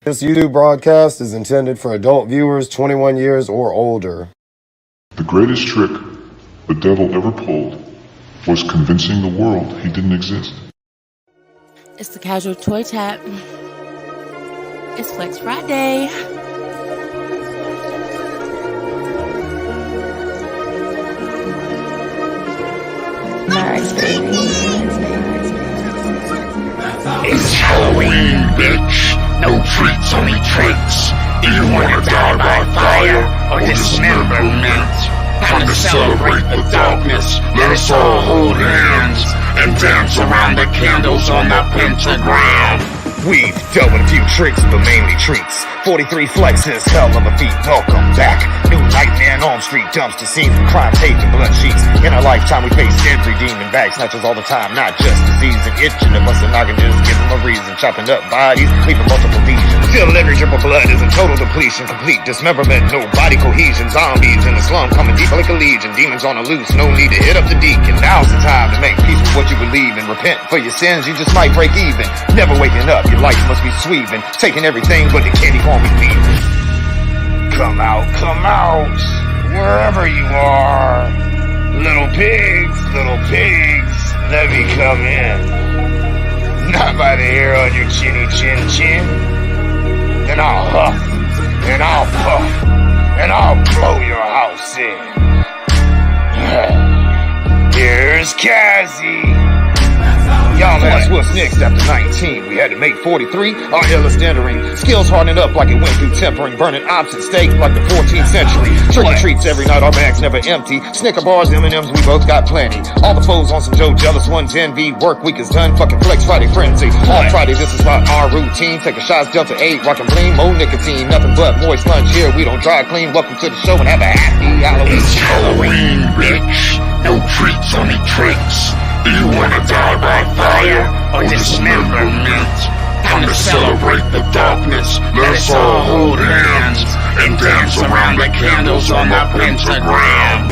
This YouTube broadcast is intended for adult viewers 21 years or older. The greatest trick the devil ever pulled was convincing the world he didn't exist. It's the Casual Toy Tap. It's Flex Friday. Nice, baby. It's Halloween, bitch. No treats, only tricks. Do you wanna die by fire or dismemberment? Time to celebrate the darkness. Let us all hold hands and dance around the candles on the pentagram. We've dealt with a few tricks, but mainly treats. 43 flexes, hell of a feat, welcome back. New Nightmare on Street, dumpster scenes with crime tape and blood sheets. In our lifetime we face every demon, bag snatchers all the time. Not just disease and itching, and busting noggin, just give them a reason. Chopping up bodies, leaving multiple lesions. Still every drip of blood is a total depletion. Complete dismemberment, no body cohesion. Zombies in the slum coming deep like a legion. Demons on the loose, no need to hit up the deacon. Now's the time to make peace with what you believe in. Repent for your sins, you just might break even. Never waking up, your life must be sweeping. Taking everything but the candy corn we leaving. Come out, wherever you are. Little pigs, let me come in. Not by the hair on your chinny chin. Then I'll huff, and I'll puff, and I'll blow your house in. Here's Cassie. Y'all asked what's next after 19. We had to make 43, our illest entering. Skills hardening up like it went through tempering. Burning opposite steak like the 14th century. Trick or treats every night, our bags never empty. Snicker bars, M&Ms, we both got plenty. All the foes on some Joe jealous ones, envy. Work week is done, fucking Flex Friday frenzy. On Friday, this is about our routine. Taking shots, Delta 8, rockin' bling, more nicotine. Nothing but moist lunch here, we don't dry clean. Welcome to the show and have a happy Halloween. It's Halloween, bitch. No treats, only tricks. Do you wanna die by fire or dismemberment? Time to celebrate the darkness. Let us all hold hands and dance around the candles on the pentagram.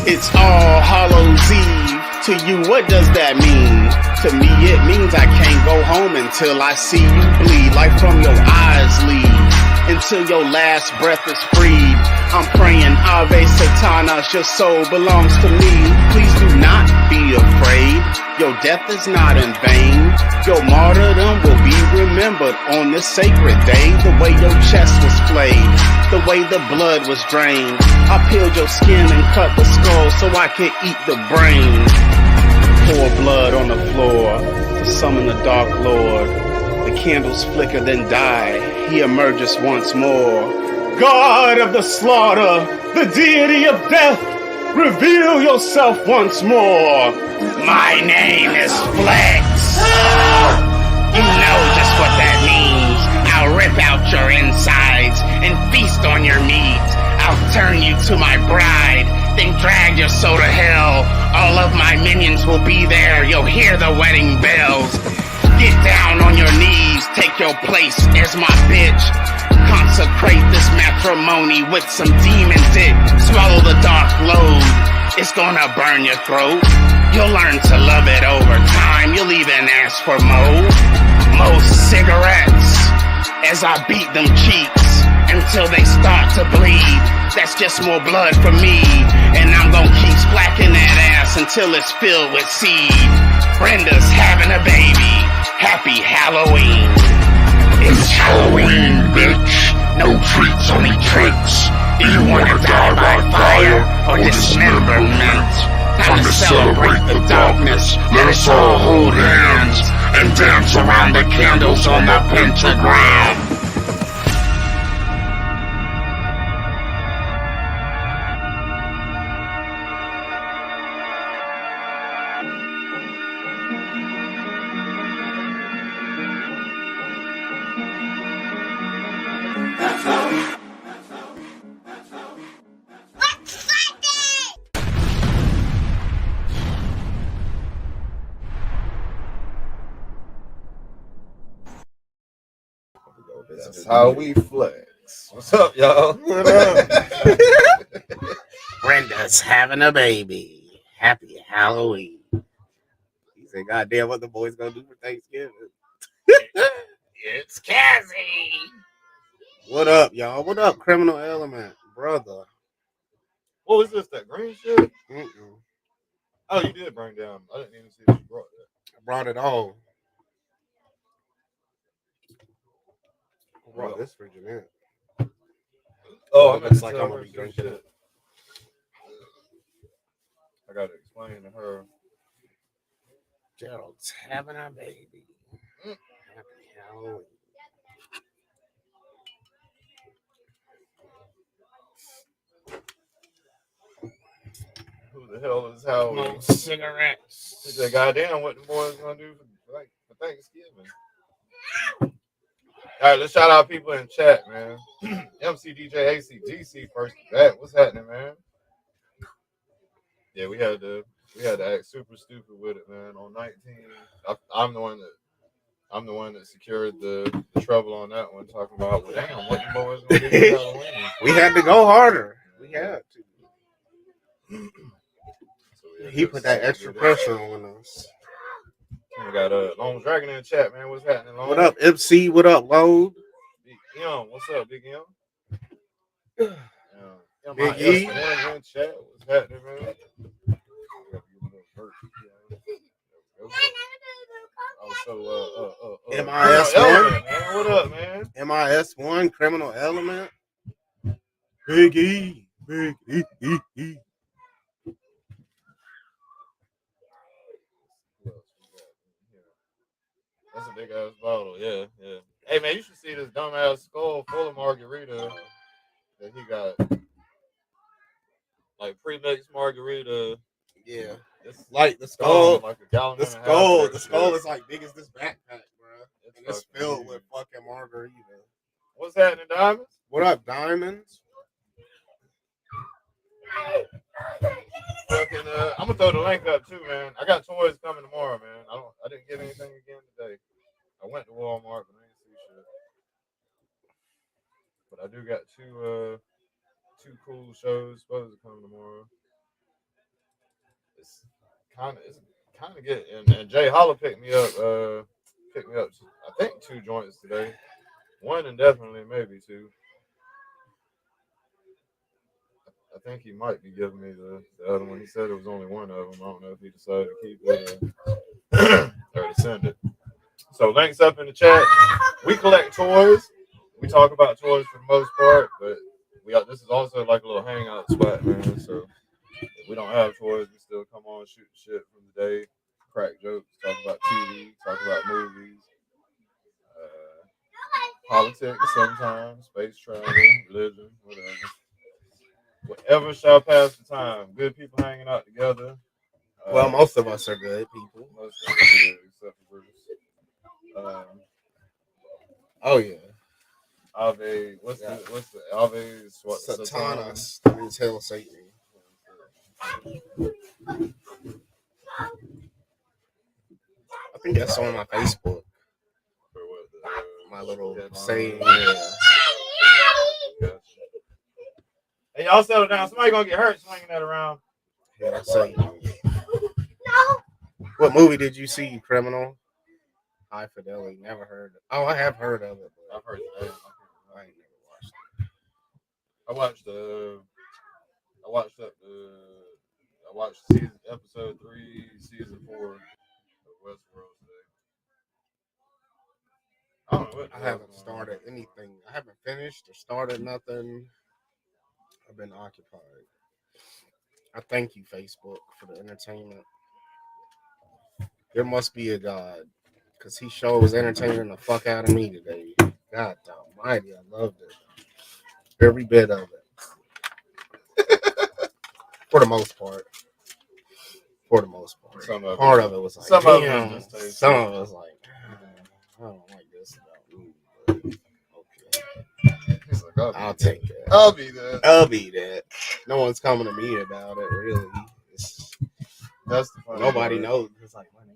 It's All Hallows Eve. To you, what does that mean? To me, it means I can't go home until I see you bleed. Life from your eyes leave until your last breath is freed. I'm praying Ave Satanas, your soul belongs to me. Please do not be afraid. Your death is not in vain. Your martyrdom will be remembered on this sacred day. The way your chest was flayed, the way the blood was drained. I peeled your skin and cut the skull so I could eat the brain. Pour blood on the floor to summon the dark lord. The candles flicker then die. He emerges once more. God of the slaughter, the deity of death, reveal yourself once more. My name is Flex. You know just what that means. I'll rip out your insides and feast on your meat. I'll turn you to my bride, then drag your soul to hell. All of my minions will be there. You'll hear the wedding bells. Get down on your knees, take your place as my bitch. Consecrate this matrimony with some demon dick. Swallow the dark load, it's gonna burn your throat. You'll learn to love it over time, you'll even ask for more cigarettes. As I beat them cheeks until they start to bleed. That's just more blood for me, and I'm gonna keep splacking that ass until it's filled with seed. Brenda's having a baby, happy Halloween. It's Halloween, bitch. No treats, only tricks. Do you wanna die by fire or dismemberment? Time to celebrate the darkness. Let us all hold hands and dance around the candles on the pentagram. That's how we flex. What's up, y'all? Brenda's having a baby. Happy Halloween. He said, "God damn, what the boys gonna do for Thanksgiving?" It's Cassie. What up, y'all? What up, Criminal Element, brother? What was this? That green shit? Mm-mm. Oh, you did bring down. I didn't even see that you brought that. I brought it all. I brought this for Jeanette. Oh, It looks like I'm gonna be drinking it. I gotta explain to her. Gerald's having a baby. Happy Halloween. Who the hell is Halloween? Cigarettes. She said, "Goddamn, what the boys gonna do for Thanksgiving?" All right, let's shout out people in chat, man. MC DJ ACDC first back. What's happening, man? Yeah, we had to act super stupid with it, man. On 19, I'm the one that secured the trouble on that one. Talking about, well, damn, what the boys gonna do for Halloween? We had to go harder. We had to. So He put that extra pressure on us. We got Lone Dragon in the chat, man. What's happening, Lone? What up, MC? What up, Load? Big Young, what's up, Big Young? Big E. In chat, what's happening, man? MIS1. Man. What up, man? MIS1, Criminal Element. Big E. Big E. That's a big ass bottle, yeah. Hey man, you should see this dumbass skull full of margarita that he got. Like pre-mixed margarita. Yeah. It's Like the skull. Like a gallon The and a half. skull. The skull is like big as this backpack, bro. And it's fucking filled huge. with fucking margarita. What's happening, Diamonds? What up, Diamonds? Fucking, I'm gonna throw the link up too, man. I got toys coming tomorrow, man. I didn't get anything again today. I went to Walmart, but I didn't see shit. But I do got two cool shows supposed to come tomorrow. It's kind of good. And Jay Holla picked me up. I think 2 joints today. 1 and definitely maybe 2. I think he might be giving me the other one. He said it was only one of them. I don't know if he decided to keep it or to send it. So links up in the chat. We collect toys. We talk about toys for the most part, but this is also like a little hangout spot, man. So if we don't have toys, we still come on, shoot shit from the day, crack jokes, talk about TV, talk about movies, politics sometimes, space travel, religion, whatever. Whatever shall pass the time. Good people hanging out together. Well, most of us are good people. Most of us are good, except for Bruce. Oh yeah. Ave, what's the Ave? What, Satanas. That means hail Satan. I think that's on my Facebook. For what, My little Deadline. saying. Gotcha. Hey, y'all settle down. Somebody gonna get hurt swinging that around. Hail Satan. What movie did you see, Criminal? High Fidelity. Never heard. Oh, I have heard of it. I've heard that. I ain't never watched it. I watched episode 3, season 4 of Westworld today. I don't know what I haven't started anything. I haven't finished or started nothing. I've been occupied. I thank you, Facebook, for the entertainment. There must be a God, because he sure was entertaining the fuck out of me today. God almighty, I loved it. Every bit of it. For the most part. Some of Part it. of it was like, Some of it damn. was just tasty. Some of it was like, I don't like this about me. But okay. He's like, I'll take that. I'll be there. I'll be that. No one's coming to me about it, really. That's the funny Nobody part. knows. It's like, my name.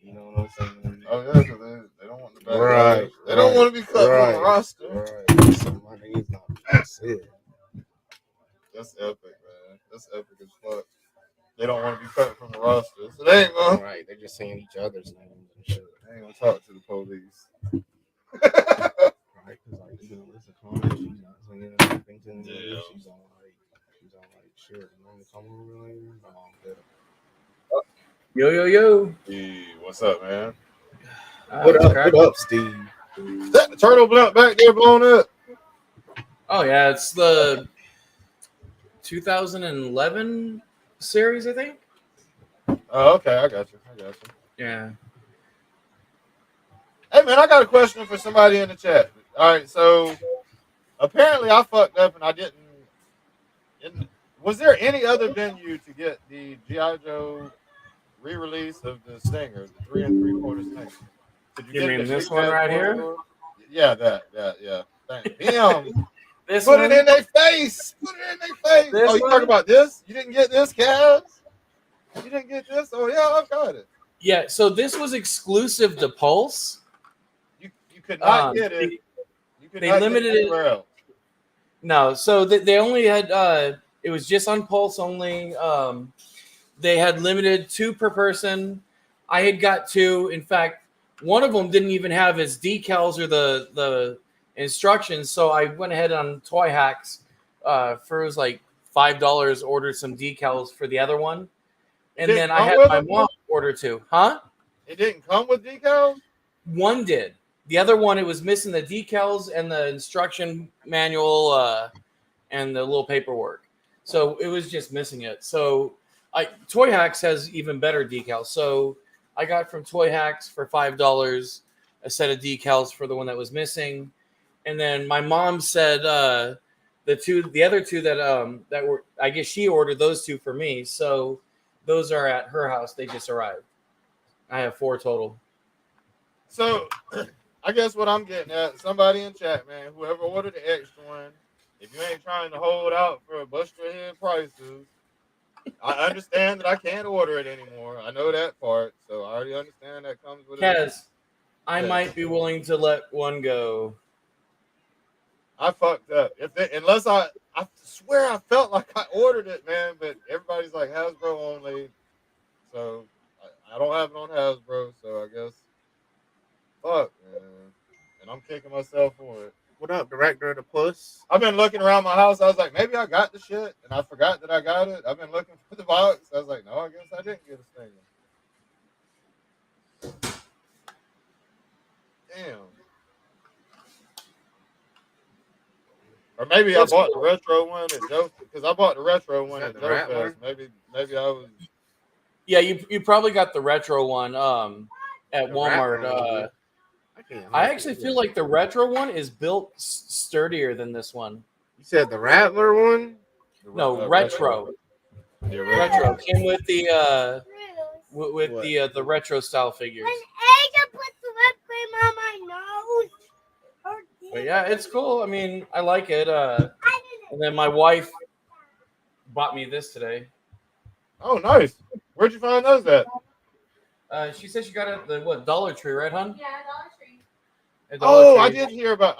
You know what I'm saying? Oh yeah, because they don't want the bad Right, guys. They don't want to be cut from the roster. Right. So my name's not. That's it. That's epic, man. That's epic as fuck. They don't want to be cut from the roster, so they ain't gonna. Right. They're just saying each other's names and shit. They ain't gonna talk to the police. Right. Because Yo, yo, yo. Hey, what's up, man? What up, Steve? Is that the turtle blimp back there blown up? Oh, yeah, it's the 2011 series, I think. Oh, okay, I got you. Yeah. Hey, man, I got a question for somebody in the chat. All right, so apparently I fucked up and I didn't. Was there any other venue to get the G.I. Joe re-release of the Stinger, the 3 3/4 Stinger? Did You get it mean at this Big one Bad right Toy here? Store? Yeah, yeah. Damn. This Put one? it in their face. Put it in their face. This Oh, you one? talking about this? You didn't get this, Kaz? You didn't get this? Oh, yeah, I've got it. Yeah, so this was exclusive to Pulse. You could not get it. You could They not limited get it it. anywhere else. No, so they only had it was just on Pulse only. They had limited 2 per person. I had got 2. In fact, one of them didn't even have his decals or the instructions. So I went ahead on Toy Hacks for it was like $5. Ordered some decals for the other one, and then I had my mom order 2. Huh? It didn't come with decals? One did. The other one, it was missing the decals and the instruction manual and the little paperwork. So it was just missing it. So Toy Hacks has even better decals. So I got from Toy Hacks for $5 a set of decals for the one that was missing. And then my mom said the other two that were, I guess she ordered those 2 for me. So those are at her house. They just arrived. I have 4 total. So I guess what I'm getting at, somebody in chat, man, whoever ordered the extra one, if you ain't trying to hold out for Buster Head prices, I understand that I can't order it anymore. I know that part, so I already understand that comes with it. Kaz, I might be willing to let one go. I fucked up. Unless I swear I felt like I ordered it, man, but everybody's like Hasbro only, so I don't have it on Hasbro, so I guess fuck, man. And I'm kicking myself for it. What up, director of the Puss? I've been looking around my house. I was like, maybe I got the shit, and I forgot that I got it. I've been looking for the box. I was like, no, I guess I didn't get a Stinger. Damn. Or maybe I bought the retro one at Joe, because I bought the retro one at Joe Fest. Maybe I was. Yeah, you probably got the retro one at Walmart. I actually feel like the retro one is built sturdier than this one. You said the Rattler one? No, retro. Retro came with the the retro style figures. Asia put the whipped cream on my nose. But yeah, it's cool. I mean, I like it. And then my wife bought me this today. Oh, nice. Where'd you find those at? She said she got it at the Dollar Tree, right, hon? Yeah, Dollar Tree. I did hear about.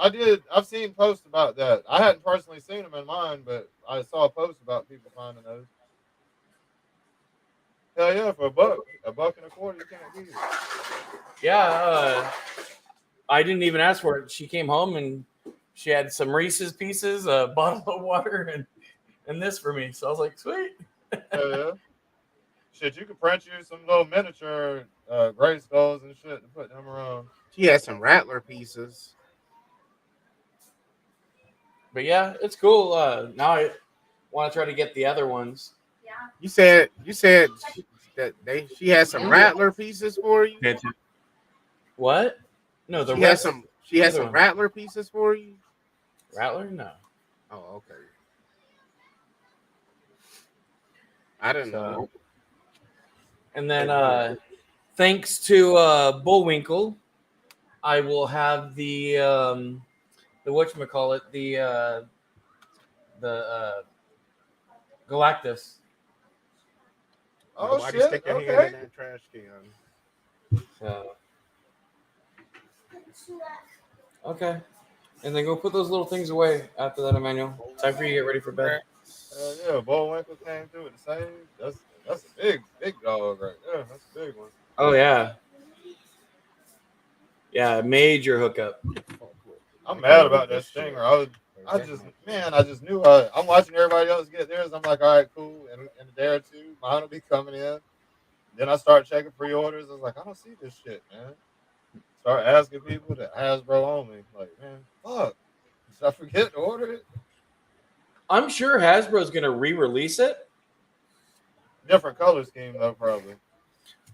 I've seen posts about that. I hadn't personally seen them in mine, but I saw a post about people finding those. Hell yeah, for $1.25, you can't beat it. Yeah, I didn't even ask for it. She came home and she had some Reese's Pieces, a bottle of water, and this for me. So I was like, sweet. Hell yeah. Shit, you could print you some little miniature gray skulls and shit to put them around. She had some Rattler pieces. But yeah, it's cool. Now I want to try to get the other ones. Yeah. You said that she had some Rattler pieces for you. What? No, she had some Rattler pieces for you. Rattler? No. Oh, okay. I didn't know. And then thanks to Bullwinkle, I will have the whatchamacallit, the Galactus. Oh, Nobody shit. stick your Okay. hand in that trash can. So. Okay. And then go put those little things away after that, Emmanuel. Time for you to get ready for bed. Yeah, Bullwinkle came through with the same. That's a big dog right there. That's a big one. Oh yeah. Yeah, major hookup. I'm mad about that Stinger. I just knew I'm watching everybody else get theirs. I'm like, all right, cool. In a day or two, mine will be coming in. then I started checking pre-orders. I was like, I don't see this shit, man. Start asking people that Hasbro only. Like, man, fuck. Did I forget to order it? I'm sure Hasbro's going to re-release it. Different color scheme though, probably.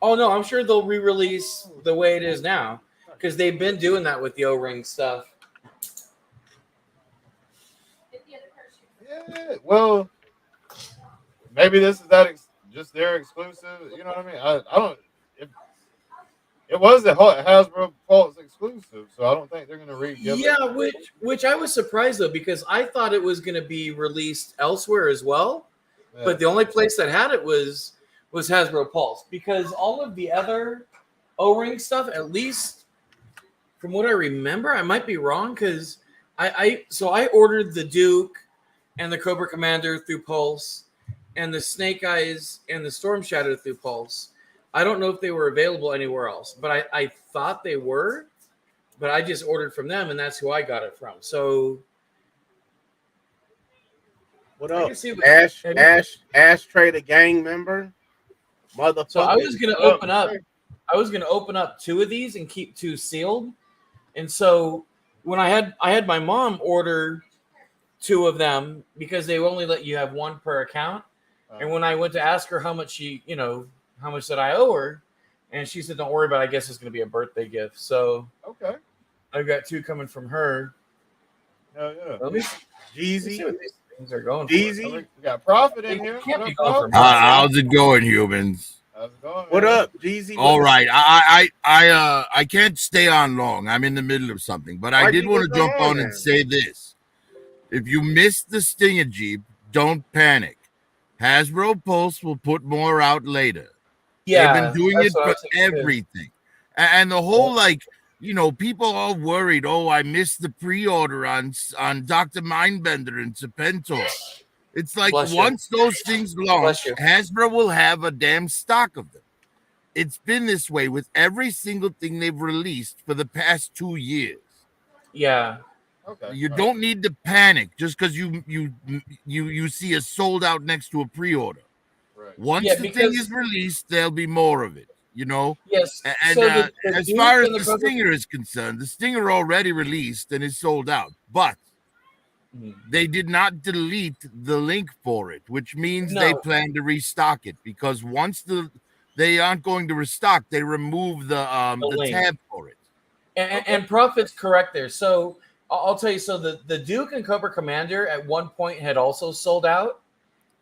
Oh no, I'm sure they'll re-release the way it is now because they've been doing that with the O-ring stuff. Yeah, well, maybe this is that just their exclusive. You know what I mean? I don't. It was a Hasbro Pulse exclusive, so I don't think they're going to re-give it. which I was surprised though because I thought it was going to be released elsewhere as well, but the only place that had it was Hasbro Pulse because all of the other O-ring stuff, at least from what I remember, I might be wrong because I ordered the Duke and the Cobra Commander through Pulse and the Snake Eyes and the Storm Shadow through Pulse. I don't know if they were available anywhere else, but I thought they were, but I just ordered from them and that's who I got it from. So what up? Ashtray, the gang member. Motherfucker. So I was gonna open up 2 of these and keep 2 sealed. And so when I had my mom order 2 of them because they only let you have 1 per account. And when I went to ask her how much how much did I owe her, and she said, "Don't worry about it. I guess it's gonna be a birthday gift." So okay, I've got 2 coming from her. Yeah. Let me Jeezy. see what these things are going Jeezy. We got Profit in here. Can't be going for How's it going, humans? How's it going? What up, Jeezy? All right, I can't stay on long. I'm in the middle of something, but I did want to jump on and say this: if you missed the Stinger Jeep, don't panic. Hasbro Pulse will put more out later. Yeah, they've been doing it for everything, and the whole people all worried. Oh, I missed the pre-order on Dr. Mindbender and Serpentor. It's like once those things launch, Hasbro will have a damn stock of them. It's been this way with every single thing they've released for the past 2 years. Yeah. Okay. You don't need to panic just because you see a sold out next to a pre-order. Right. Once the thing is released, there'll be more of it. Yes. And so as far as the Stinger is concerned, the Stinger already released and is sold out, but they did not delete the link for it, which means they plan to restock it because once they aren't going to restock, they remove the tab for it. And Prophet's correct there. So I'll tell you. So the Duke and Cobra Commander at one point had also sold out,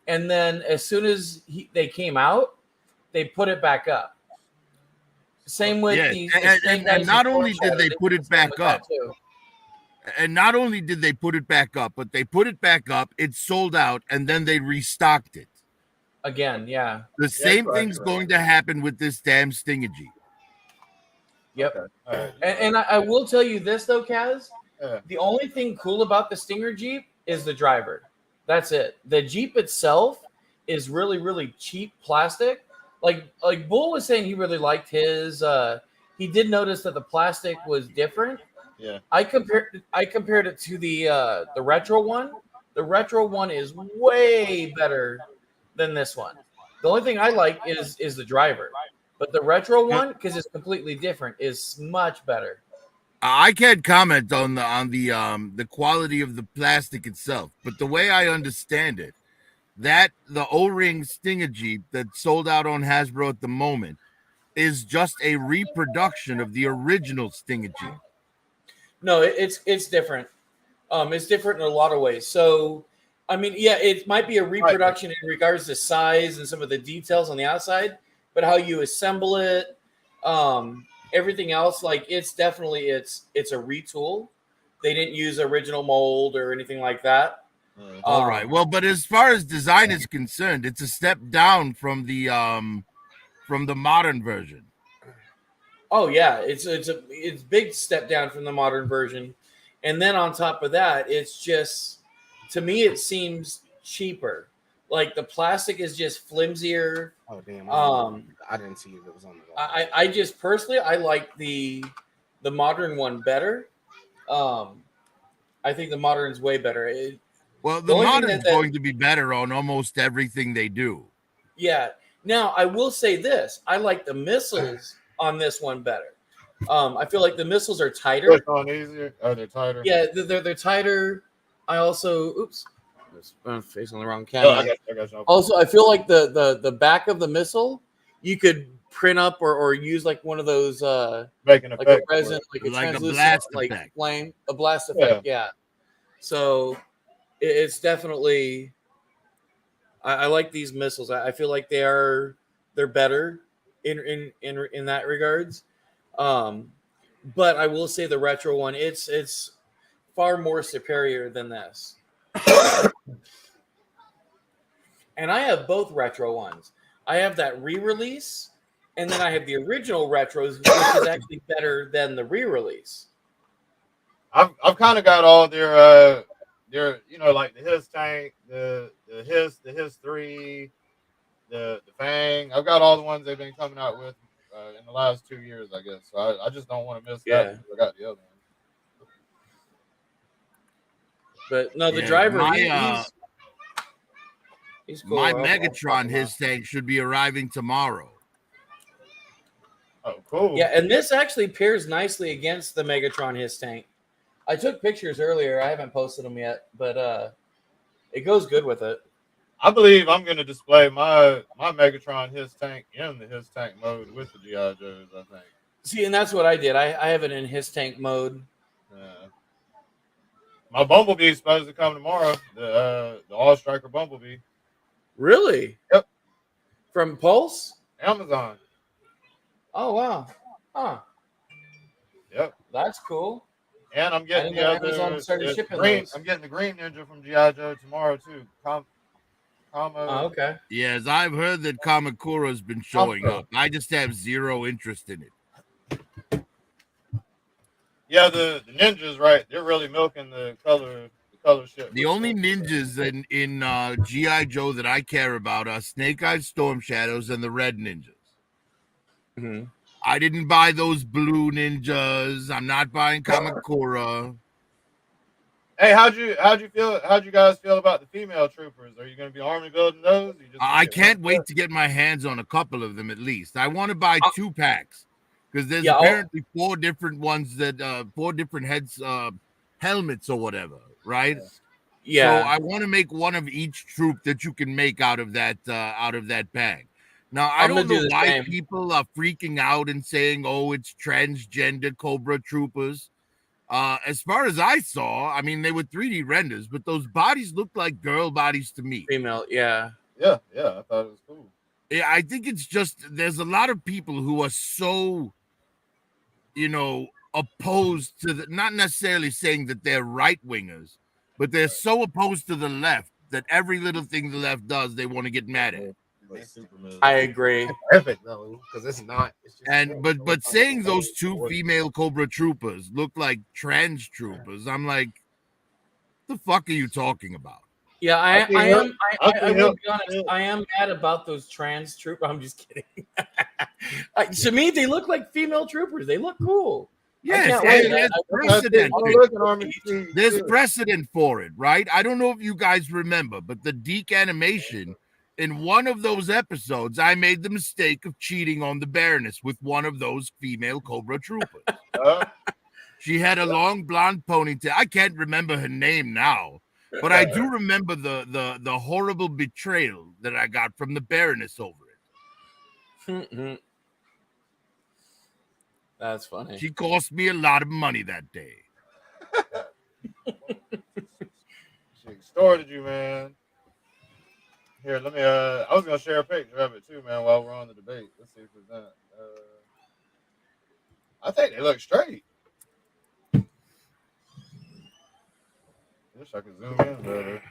and then as soon as they came out, they put it back up. Same with these. And not only did they put it back up, and not only did they put it back up, but they put it back up. It sold out, and then they restocked it again. Yeah, the same thing's going to happen with this damn Stinger Jeep. Yep. Okay. And I will tell you this though, Kaz. The only thing cool about the Stinger Jeep is the driver. That's it. The Jeep itself is really, really cheap plastic. Like Bull was saying, he really liked his. He did notice that the plastic was different. Yeah. I compared it to the retro one. The retro one is way better than this one. The only thing I like is the driver, but the retro one, because it's completely different, is much better. I can't comment on the quality of the plastic itself, but the way I understand it, that the O-ring Stinger Jeep that's sold out on Hasbro at the moment is just a reproduction of the original Stinger Jeep. No, it's different. It's different in a lot of ways. So, I mean, yeah, it might be a reproduction in regards to size and some of the details on the outside, but how you assemble it, everything else, like it's definitely it's a retool. They didn't use original mold or anything like that. All right. Well, but as far as design is concerned, it's a step down from the modern version. Oh yeah, it's big step down from the modern version, and then on top of that, it's just, to me, it seems cheaper. Like the plastic is just flimsier. Oh damn! I didn't see if it was on the. I just personally I like the modern one better. I think the modern's way better. The modern's going to be better on almost everything they do. Yeah. Now, I will say this: I like the missiles on this one better. I feel like the missiles are tighter. Push on easier. Oh, they're tighter. Yeah, they're tighter. I also, I'm facing the wrong Oh, camera. I got you. Also, I feel like the back of the missile, you could print up or use like one of those Making like a effect. resin, like a Like a translucent blast like effect. flame, a blast effect. Yeah. So it's definitely. I like these missiles. I feel like they're better in that regards. But I will say the retro one, it's far more superior than this. And I have both retro ones. I have that re-release, and then I have the original retros, which is actually better than the re-release. I've kind of got all their like the His tank, the His 3, the Fang. I've got all the ones they've been coming out with in the last 2 years, I guess. So I just don't want to miss that. Because I got the other one. But no, the driver, he's cool. My Megatron, his tank, should be arriving tomorrow. Oh, cool. Yeah, and this actually pairs nicely against the Megatron his tank. I took pictures earlier. I haven't posted them yet, but it goes good with it. I believe I'm going to display my Megatron his tank in the his tank mode with the G.I. Joes, I think. See, and that's what I did. I have it in his tank mode. My Bumblebee is supposed to come tomorrow. The All Striker Bumblebee. Really? Yep. From Pulse? Amazon. Oh wow. Huh. Yep. That's cool. And I'm getting the other. I'm getting the Green Ninja from G.I. Joe tomorrow too. Okay. Yes, I've heard that Kamakura's been showing up. I just have zero interest in it. Yeah, the ninjas, right? They're really milking the color shit. The only ninjas in G.I. Joe that I care about are Snake Eyes, Storm Shadows, and the Red Ninjas. Mm-hmm. I didn't buy those blue ninjas. I'm not buying Kamakura. Hey, how'd you guys feel about the female troopers? Are you going to be army building those? I can't wait to get my hands on a couple of them at least. I want to buy 2 packs because there's apparently 4 different ones that 4 different helmets or whatever, right? Yeah. So I want to make one of each troop that you can make out of that bag. Now I don't know why people are freaking out and saying, "Oh, it's transgender Cobra troopers." As far as I saw, I mean, they were 3D renders, but those bodies looked like girl bodies to me. Female, yeah. Yeah, I thought it was cool. Yeah, I think it's just there's a lot of people who are so, opposed to not necessarily saying that they're right wingers, but they're so opposed to the left that every little thing the left does, they want to get mad at. I agree. Perfect though, because it's not. It's just But saying those 2 female Cobra troopers look like trans troopers, I'm like, the fuck are you talking about? Yeah, I will be honest. I am mad about those trans troopers. I'm just kidding. To me, they look like female troopers. They look cool. Yes, there's precedent for it, right? I don't know if you guys remember, but the Deke animation, in one of those episodes, I made the mistake of cheating on the Baroness with one of those female Cobra troopers. She had a long blonde ponytail. I can't remember her name now, but I do remember the horrible betrayal that I got from the Baroness over it. That's funny. She cost me a lot of money that day. She extorted you, man. Here, let me. I was gonna share a picture of it too, man. While we're on the debate, let's see if it's that. I think they look straight. Wish I could zoom in better.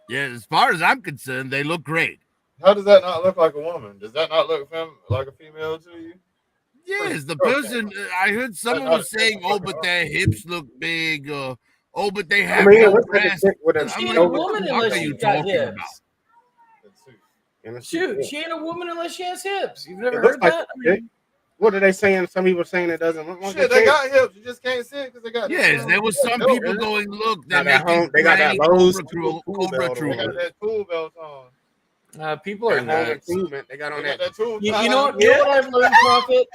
Yeah, as far as I'm concerned, they look great. How does that not look like a woman? Does that not look like a female to you? Yes, the person. I heard someone was saying, "Oh, but their hips look big," or "Oh, but they have no breasts." She ain't a woman unless she got hips. Shoot, she ain't a woman unless she has hips. You've never heard that? What are they saying? Some people saying it doesn't look like shit. They got hips. You just can't see it because they got. Yes, there was some people going, "Look, they got that Lowe's Cobra Trooper. They got that tool belt on." People are And home nuts. improvement. They got on that. You know what I've learned, Prophet?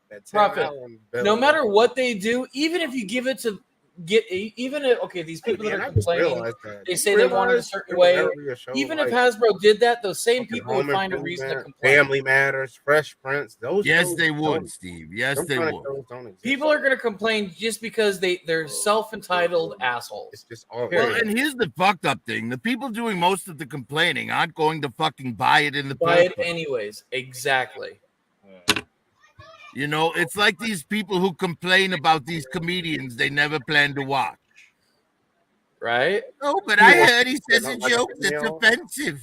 That Prophet. $10 bill. No matter what they do, even if you give it to these people that Man, are I just complaining, realized that. they You say they want it a realize certain there will way. never be a show Even if like Hasbro did that, those same fucking people would Home find a reason to Improvement, complain. Family Matters, Fresh Prince. Those Yes, shows they would, don't- Steve. Yes, them they kind of would. shows don't exist. People are going to complain just because they're self-entitled assholes. It's just all Well, and here's the fucked up thing: the people doing most of the complaining aren't going to fucking buy it in the Buy first it place. anyways. Exactly. You know, it's like these people who complain about these comedians they never plan to watch. Right? Oh, but I heard he says Not a like a joke that's female. offensive.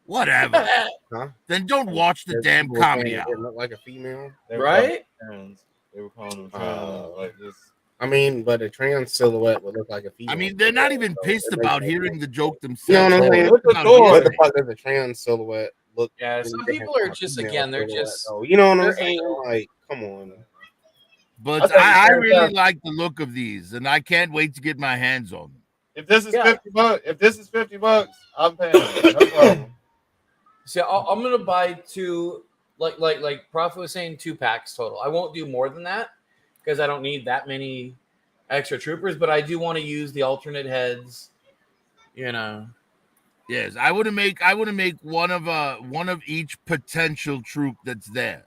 Whatever. Huh? Then don't watch the There's damn people saying comedy it hour. didn't look like a female. They were Right? trans. They were calling them trans. Like this. I mean, but a trans silhouette would look like a female. I mean, they're not even pissed it makes about no hearing sense. the joke You know themselves. what I'm saying? They're about What hearing the it. fuck does a trans silhouette look? Yeah, any some different people are from a just, female again, they're silhouette, just- though? You know what I'm they're saying? anal. Like, come on. But I really like the look of these, and I can't wait to get my hands on them. If this is $50, I'm paying. No problem. See, I'm gonna buy two, like Prophet was saying, 2 packs total. I won't do more than that because I don't need that many extra troopers. But I do want to use the alternate heads. You know. Yes, I want to make one of each potential troop that's there.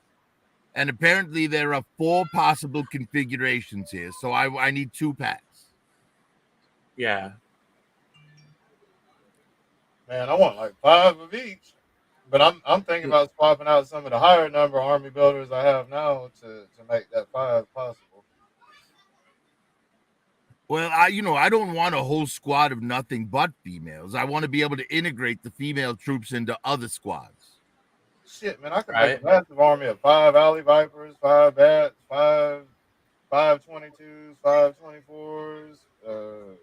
And apparently there are 4 possible configurations here. So I need 2 packs. Yeah. Man, I want like 5 of each. But I'm thinking about swapping out some of the higher number army builders I have now to make that 5 possible. Well, I don't want a whole squad of nothing but females. I want to be able to integrate the female troops into other squads. Shit, man, I could make a massive army of 5 Alley Vipers, 5 Bats, 5 22s, 5 24s,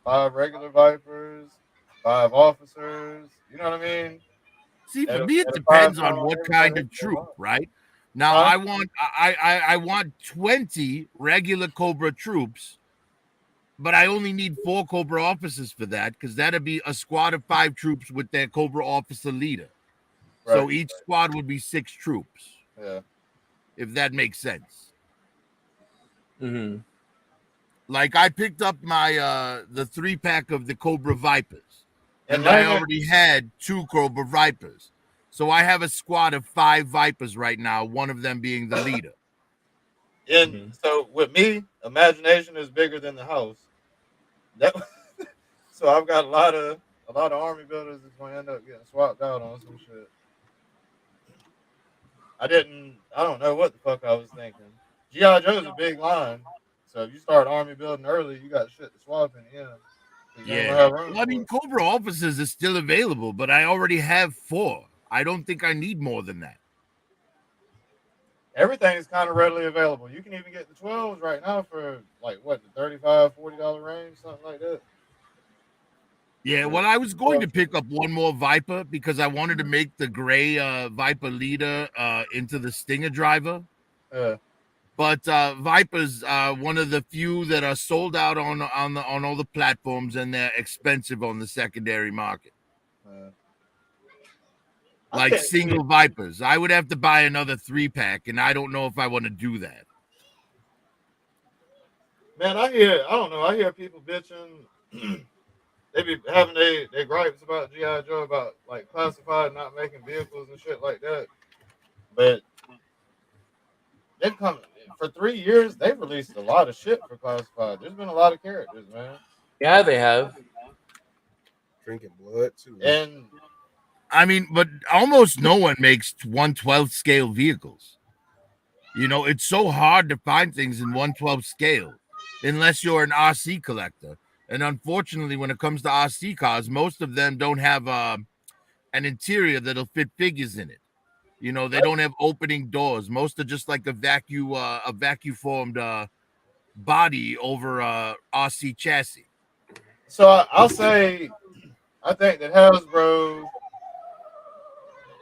5 regular Vipers, 5 officers. You know what I mean? See, for me, it depends on what kind of troop, right? Now, I want 20 regular Cobra troops, but I only need 4 Cobra officers for that because that'd be a squad of 5 troops with their Cobra officer leader. So Right. each squad would be 6 troops. Yeah. If that makes sense. Mm-hmm. Like I picked up my the 3-pack of the Cobra Vipers, and And I now- already had 2 Cobra Vipers. So I have a squad of 5 Vipers right now, one of them being the leader. And so with me, imagination is bigger than the house. That so I've got a lot of army builders that's gonna end up getting swapped out on some shit. I don't know what the fuck I was thinking. G.I. Joe's a big line. So if you start army building early, you got shit to swap in the end. 'Cause you ain't gonna have room Well, I for mean, it. Cobra officers is still available, but I already have 4. I don't think I need more than that. Everything is kind of readily available. You can even get the 12s right now for like what, the $35, $40 range, something like that. Yeah, well, I was going to pick up one more Viper because I wanted to make the gray Viper leader into the Stinger driver. But Vipers are one of the few that are sold out on all the platforms, and they're expensive on the secondary market. Like Okay. single Vipers, I would have to buy another 3-pack, and I don't know if I want to do that. Man, I hear people bitching. They be having their gripes about G.I. Joe about like classified not making vehicles and shit like that. But they've come for 3 years, they've released a lot of shit for classified. There's been a lot of characters, man. Yeah, they have. Drinking blood too. And I mean, but almost no one makes 1/12 scale vehicles. You know, it's so hard to find things in 1/12 scale unless you're an RC collector. And unfortunately, when it comes to RC cars, most of them don't have an interior that'll fit figures in it. You know, they don't have opening doors. Most are just like a vacuum formed body over a RC chassis. so I'll say, I think that Hasbro,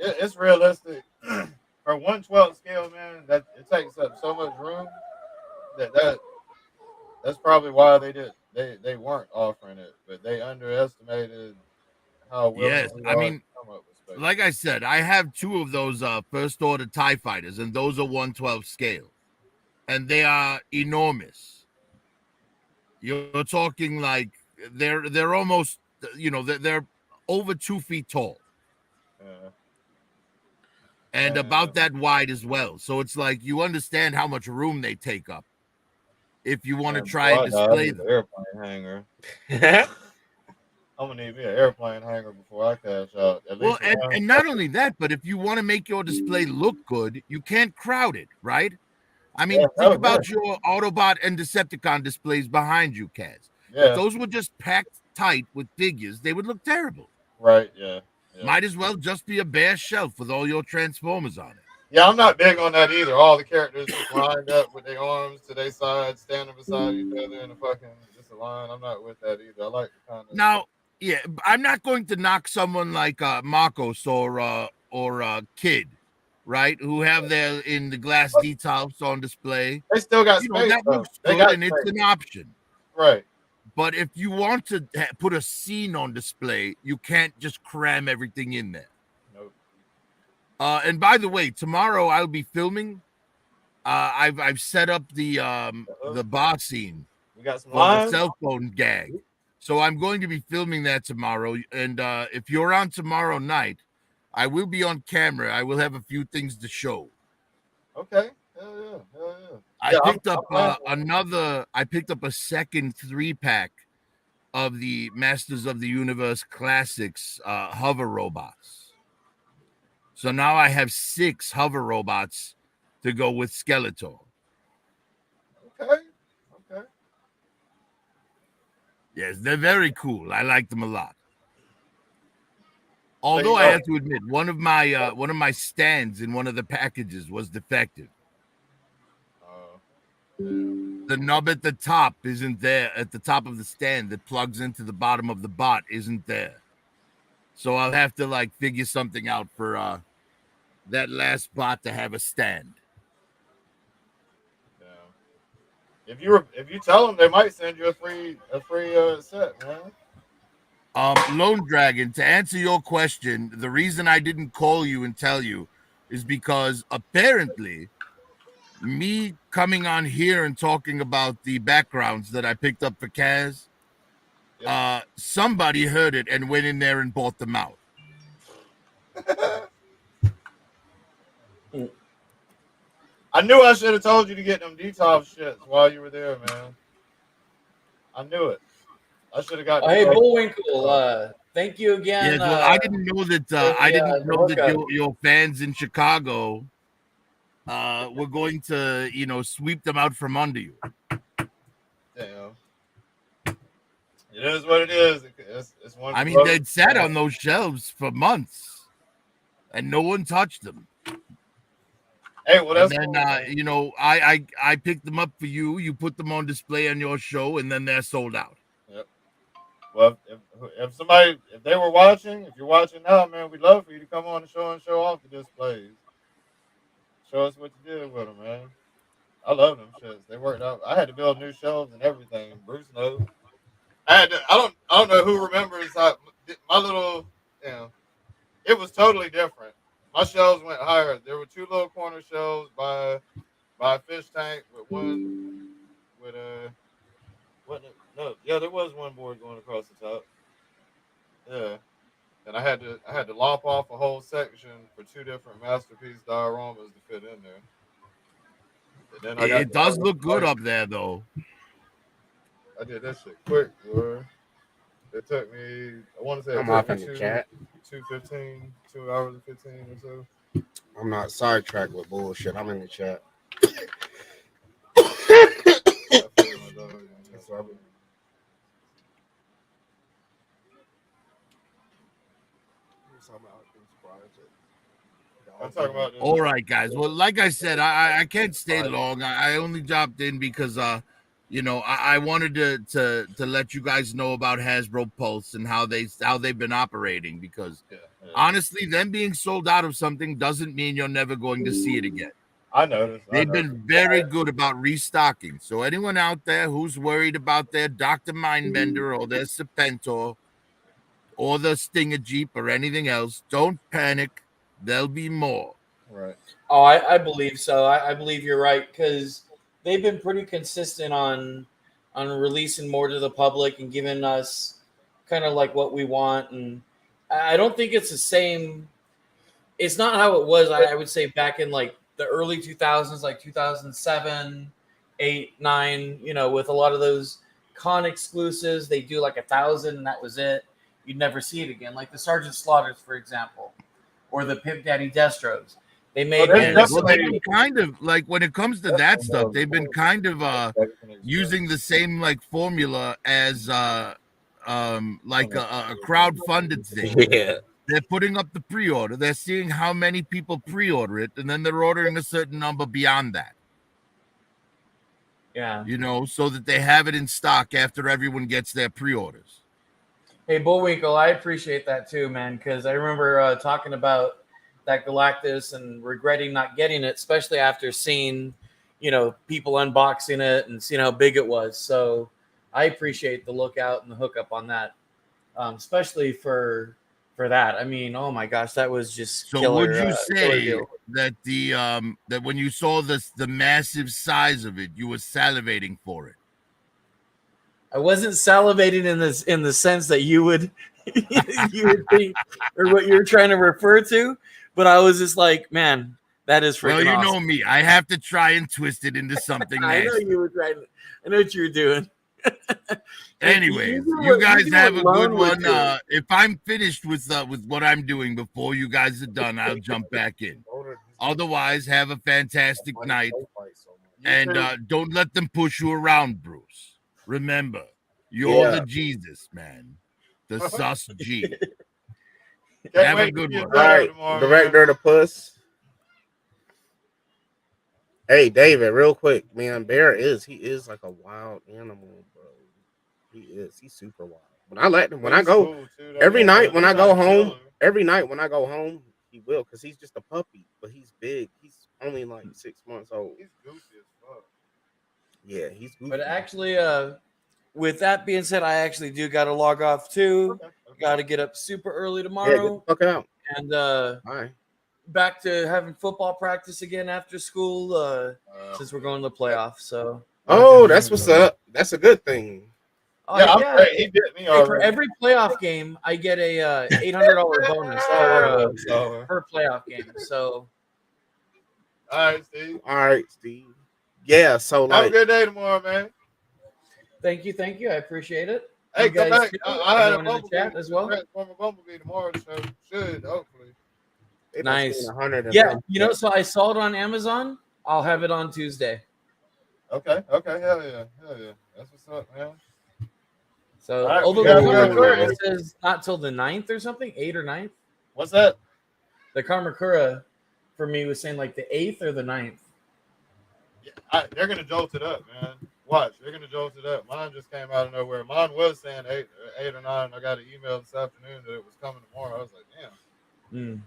it's realistic. For 1/12 scale, man, that it takes up so much room that's probably why they weren't offering it, but they underestimated how willing Yes, we I are mean, to come up with space. like I said, I have 2 of those first order TIE fighters, and those are 1/12 scale, and they are enormous. You're talking like they're almost, they're over 2 feet tall Yeah. and about that wide as well. So it's like you understand how much room they take up if you want to Man, try and before I die, I display need them. an airplane hanger. I'm gonna need me an airplane hanger before I cash out. At Well, least and, one. and not only that, but if you want to make your display look good, you can't crowd it, right? I mean, Yeah, think oh, about your Autobot and Decepticon displays behind you, Kaz. Yeah. If those were just packed tight with figures, they would look terrible. Right, yeah. Might as well just be a bare shelf with all your Transformers on it. Yeah, I'm not big on that either. All the characters just lined up with their arms to their side, standing beside each other in a fucking just a line. I'm not with that either. I like the kind of Now, yeah, I'm not going to knock someone like Marcos or Kid, right, who have their in the glass details on display. They still got space. That though. looks They good got and it's space. an option. Right. But if you want to put a scene on display, you can't just cram everything in there. Nope. And by the way, tomorrow I'll be filming. I've set up the bar scene. We got some for lines? the cell phone gag. So I'm going to be filming that tomorrow. And if you're on tomorrow night, I will be on camera. I will have a few things to show. Okay. Hell yeah. Hell yeah. I picked up I picked up a second 3-pack of the Masters of the Universe Classics hover robots. So now I have 6 hover robots to go with Skeletor. Okay. Yes, they're very cool. I like them a lot. Although I have to admit, one of my stands in one of the packages was defective. The nub at the top isn't there. At the top of the stand that plugs into the bottom of the bot isn't there. So I'll have to figure something out for that last bot to have a stand. If you tell them, they might send you a free set, man. Lone Dragon, to answer your question, the reason I didn't call you and tell you is because apparently me coming on here and talking about the backgrounds that I picked up for Kaz, somebody heard it and went in there and bought them out. I knew I should have told you to get them detox shits while you were there, man. I knew it. I should have got. Hey, Bullwinkle, thank you again. Yeah, well, I didn't know that your fans in Chicago were going to, sweep them out from under you. Damn. It is what it is. It's one. I mean, they'd sat on those shelves for months, and no one touched them. Hey, well, that's and then, cool. I picked them up for you. You put them on display on your show, and then they're sold out. Yep. Well, if they were watching, if you're watching now, man, we'd love for you to come on the show and show off the displays. Show us what you did with them, man. I love them shits. They worked out. I had to build new shelves and everything. Bruce knows. I don't know who remembers my little, it was totally different. My shelves went higher. There were 2 little corner shelves by a fish tank with one with there was one board going across the top. Yeah. And I had to lop off a whole section for 2 different masterpiece dioramas to fit in there. And then It does look good up there, though. I did that shit quick, boy. It took me, I want to say, I'm off in the chat. 2 hours and 15 or so. I'm not sidetracked with bullshit. I'm in the chat. I'm talking about this. All right, guys. Well, like I said, I can't stay long. I only dropped in because I wanted to let you guys know about Hasbro Pulse and how they've been operating, because honestly, them being sold out of something doesn't mean you're never going to see it again. I noticed. They've been very good about restocking. So anyone out there who's worried about their Dr. Mindbender or their Serpentor, or the Stinger Jeep or anything else, don't panic. There'll be more. Right. Oh, I believe so. I believe you're right because they've been pretty consistent on releasing more to the public and giving us kind of like what we want. And I don't think it's the same. It's not how it was. I would say back in like the early 2000s, like 2007, 8, 9. You know, with a lot of those con exclusives, they do like 1,000 and that was it. You'd never see it again. Like the Sergeant Slaughters, for example, or the Pimp Daddy Destros. They made they've been kind of like when it comes to that stuff, they've been kind of using the same like formula as like a crowd-funded thing. Yeah. They're putting up the pre-order. They're seeing how many people pre-order it, and then they're ordering a certain number beyond that. Yeah. You know, so that they have it in stock after everyone gets their pre-orders. Hey, Bullwinkle, I appreciate that too, man, because I remember talking about that Galactus and regretting not getting it, especially after seeing, you know, people unboxing it and seeing how big it was. So I appreciate the lookout and the hookup on that, especially for that. I mean, oh my gosh, that was just so. Killer, Would you say that that when you saw the massive size of it, you were salivating for it? I wasn't salivating in the sense that you would think or what you're trying to refer to, but I was just like, man, that is freaking awesome. Well, you know awesome. me. I have to try and twist it into something I know nasty. you were trying. I know what you were doing. Anyways, you guys have a good one. If I'm finished with what I'm doing before you guys are done, I'll jump back in. Otherwise, have a fantastic night. And don't let them push you around, Bruce. Remember, you're the Jesus, man. The sus G. Have a good one. All right, Director of the Puss. Hey, David, real quick, man. Bear he is like a wild animal, bro. He is. He's super wild. When I let him, when I go every night when I go home, he will, because he's just a puppy, but he's big. He's only like 6 months old. He's goofy as fuck. Yeah, he's goofy. But actually, with that being said, I actually do got to log off too. Okay. Got to get up super early tomorrow. Yeah, get the fuck out. And all right. Back to having football practice again after school, since we're going to the playoffs. So. Oh, that's what's up. That's a good thing. Yeah. He bit me already. For every playoff game, I get a $800 bonus per playoff game. So. All right, Steve. Yeah. So have a good day tomorrow, man. Thank you. I appreciate it. Hey, come back. I had a Bumblebee chat as well. Bumblebee tomorrow, so should hopefully. Nice. Yeah, you know, so I saw it on Amazon. I'll have it on Tuesday. Okay. Hell yeah. That's what's up, man. So, although the Kamakura says not till the 9th or something, 8th or 9th. What's that? The Kamakura for me was saying like the 8th or the 9th. Yeah, they're gonna jolt it up, man. Watch, they're gonna jolt it up. Mine just came out of nowhere. Mine was saying 8 or 9. I got an email this afternoon that it was coming tomorrow. I was like, damn.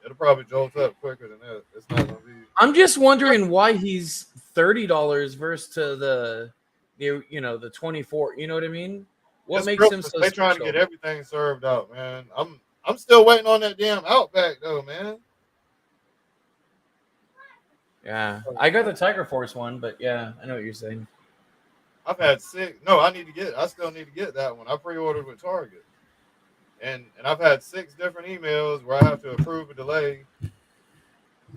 It'll probably jolt up quicker than that. It's not gonna be. I'm just wondering why he's $30 versus to the 24. You know what I mean? What makes him so They're trying to get everything served out, man. I'm still waiting on that damn Outback though, man. Yeah, I got the Tiger Force one, but yeah, I know what you're saying. I've had 6. No, I still need to get that one. I pre-ordered with Target. And I've had 6 different emails where I have to approve a delay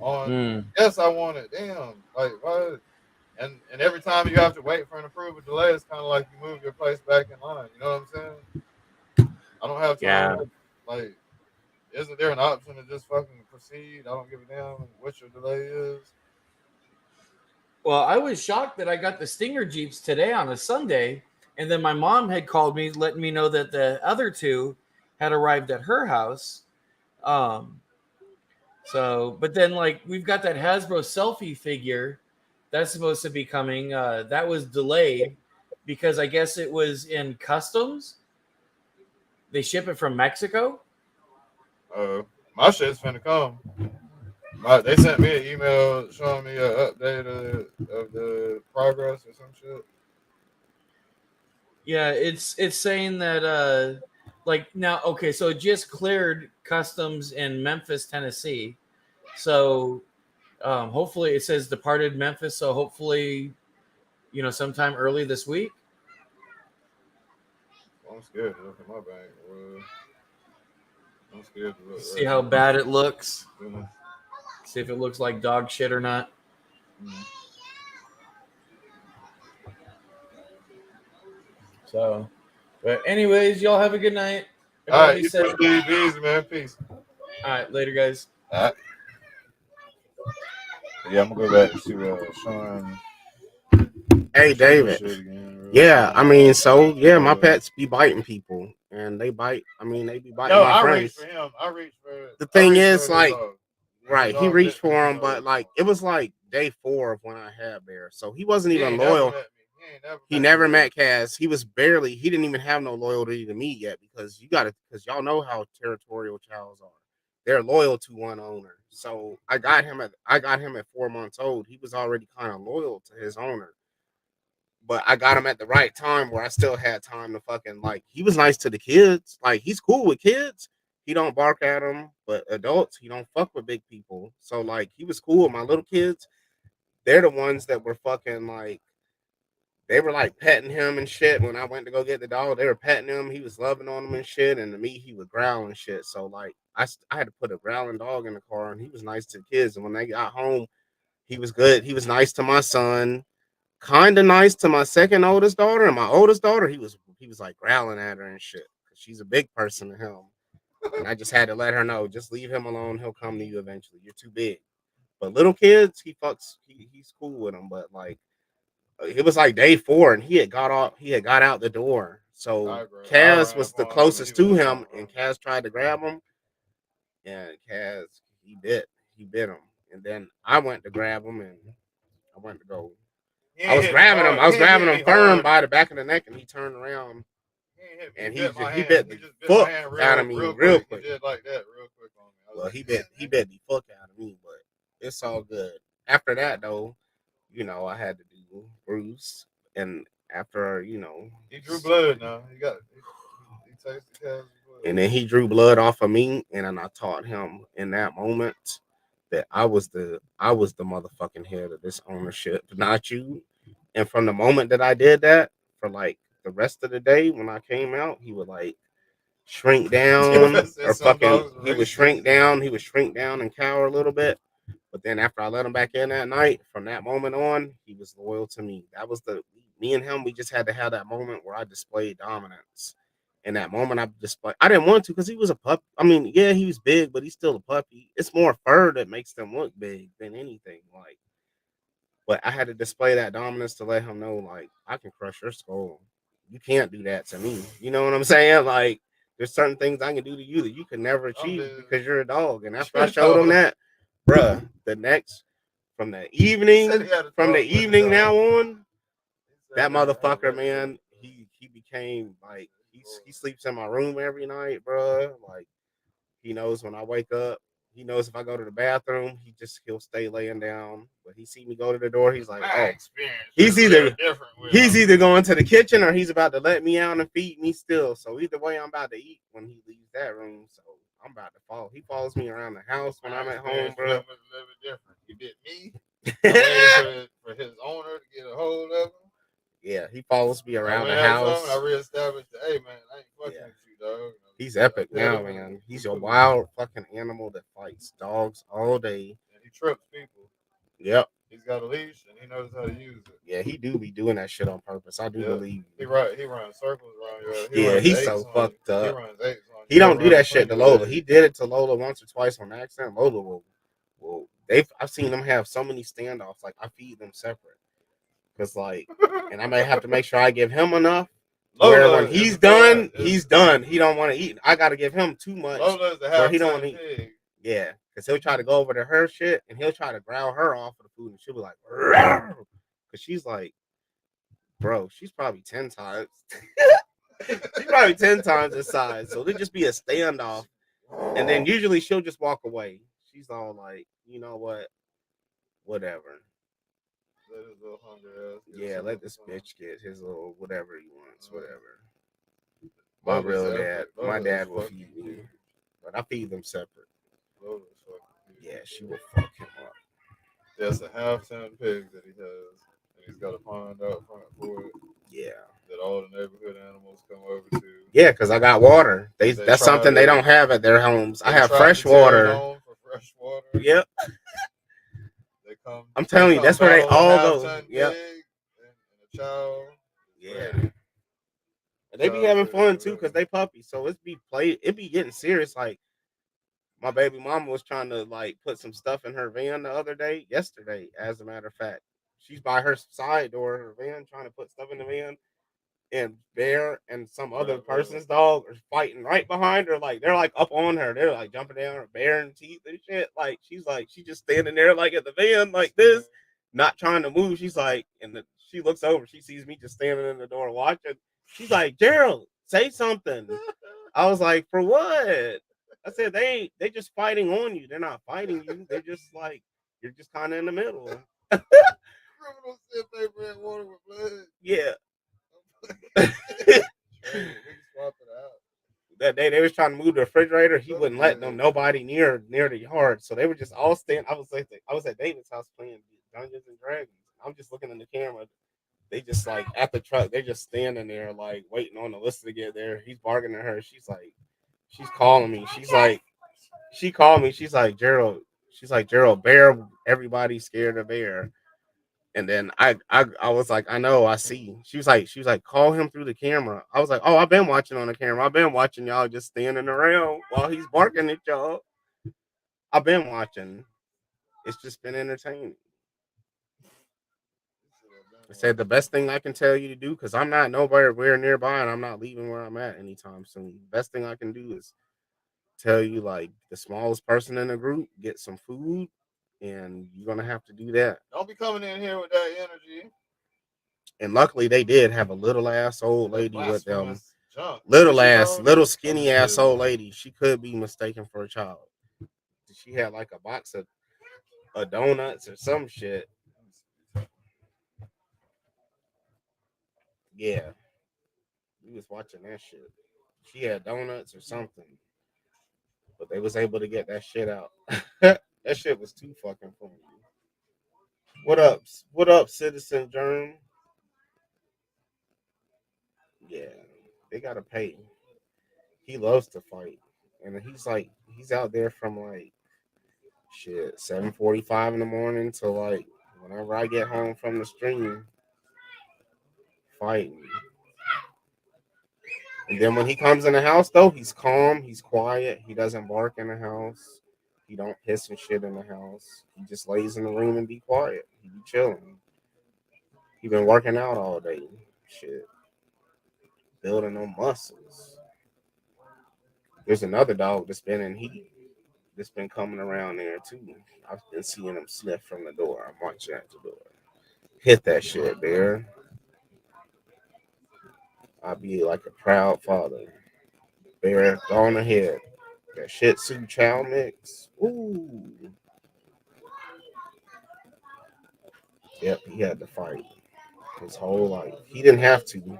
on yes, I want it. Damn. Like what? And every time you have to wait for an approval delay, it's kind of like you move your place back in line. You know what I'm saying? I don't have time. Yeah. Like, isn't there an option to just fucking proceed? I don't give a damn what your delay is. Well, I was shocked that I got the Stinger Jeeps today on a Sunday, and then my mom had called me, letting me know that the other 2 had arrived at her house. But then like we've got that Hasbro selfie figure that's supposed to be coming. That was delayed because I guess it was in customs. They ship it from Mexico. My shit's finna come. They sent me an email showing me an update of the progress or some shit. Yeah, it's saying that like now, okay, so it just cleared customs in Memphis, Tennessee. So hopefully it says departed Memphis. So hopefully, sometime early this week. I'm scared to look at my bank. I'm scared to look. See how bad it looks. Mm-hmm. See if it looks like dog shit or not. Mm-hmm. So, but anyways, y'all have a good night. All right, you too, be easy, man. Peace. All right, later, guys. All right. Yeah, I'm gonna go back to Sean. Hey, David. Yeah, I mean, so yeah, my pets be biting people, and they bite. I mean, they be biting my friends. Reached for him. I reached for. The thing is, like, dog. right, he reached for him, but like, it was like day 4 of when I had Bear, so he wasn't even loyal. He never met Kaz. He didn't even have no loyalty to me yet, because y'all know how territorial chows are. They're loyal to one owner. So I got him at 4 months old. He was already kind of loyal to his owner. But I got him at the right time where I still had time to fucking, like, he was nice to the kids. Like, he's cool with kids. He don't bark at them, but adults, he don't fuck with big people. So, like, he was cool with my little kids. They're the ones that were fucking, like, they were, like, petting him and shit. When I went to go get the dog, they were petting him. He was loving on them and shit. And to me, he would growl and shit. So, like, I had to put a growling dog in the car, and he was nice to the kids. And when they got home, he was good. He was nice to my son. Kind of nice to my second oldest daughter, and my oldest daughter, he was like growling at her and shit. She's a big person to him, and I just had to let her know, just leave him alone. He'll come to you eventually. You're too big. But little kids, he's cool with them. But like, it was like day 4, and he had got out the door. So Kaz was the closest to him, and Kaz tried to grab him, and Kaz he bit him, and then I went to grab him, and I went to go. I was grabbing him firm by the back of the neck, and he turned around, and he bit the fuck out of me real quick. He did like that real quick on me. Well, he bit the fuck out of me, but it's all good. After that, though, I had to do Bruce, and after he drew blood. Now he tasted Kaz's blood, and then he drew blood off of me, and then I taught him in that moment that I was the motherfucking head of this ownership, not you. And from the moment that I did that, for like the rest of the day when I came out, he would like shrink down or fucking he would shrink down and cower a little bit. But then after I let him back in that night, from that moment on, he was loyal to me. That was me and him, we just had to have that moment where I displayed dominance. In that moment, I didn't want to, because he was a pup. I mean, yeah, he was big, but he's still a puppy. It's more fur that makes them look big than anything. Like, but I had to display that dominance to let him know, like, I can crush your skull. You can't do that to me. You know what I'm saying? Like, there's certain things I can do to you that you can never achieve because you're a dog. And after I showed him that, bruh, from the evening now on, that motherfucker, man, he became like, he sleeps in my room every night, bruh. Like, he knows when I wake up. He knows if I go to the bathroom, he'll stay laying down. But he see me go to the door, he's like, oh, he's either going to the kitchen or he's about to let me out and feed me still. So either way, I'm about to eat when he leaves that room. So I'm about to follow. He follows me around the house when I'm at home, bro. A little bit different. He bit me. for his owner to get a hold of him. Yeah, he follows me around the house. I reestablished, hey man, I ain't fucking with you, dog. He's epic now, man. He's a wild fucking animal that fights dogs all day. And he trips people. Yep. He's got a leash and he knows how to use it. Yeah, he do be doing that shit on purpose. I do believe. He runs circles around you. Yeah, he's so fucked up. He don't do that shit to Lola. He did it to Lola once or twice on accident. Lola I've seen them have so many standoffs. Like, I feed them separate. Because, like, and I may have to make sure I give him enough. Where when he's done, he's done. He don't want to eat. I got to give him too much. Where he don't want to eat. Yeah, because he'll try to go over to her shit, and he'll try to growl her off of the food, and she'll be like, because she's like, bro, she's probably 10 times. She's probably 10 times his size. So there'll just be a standoff. And then usually she'll just walk away. She's all like, you know what? Whatever. Let his little hungry ass. Yeah, let this bitch get his little whatever he wants, whatever. My Lola's real epic. dad. Lola My is dad will fucking feed me, but I feed them separate. Lola's fucking Yeah, she will fuck him up. That's a half-ton pig that he has, and he's got a pond out front for it Yeah. that all the neighborhood animals come over to. Yeah, because I got water. They That's try something they to- don't have at their homes. I They have tried fresh to tear it water. on for fresh water. Yep. They come. I'm telling you, that's where they battle a all go. half-ton Yep. pig and a child. Yeah. And they be having fun too because they puppies. So it be getting serious. Like my baby mama was trying to like put some stuff in her van yesterday, as a matter of fact. She's by her side door of her van trying to put stuff in the van. And Bear and some other person's dog are fighting right behind her. Like they're like up on her. They're like jumping down her bearing teeth and shit. Like she's just standing there like at the van like this, not trying to move. She's like, she looks over. She sees me just standing in the door watching. She's like, Gerald, say something. I was like, for what? I said they just fighting on you. They're not fighting you. They're just like you're just kind of in the middle. Criminals said they ran water with blood. Yeah. We can swap it out. That day they was trying to move the refrigerator. He wouldn't let them nobody near the yard. So they were just all standing. I was at David's house playing Dungeons and Dragons. I'm just looking in the camera. They just like at the truck. They just standing there like waiting on the list to get there. He's bargaining to her. She's calling me. She called me. She's like, Gerald. She's like, Gerald, Bear. Everybody's scared of Bear. And then I was like, I know, I see. She was like, call him through the camera. I was like, oh, I've been watching on the camera. I've been watching y'all just standing around while he's barking at y'all. I've been watching. It's just been entertaining. I said the best thing I can tell you to do, because I'm not nowhere nearby and I'm not leaving where I'm at anytime soon. Best thing I can do is tell you, like, the smallest person in the group, get some food, and you're gonna have to do that. Don't be coming in here with that energy. And luckily they did have a little ass old lady with them. Junk. Little skinny ass old lady. She could be mistaken for a child. She had like a box of donuts or some shit. Yeah. We was watching that shit. She had donuts or something. But they was able to get that shit out. That shit was too fucking funny. What up? What up, Citizen Germ? Yeah, they gotta pay. He loves to fight. And he's out there from like 7:45 in the morning to like whenever I get home from the stream fighting. And then when he comes in the house though, he's calm, he's quiet, he doesn't bark in the house, he don't piss and shit in the house. He just lays in the room and be quiet. He be chilling. He been working out all day. Shit. Building on muscles. There's another dog that's been in heat. That's been coming around there too. I've been seeing him sniff from the door. I'm watching at the door. Hit that shit, Bear. I'll be like a proud father. Bear, go on ahead. That Shih Tzu Chow mix. Ooh. Yep, he had to fight his whole life. He didn't have to.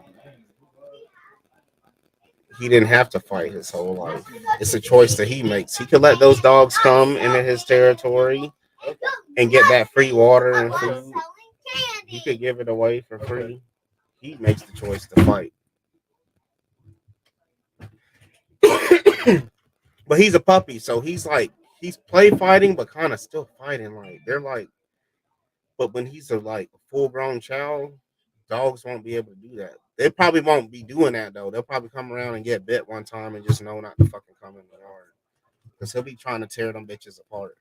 He didn't have to fight his whole life. It's a choice that he makes. He could let those dogs come into his territory and get that free water and food. He could give it away for free. He makes the choice to fight. But he's a puppy, so he's play fighting, but kind of still fighting. Like they're like, but when he's a full grown child, dogs won't be able to do that. They probably won't be doing that though. They'll probably come around and get bit one time and just know not to fucking come in the yard. Because he'll be trying to tear them bitches apart.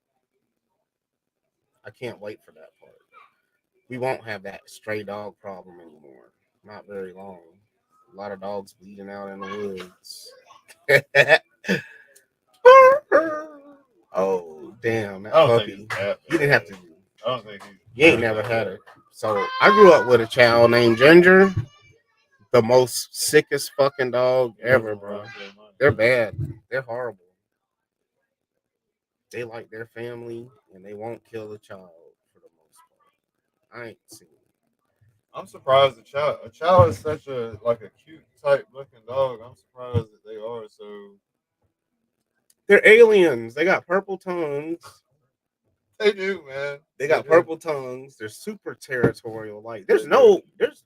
I can't wait for that part. We won't have that stray dog problem anymore. Not very long. A lot of dogs bleeding out in the woods. Oh, damn. That puppy. You didn't have to. I don't think you ain't never had it. So I grew up with a child named Ginger. The most sickest fucking dog ever, bro. They're bad. They're horrible. They like their family and they won't kill a child for the most part. I ain't seen it. I'm surprised a chow is such a cute type looking dog. I'm surprised that they are so. They're aliens. They got purple tongues. They do, man. They got purple tongues. They're super territorial. Like there's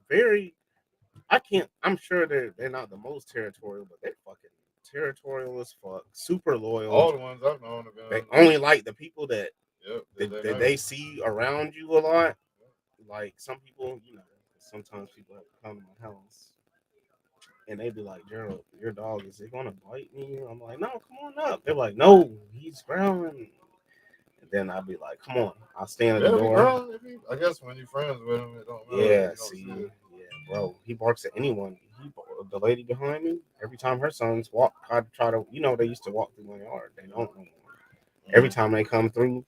very. I'm sure they're not the most territorial, but they're fucking territorial as fuck. Super loyal. All the ones I've known have been. They only like the people that that they see around you a lot. Like some people, sometimes people have to come to my house and they be like, Gerald, your dog, is it gonna bite me? I'm like, no, come on up. They're like, no, he's growling. And then I'll be like, come on, I'll stand at the door. I guess when you're friends with him, it don't matter. Yeah, bro, he barks at anyone. The lady behind me, every time her sons try to, they used to walk through my yard. They don't no more. Every time they come through,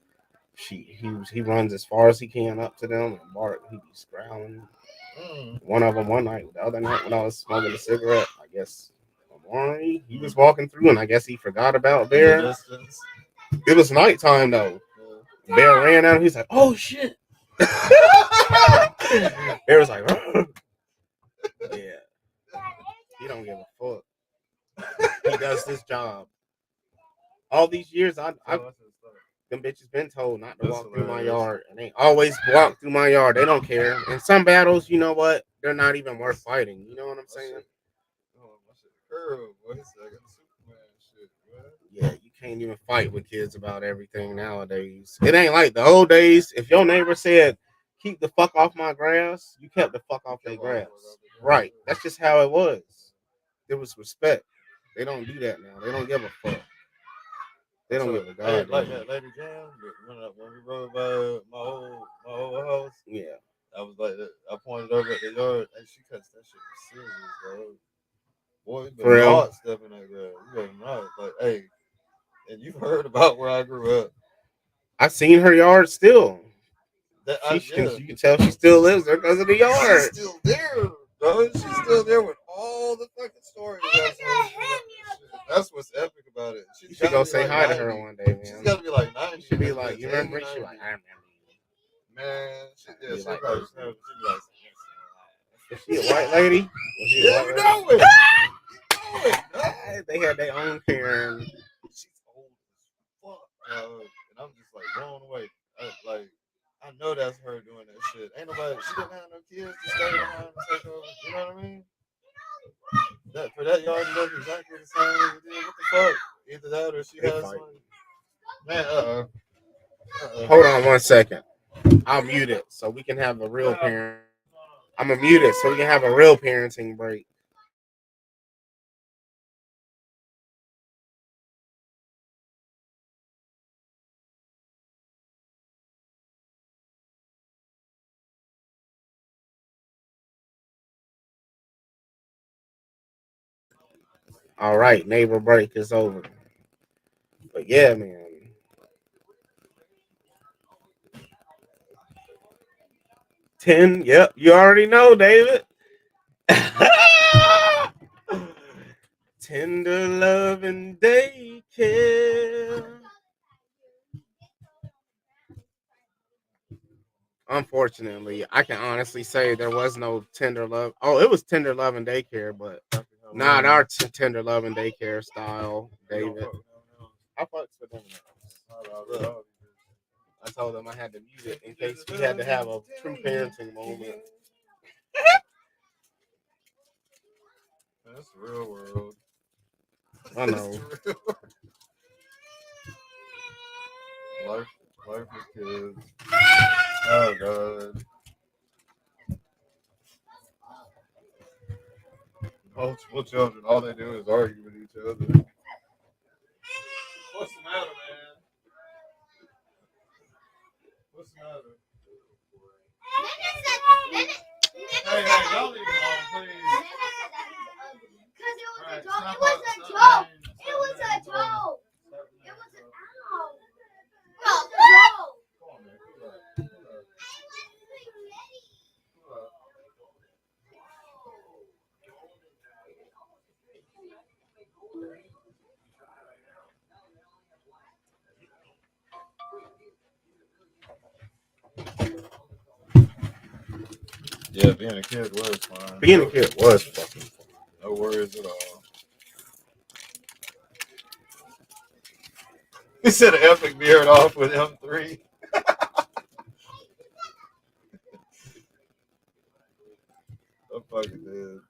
he runs as far as he can up to them and bark. He be growling. One of them one night, the other night when I was smoking a cigarette, I guess he was walking through and I guess he forgot about Bear. It was nighttime though. Bear ran out. He's like, "Oh shit!" Bear was like, "Yeah." He don't give a fuck. He does this job. All these years, them bitches been told not to walk through my yard, and they always walk through my yard. They don't care. In some battles, you know what? They're not even worth fighting. You know what I'm saying? Yeah, you can't even fight with kids about everything nowadays. It ain't like the old days. If your neighbor said, "Keep the fuck off my grass," you kept the fuck off their grass. Right. That's just how it was. There was respect. They don't do that now. They don't give a fuck. They don't give a god. Like that Lady Jam, when we rode by my old house. Yeah. I was like, I pointed over at the yard, and she cuts that shit with scissors, bro. Boy, you better not step in that grass. You better not. Like, hey, and you've heard about where I grew up. I seen her yard still. You can tell she still lives there because of the yard. She's still there, bro. She's still there with all the fucking stories. That's what's epic about it. You should go say hi to her one day, man. She's got to be like 90. You should be like, you remember? She's like, I remember you. Man, she'll like, probably snap. She'll be like, is she a white lady? Yeah, we know it. They had their own Karen. She's old as fuck, and I'm just like blown away. I know that's her doing that shit. Ain't nobody. She didn't have no kids to stay behind and take over. You know what I mean? For that yard to look exactly the same as it did. What the fuck? Either that or she has one. Man, Hold on 1 second. I'll mute it so we can have a real parent. I'm gonna mute it so we can have a real parenting break. All right, neighbor break is over. But yeah, man. $10, yep, you already know, David. Tender love and daycare. Unfortunately, I can honestly say there was no tender love. Oh, it was tender love and daycare, but not our tender love and daycare style, David. I fucks with them. I told them I had to mute it in case we had to have a true parenting moment. That's the real world. I know. Life with kids. Oh God. Multiple children, all they do is argue with each other. What's the matter, man? What's the matter? Hey, y'all leave me alone, please. Because it was a joke. It was a joke. It was an ow. Bro, joke. Come on, man. Yeah, being a kid was fun. Being a kid was fucking fun. No worries at all. He said an epic beard off with M3. I'm fucking dead.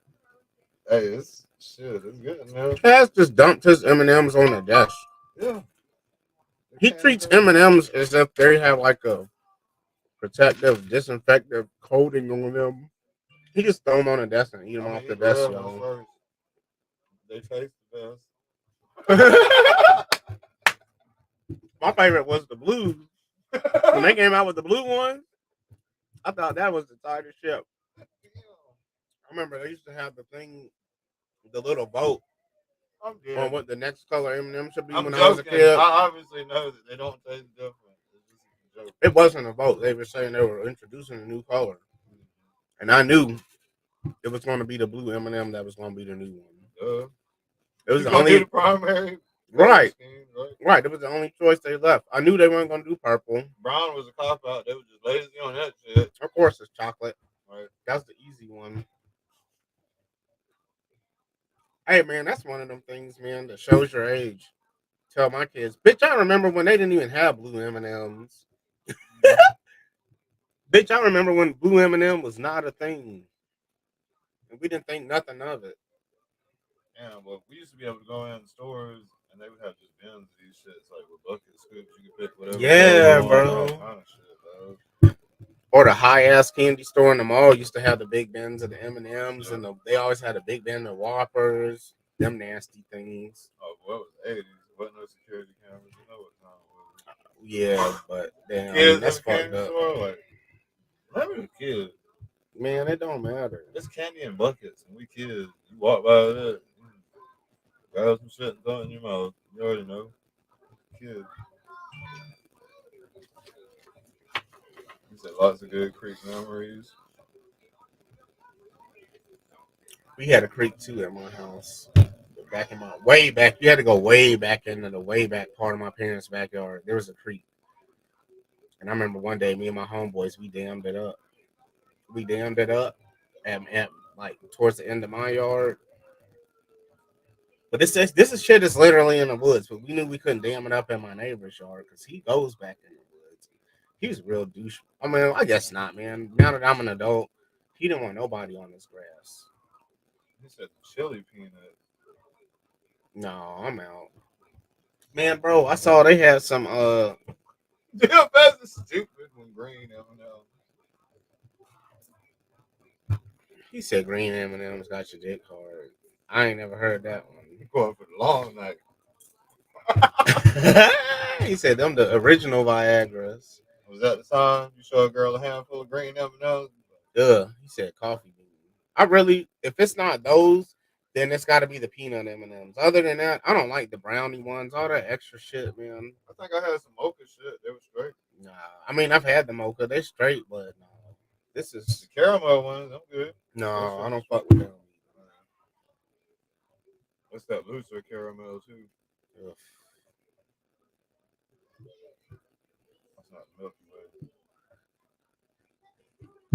Hey, it's shit. It's good, man. Chaz just dumped his M&Ms on the desk. Yeah. He treats M&Ms as if they have like a protective, disinfectant coating on them. He just throw them on the desk and eat them off the desk, yo. They taste the best. My favorite was the blues. When they came out with the blue one, I thought that was the tightest shit. I remember they used to have the thing, the little vote on what the next color M&M should be when I was a kid. I obviously know that they don't taste different. It's just a joke. It wasn't a vote. They were saying they were introducing a new color. And I knew it was going to be the blue M&M that was going to be the new one. It was the only primary. Right. It was the only choice they left. I knew they weren't going to do purple. Brown was a cop out. They were just lazy on that shit. Of course, it's chocolate. Right. That's the easy one. Hey, man, that's one of them things, man, that shows your age. Tell my kids, bitch, I remember when they didn't even have blue M&Ms. Bitch, I remember when blue M&M was not a thing. And we didn't think nothing of it. Yeah, well, we used to be able to go in stores and they would have just bins of these shits, like with bucket scoops. You could pick whatever. Yeah, bro. All kind of shit, bro. Or the high-ass candy store in the mall used to have the big bins of the M&Ms, and they always had a big bin of Whoppers, them nasty things. Oh, well, it was the 80s. There wasn't no security cameras. You know what time it was. Yeah, but damn, Kids that's in the fucked candy up. store, like, remember the kids? Man, it don't matter. It's candy in buckets, and we kids. You walk by that, grab some shit and throw it in your mouth. You already know. Kids. You said lots of good creek memories. We had a creek too at my house. Back in my way back, you had to go way back into the way back part of my parents' backyard. There was a creek, and I remember one day, me and my homeboys, we dammed it up. We dammed it up at like towards the end of my yard. But this is shit is literally in the woods. But we knew we couldn't dam it up in my neighbor's yard because he goes back in the woods. He was a real douche. I mean, I guess not, man. Now that I'm an adult, he didn't want nobody on his grass. He said chili peanut. No, I'm out. Man, bro, I saw they had some Damn, that's stupid when green M&M. He said green M&M's got your dick hard. I ain't never heard that one. You going for the long night. He said them the original Viagra's. Was that the time you show a girl a handful of green M&Ms? He said coffee bean. I really, if it's not those, then it's got to be the peanut M&Ms. Other than that, I don't like the brownie ones. All that extra shit, man. I think I had some mocha shit. They were straight. Nah, I mean I've had the mocha. They're straight, but no. This is the caramel ones. I'm good. No, I don't fuck with them. What's that looser caramel too? Ugh. That's not Milky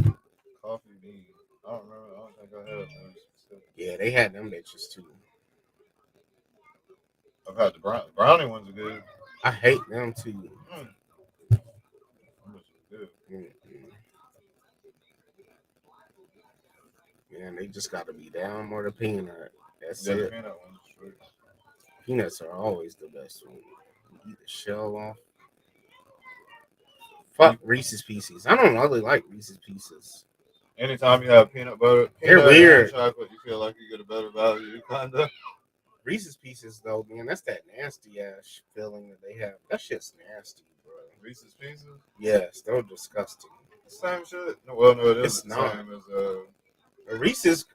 Way. Coffee bean. I don't remember. I don't think I had those. Yeah, they had them bitches too. I've had the brownie ones are good. I hate them too. Good. Man, they just got to be down more the peanut. That's Yeah, the it. peanut ones are straight. Peanuts are always the best one. Eat the shell off. Fuck Reese's Pieces. I don't really like Reese's Pieces. Anytime you have peanut butter, They're weird. and chocolate, you feel like you get a better value, kind of. Reese's Pieces, though, man, that's that nasty ass feeling that they have. That shit's nasty, bro. Reese's Pieces? Yes, they're disgusting. Same shit. Well, no, it is It's the not. same as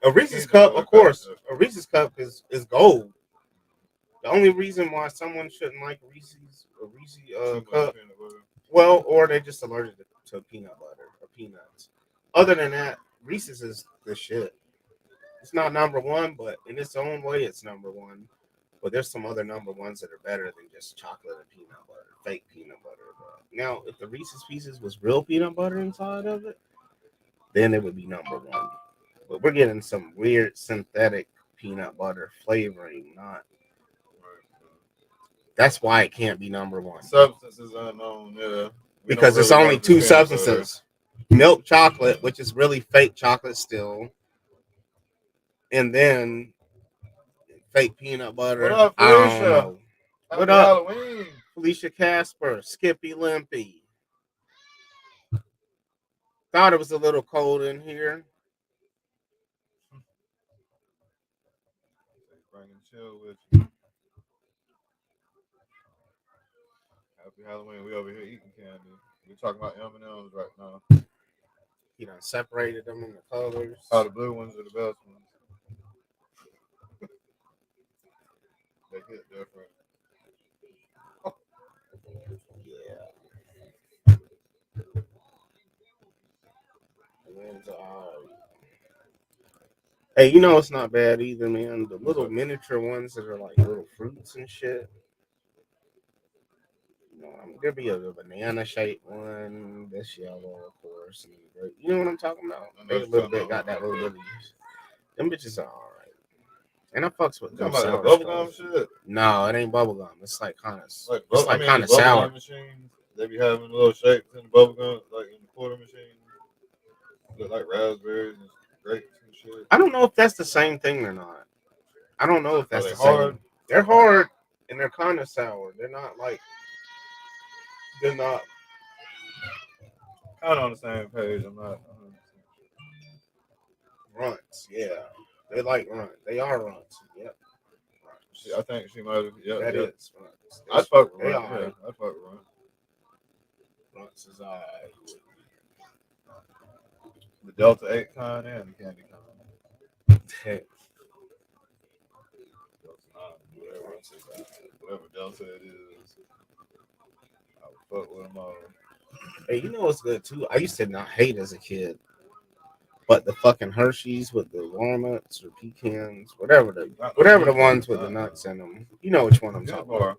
A Reese's cup, of course. A Reese's cup is gold. The only reason why someone shouldn't like a Reese's cup, well, or they're just allergic to peanut butter or peanuts. Other than that, Reese's is the shit. It's not number one, but in its own way, it's number one. But there's some other number ones that are better than just chocolate and peanut butter, fake peanut butter. Bro. Now, if the Reese's Pieces was real peanut butter inside of it, then it would be number one. But we're getting some weird synthetic peanut butter flavoring, not. That's why it can't be number one. Substance is unknown, yeah. Because it's only two substances. Milk chocolate, which is really fake chocolate still. And then fake peanut butter. What up, I don't Felicia? know. Happy What up? Halloween. Felicia Casper, Skippy Limpy. Thought it was a little cold in here. Bringing chill with you. Happy Halloween. We over here eating candy. We're talking about M&M's right now. You done separated them in the colors. Oh, the blue ones are the best ones. They hit different. Yeah. Hey, you know it's not bad either, man. The little miniature ones that are like little fruits and shit. You know, there'll be a banana shaped one. This yellow, of course. And you know what I'm talking about? They a little bit got that little bit. Them bitches are all right. And I fucks with them. Talking about bubblegum shit? No, it ain't bubblegum. It's like kind of kind of bubblegum sour. Machines, they be having little shapes in the bubblegum, like in the quarter machine. Look like raspberries and grapes and shit. I don't know if that's the same thing or not. I don't know if that's Are they the same. hard? They're hard and they're kind of sour. They're not like. They're not. Kind of on the same page. I'm not. Runts, yeah. They like runt. They are runts. Yep. I think she might have. Yeah, that is runts. I'd fuck with They runt. are. Yeah, I'd fuck with runt. Runts is alright. The Delta 8 kind and the candy kind. Hey. Whatever Delta it is, I would fuck with them all. Hey, you know what's good too? I used to not hate as a kid, but the fucking Hershey's with the walnuts or pecans, whatever the ones with the nuts in them. You know which one I'm talking about.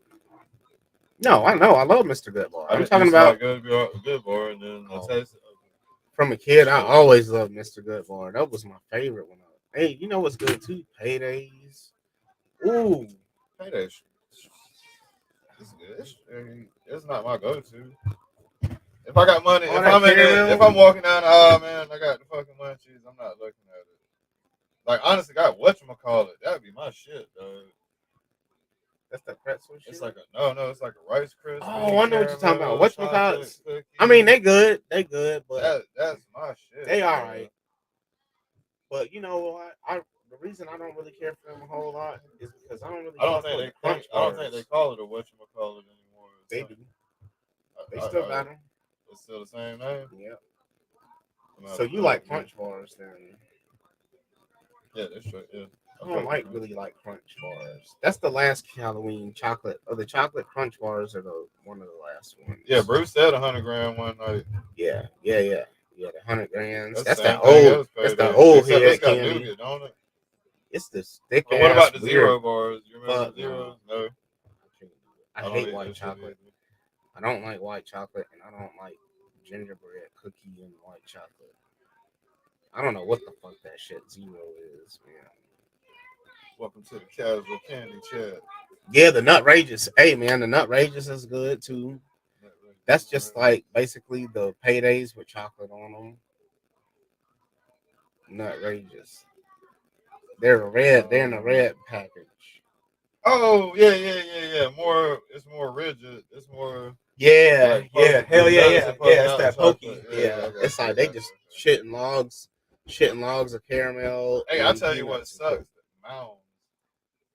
No, I know. I love Mr. Goodbar. I'm talking about Good Bar, and then I tasted. From a kid, I always loved Mr. Goodbar. That was my favorite one. Hey, you know what's good too? Paydays. Ooh, Paydays. It's good. It's not my go-to. If I got money, if I'm walking down the aisle, man, I got the fucking munchies. I'm not looking at it. Like honestly, God, whatchamacallit, that'd be my shit, dog. That's the pretzel shit. It's like it's like a Rice Krispie. Oh, I know what you're talking about. Whatchamacallit? I mean, they good, but that's my shit. They all right. But you know what? The reason I don't really care for them a whole lot is because I don't really. I don't think they call it a whatchamacallit anymore. They do. They still got them. It's still the same name. Yep. So you like Crunch bars then? Yeah, that's true. Yeah. I don't really like Crunch bars. That's the last Halloween chocolate. The chocolate Crunch bars are one of the last ones. Yeah, Bruce said 100 grand one night. Yeah. The 100 grams. That's the old. That's the old head got candy. nougat, don't it? It's this thick. But what about the zero bars? You remember the zeros? No. I hate white chocolate. I don't like white chocolate, and I don't like gingerbread cookie and white chocolate. I don't know what the fuck that shit zero is, man. Welcome to the casual candy chat. Yeah, the Nutrageous. Hey, man, the Nutrageous is good too. That's just like basically the Paydays with chocolate on them. Nutrageous. They're red. They're in a red package. Oh yeah. It's more rigid. It's more. Yeah. Hell yeah. It's that pokey. Yeah. It's like they just shitting logs of caramel. Hey, I'll tell you what sucks. Mounds.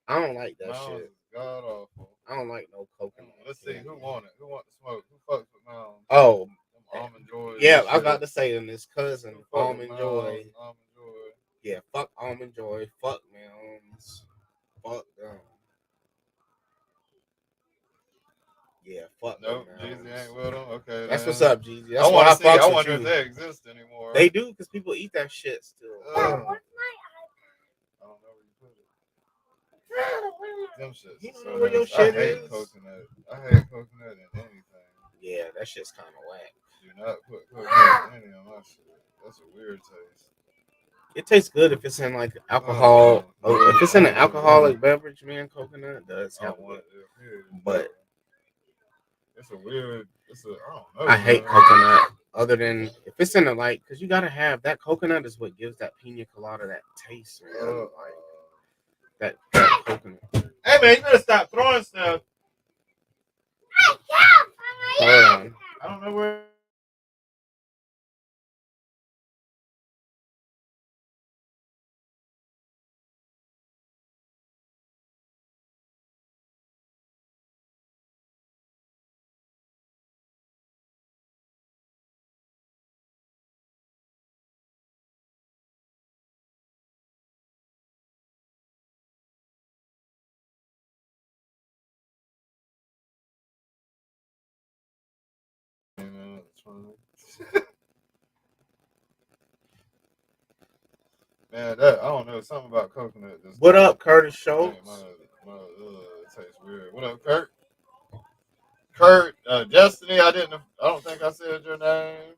I don't like that Mounds shit. Is god awful. I don't like no coconut. Let's see who want it. Who want the smoke? Who fucks with Mounds? Oh, Almond Joy. Yeah, I got to say in this cousin Almond Joy. Almond Joy. Yeah, fuck Almond Joy. Fuck Mounds. Fuck them. Yeah, fuck Nope, them. Jeezy ain't with them. Okay, that's then. what's up, Jeezy. That's I why I fucks I with wonder you. if they exist anymore. They do because people eat that shit still. I don't know where you put it. Them shits. You don't know where your shit I hate is? coconut. I hate coconut in anything. Yeah, that shit's kind of whack. Do not put coconut in any of my shit. That's a weird taste. It tastes good if it's in like alcohol. If it's in an alcoholic beverage, man, coconut does have one. But it's a weird. I don't know. I hate coconut. Other than if it's in a like, because you gotta have that coconut is what gives that pina colada that taste, man. Like that coconut. Hey man, you better stop throwing stuff. Hold on. I don't know where. Man, I don't know. Something about coconut. What up, Curtis Schultz? It tastes weird. What up, Kurt? Kurt, Destiny. I don't think I said your name.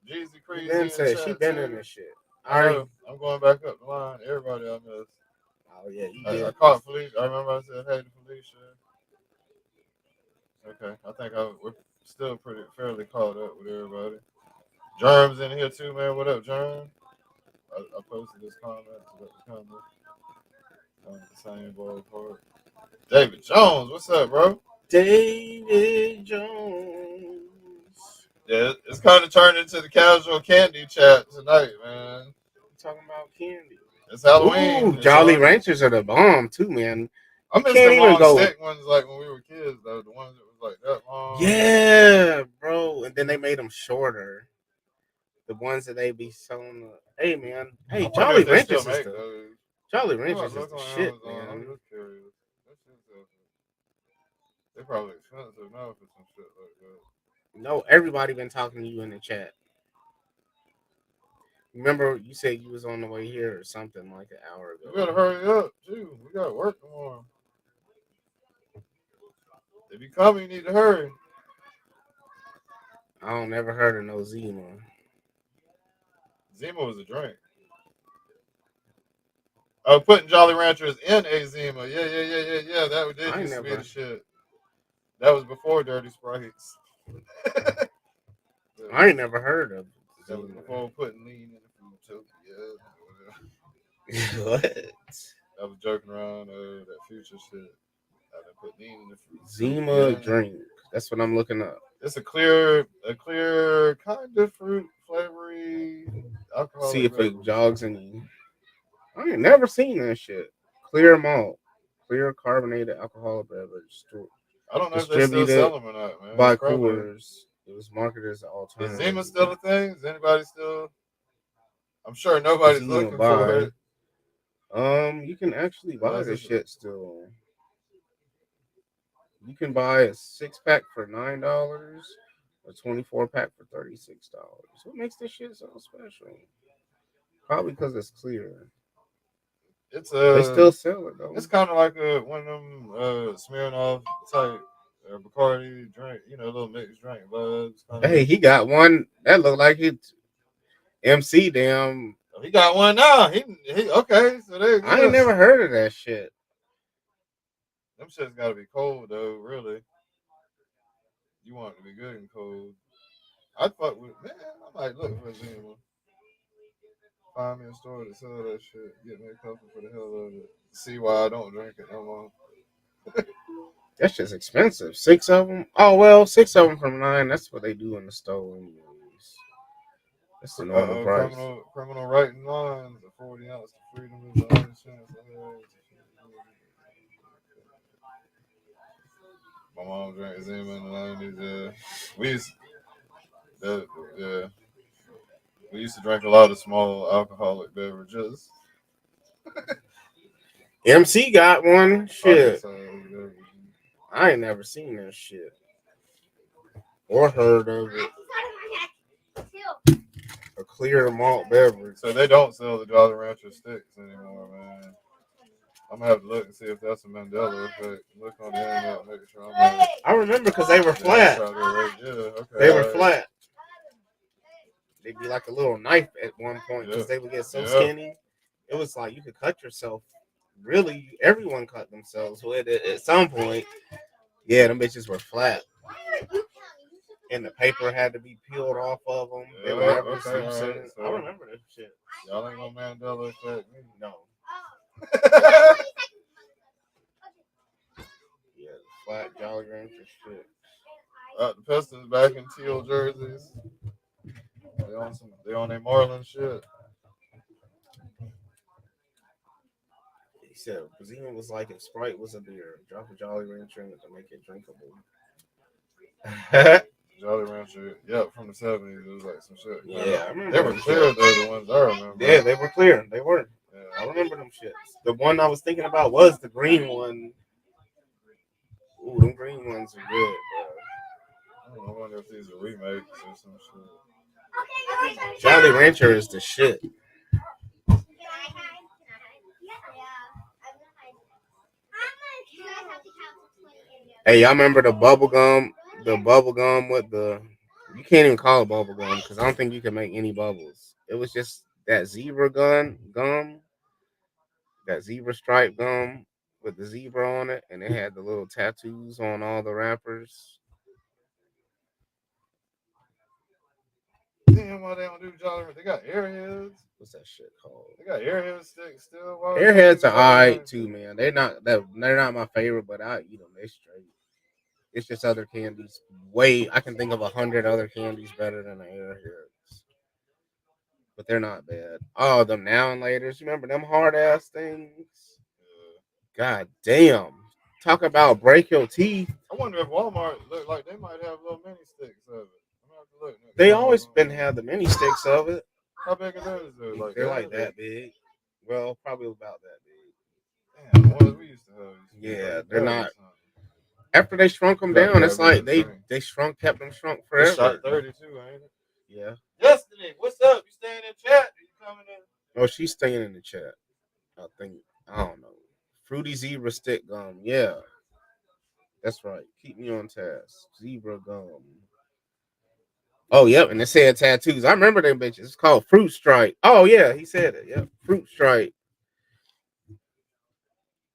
Jeezy Crazy. She been in this shit. I'm going back up the line. Everybody I missed. Oh yeah, you I did. caught Felicia. I remember I said hey to Felicia. Okay, I think we're still fairly caught up with everybody. Germ's in here too, man. What up, Germ? I posted this comment to let the comment. The same ballpark. David Jones, what's up, bro? David Jones. Yeah, it's kind of turned into the casual candy chat tonight, man. We're talking about candy. It's Halloween. Ooh, Jolly Ranchers are the bomb too, man. I miss the long stick ones like when we were kids, though. The ones that was like that long. Yeah, bro. And then they made them shorter. The ones that they be selling. Hey, man. Hey, Jolly Ranchers is Jolly Ranchers is the shit, man. I'm just curious. They're probably expensive now for some shit like that. No, everybody been talking to you in the chat. Remember, you said you was on the way here or something like an hour ago. We gotta hurry up, too. We gotta work tomorrow. If you come, you need to hurry. I don't never heard of no Zima. Zima was a drink. Oh, putting Jolly Ranchers in a Zima. Yeah. That did used to be the shit. That was before Dirty Sprites. I ain't never heard of That was before putting lean in the Fruitopia. What? I was joking around that future shit. I done put lean in the fruit. Zima drink. That's what I'm looking up. It's a clear kind of fruit flavory alcohol. See if it jogs any. I ain't never seen that shit. Clear malt, clear carbonated alcoholic beverage. I don't know if they still sell them or not, man. By Coors. It was marketed as an alternative. Is Zima still a thing? Is anybody still? I'm sure nobody's looking for it. You can actually buy this shit still. You can buy a 6-pack for $9, a 24-pack for $36. What makes this shit so special? Probably because it's clear. They still sell it though. It's kind of like one of them Smirnoff type Bacardi drink, little mixed drink vibes. Hey, he got one that looked like he MC damn. He got one now. He okay. So there. I ain't never heard of that shit. Them shit's got to be cold though. Really, you want it to be good and cold. I'd fuck with it, man. I might look for Zima. Find me a store to sell that shit. Get me a couple for the hell of it. See why I don't drink it no more. That's just expensive. 6 of them. Oh well, 6 of them from 9. That's what they do in the store anyways. That's the normal price. Criminal writing lines. A 40 ounce to freedom is the only chance I have. My mom drank Zima in the 90s. We used to drink a lot of small alcoholic beverages. MC got one. Shit. I ain't never seen that shit. Or heard of it. A clear malt beverage. So they don't sell the Jolly Rancher sticks anymore, man. I'm gonna have to look and see if that's a Mandela effect. Look on the internet, make sure I'm right. I remember because they were flat. Yeah, okay. They were flat. they'd be like a little knife at one point because they would get so skinny. It was like you could cut yourself. Really, everyone cut themselves with it at some point. Yeah, them bitches were flat. And the paper had to be peeled off of them. They were never translucent. I remember that shit. Y'all ain't gonna Mandela effect me. No. Yeah, flat Jolly Rancher shit. The Pistons back in teal jerseys. They on their Marlin shit. He said Brazilian was like if Sprite was a beer. Drop a Jolly Rancher in it to make it drinkable. Jolly Rancher, from the 70s. It was like some shit. Yeah, I remember. They were clear, though, the ones I remember. Yeah, they were clear. They were. Yeah. I remember them shits. The one I was thinking about was the green one. Ooh, them green ones are good, bro. I wonder if these are remakes or some shit. Jolly Rancher is the shit. Hey, y'all remember the bubble gum? The bubble gum with the, you can't even call it bubble gum because I don't think you can make any bubbles. It was just that zebra gum, that zebra stripe gum with the zebra on it, and it had the little tattoos on all the wrappers. Damn, why they don't do Jolly Rancher? They got Airheads. What's that shit called? They got Airhead sticks still. Airheads are alright too, man. They're not my favorite, but I eat them. They straight. It's just other candies. I can think of 100 other candies better than the Airheads. But they're not bad. Oh, them now and laters. You remember them hard ass things? God damn. Talk about break your teeth. I wonder if Walmart look like they might have little mini sticks of it. I'm gonna have to look. They always been have the mini sticks of it. How big are those? Like they're like that big. Well, probably about that big. Damn, the ones we used to have. Yeah, they're not. After they shrunk them down, it's like they kept them shrunk forever. Shot 32, ain't it? Yeah. Destiny, what's up? You staying in chat? Are you coming in? Oh, she's staying in the chat. I don't know. Fruity zebra stick gum. Yeah. That's right. Keep me on task. Zebra gum. Oh, yep. And it said tattoos. I remember them bitches. It's called Fruit Stripe. Oh, yeah. He said it. Yep. Fruit Stripe.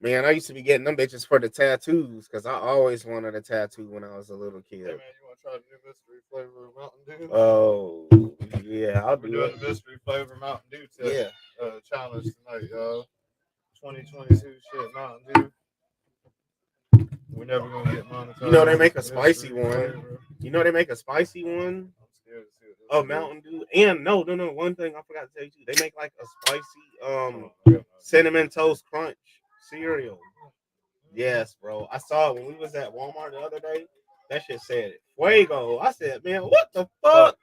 Man, I used to be getting them bitches for the tattoos because I always wanted a tattoo when I was a little kid. Hey, man, you want to try the new mystery flavor of Mountain Dew? Oh, yeah. We're doing the mystery flavor Mountain Dew test, challenge tonight, y'all. 2022 shit, Mountain Dew. We're never going to get monetized. You know, they make a spicy one. Flavor. You know, they make a spicy one. I'm scared to see it. Oh, Mountain Dew. And no. One thing I forgot to tell you. They make like a spicy cinnamon toast crunch cereal. Yes, bro. I saw it when we was at Walmart the other day. That shit said Fuego. I said, man, what the fuck?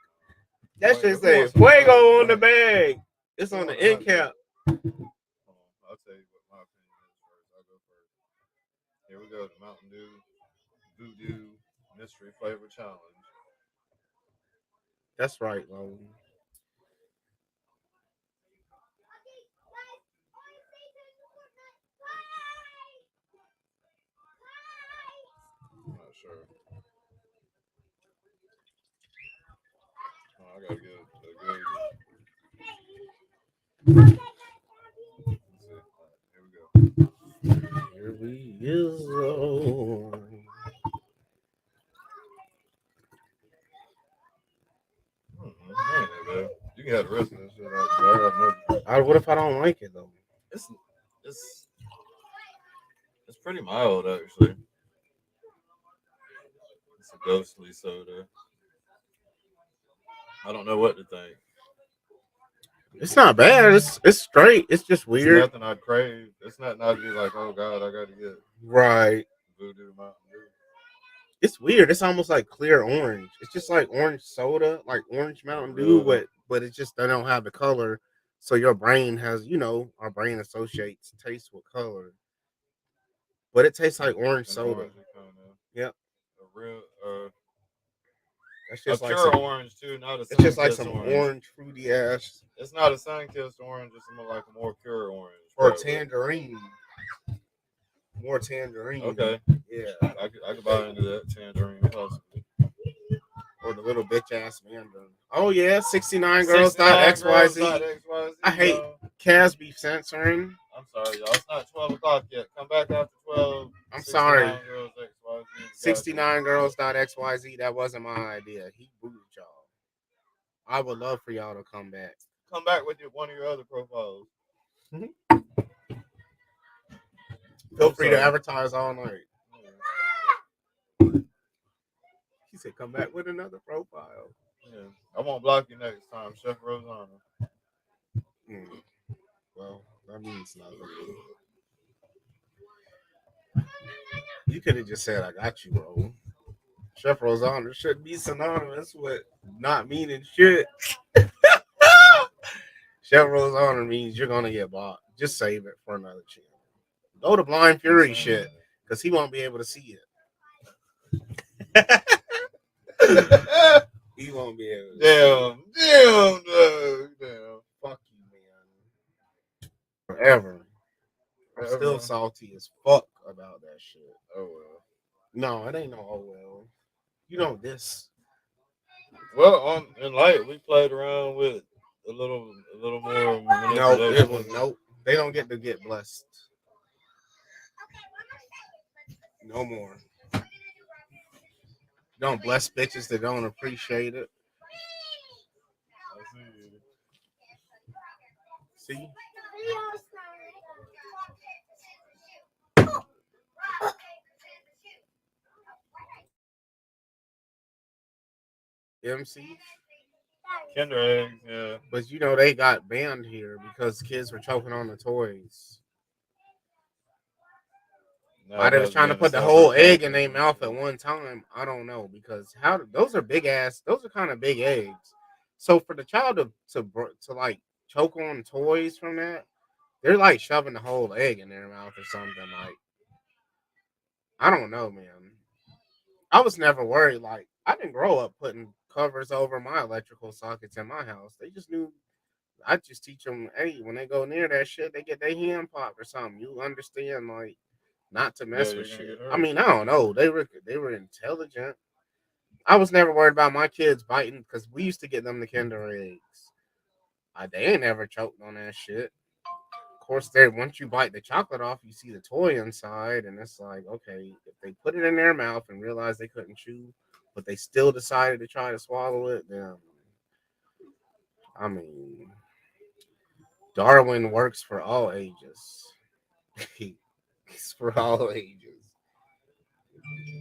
That shit said Fuego on the bag. It's on the end cap. I'll tell you what my opinion is first. I'll go first. Here we go. The Mountain Dew Voodoo Mystery Flavor Challenge. That's right, Logan. I'm not sure. Oh, I gotta get a good. Let's see. Here we go. You can have the rest of this shit. What if I don't like it though? It's pretty mild actually. It's a ghostly soda. I don't know what to think. It's not bad. It's straight. It's just weird. It's nothing I'd crave. It's not I'd be like, oh God, I gotta get right. Voodoo Mountain Dew. It's weird. It's almost like clear orange. It's just like orange soda, like orange Mountain Dew, but it's just they don't have the color. So your brain has, our brain associates taste with color. But it tastes like orange soda. Yep. A real that's just like pure orange too, not a. It's just like some orange fruity ass. It's not a sun-kissed orange. It's more like a more pure orange. Or tangerine. More tangerine. Okay. Yeah. I could buy into that tangerine possibly. Or the little bitch ass mandarin. Oh yeah, 69girls.xyz. I hate Casby censoring. I'm sorry, y'all. It's not 12 o'clock yet. Come back after 12. I'm sorry. 69girls.xyz. 69girls.xyz. That wasn't my idea. He booted y'all. I would love for y'all to come back. Come back with one of your other profiles. Feel free to advertise all night. He said, come back with another profile. Yeah. I won't block you next time, Chef Rosanna. Well, that means nothing. You could have just said, I got you, bro. Chef Rosanna should be synonymous with not meaning shit. Chef Rosanna means you're going to get bought. Just save it for another channel. Go to Blind Fury shit, because he won't be able to see it. He won't be able to Damn, fuck you, man. Forever. I'm still salty as fuck about that shit. Oh well. No, it ain't no oh well. You know this. Well, in light, we played around with a little more. Nope. They don't get to get blessed. No more. Don't bless bitches that don't appreciate it. See? MC? Kinder eggs, yeah. But you know they got banned here because kids were choking on the toys. Why they was trying to put the whole egg in their mouth at one time, I don't know. Because those are big ass, those are kind of big eggs. So for the child to like choke on toys from that, they're like shoving the whole egg in their mouth or something. Like, I don't know, man. I was never worried. Like, I didn't grow up putting covers over my electrical sockets in my house. They just knew. I just teach them, hey, when they go near that shit, they get their hand popped or something. You understand, like, not to mess with shit. I mean, I don't know. They were intelligent. I was never worried about my kids biting because we used to get them the Kinder eggs. They ain't never choked on that shit. Of course, once you bite the chocolate off, you see the toy inside, and it's like, okay, if they put it in their mouth and realized they couldn't chew, but they still decided to try to swallow it, then, I mean, Darwin works for all ages. It's for all ages.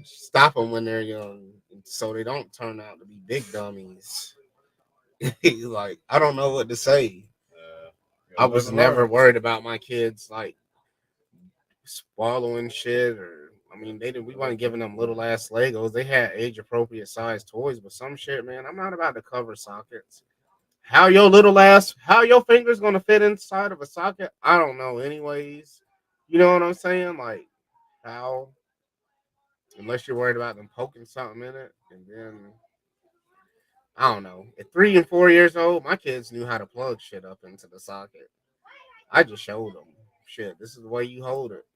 Stop them when they're young so they don't turn out to be big dummies. Like, I don't know what to say. I was never worried about my kids like swallowing shit, or I mean, we weren't giving them little ass Legos. They had age appropriate size toys, but some shit, man, I'm not about to cover sockets. How your fingers gonna fit inside of a socket? I don't know. Anyways, you know what I'm saying? Like, how? Unless you're worried about them poking something in it, and then I don't know. At 3 and 4 years old, my kids knew how to plug shit up into the socket. I just showed them, shit, this is the way you hold it.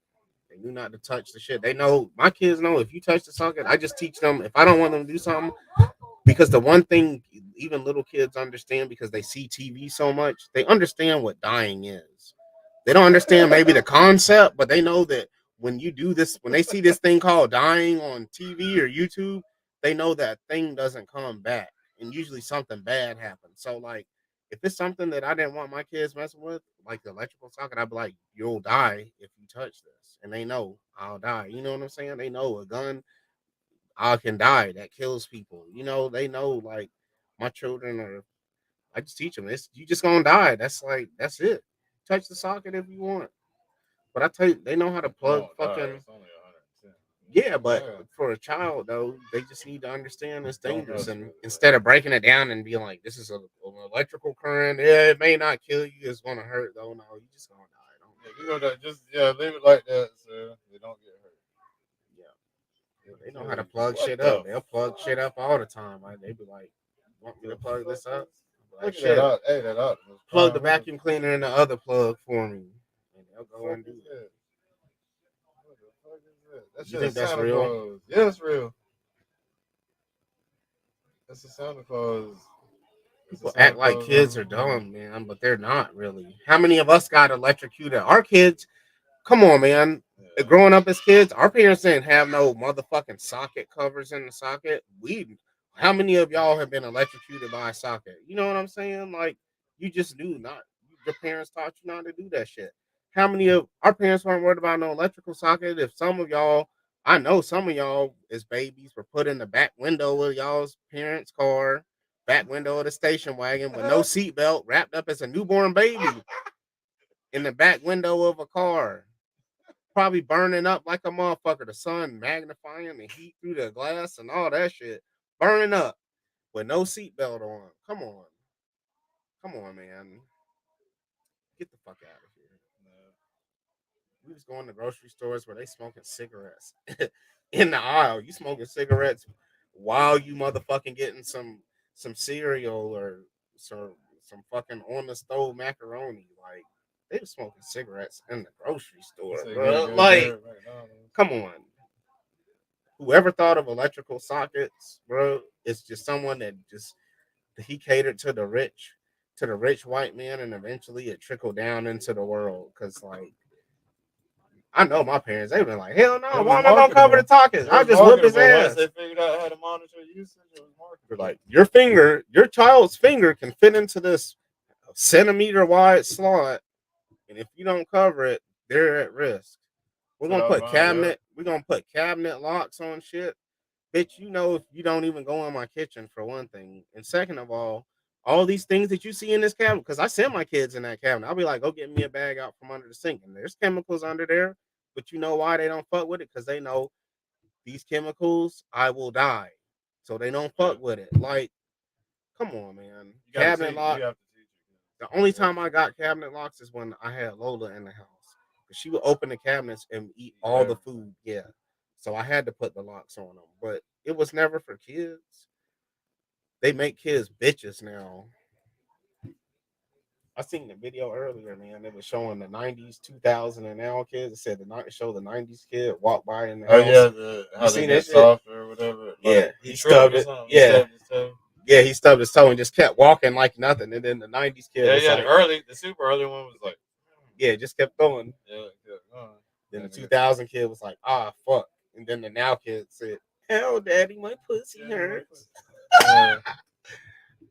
They knew not to touch the shit. They know, my kids know if you touch the socket, I just teach them if I don't want them to do something. Because the one thing even little kids understand, because they see TV so much, they understand what dying is. They don't understand maybe the concept, but they know that when you do this, when they see this thing called dying on TV or YouTube, they know that thing doesn't come back. And usually something bad happens. So, like, if it's something that I didn't want my kids messing with, like the electrical socket, I'd be like, you'll die if you touch this. And they know I'll die. You know what I'm saying? They know a gun, I can die. That kills people. You know, they know, like, my children are, I just teach them, you just gonna die. That's it. Touch the socket if you want. But I tell you, they know how to plug fucking. Yeah, but for a child, though, they just need to understand it's dangerous. And instead of breaking it down and being like, this is an electrical current, yeah, it may not kill you, it's going to hurt, though. No, you just going to die. You know, leave it like that, so they don't get hurt. Yeah. They know how to plug shit up. They'll plug shit up all the time. They be like, want me to plug this up? Like, shit. That up. Plug the vacuum cleaner in the other plug for me. And they'll go and do it. You think that's real? Yeah, it's real. That's a Santa Claus People act like kids are dumb, man, but they're not really. How many of us got electrocuted? Our kids, come on, man. Growing up as kids, our parents didn't have no motherfucking socket covers in the socket. How many of y'all have been electrocuted by a socket? You know what I'm saying? Like, you just knew not. Your parents taught you not to do that shit. How many of our parents weren't worried about no electrical socket? If some of y'all, I know some of y'all as babies were put in the back window of y'all's parents' car, back window of the station wagon with no seatbelt, wrapped up as a newborn baby in the back window of a car. Probably burning up like a motherfucker. The sun magnifying the heat through the glass and all that shit. Burning up with no seatbelt on. Come on. Come on, man. Get the fuck out of here. We was going to grocery stores where they smoking cigarettes in the aisle. You smoking cigarettes while you motherfucking getting some cereal or some fucking on the stove macaroni. Like, they were smoking cigarettes in the grocery store, bro. Like, come on. Whoever thought of electrical sockets, bro, it's just someone that he catered to the rich white man, and eventually it trickled down into the world. Cause like, I know my parents, they've been like, hell no, why am I gonna cover the sockets? I just whip his ass. Once they figured out how to monitor usage, it was marketable. Like, your child's finger can fit into this centimeter wide slot. And if you don't cover it, they're at risk. We're gonna put cabinet locks on shit. Bitch, you know, if you don't even go in my kitchen, for one thing. And second of all these things that you see in this cabinet, because I send my kids in that cabinet. I'll be like, go get me a bag out from under the sink. And there's chemicals under there, but you know why they don't fuck with it? Because they know these chemicals, I will die. So they don't fuck with it. Like, come on, man. Cabinet lock. The only time I got cabinet locks is when I had Lola in the house. She would open the cabinets and eat all the food. Yeah. So I had to put the locks on them. But it was never for kids. They make kids bitches now. I seen the video earlier, man. It was showing the 90s, 2000 and now kids. It said the 90s kid walk by in the house. Oh, yeah. How they get soft or whatever. Like, yeah. He stubbed it. Yeah. Yeah, he stubbed his toe and just kept walking like nothing. And then the 90s kid. Yeah, like, the super early one was like, yeah, just kept going. Yeah, kept going. Then the 2000 kid was like, fuck. And then the now kid said, hell, daddy, my pussy hurts.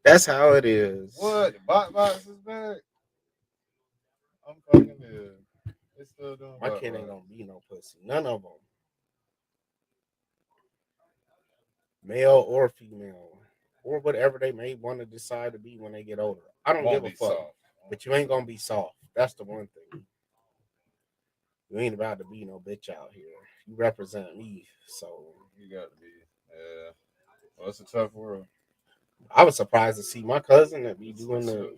That's how it is. What? The box is back? I'm fucking dead. They still doing my kid ain't gonna be no pussy. None of them. Male or female. Or whatever they may want to decide to be when they get older. I don't give a fuck. Soft. But you ain't gonna be soft. That's the one thing. You ain't about to be no bitch out here. You represent me, so you got to be. Yeah. Well, it's a tough world. I was surprised to see my cousin that be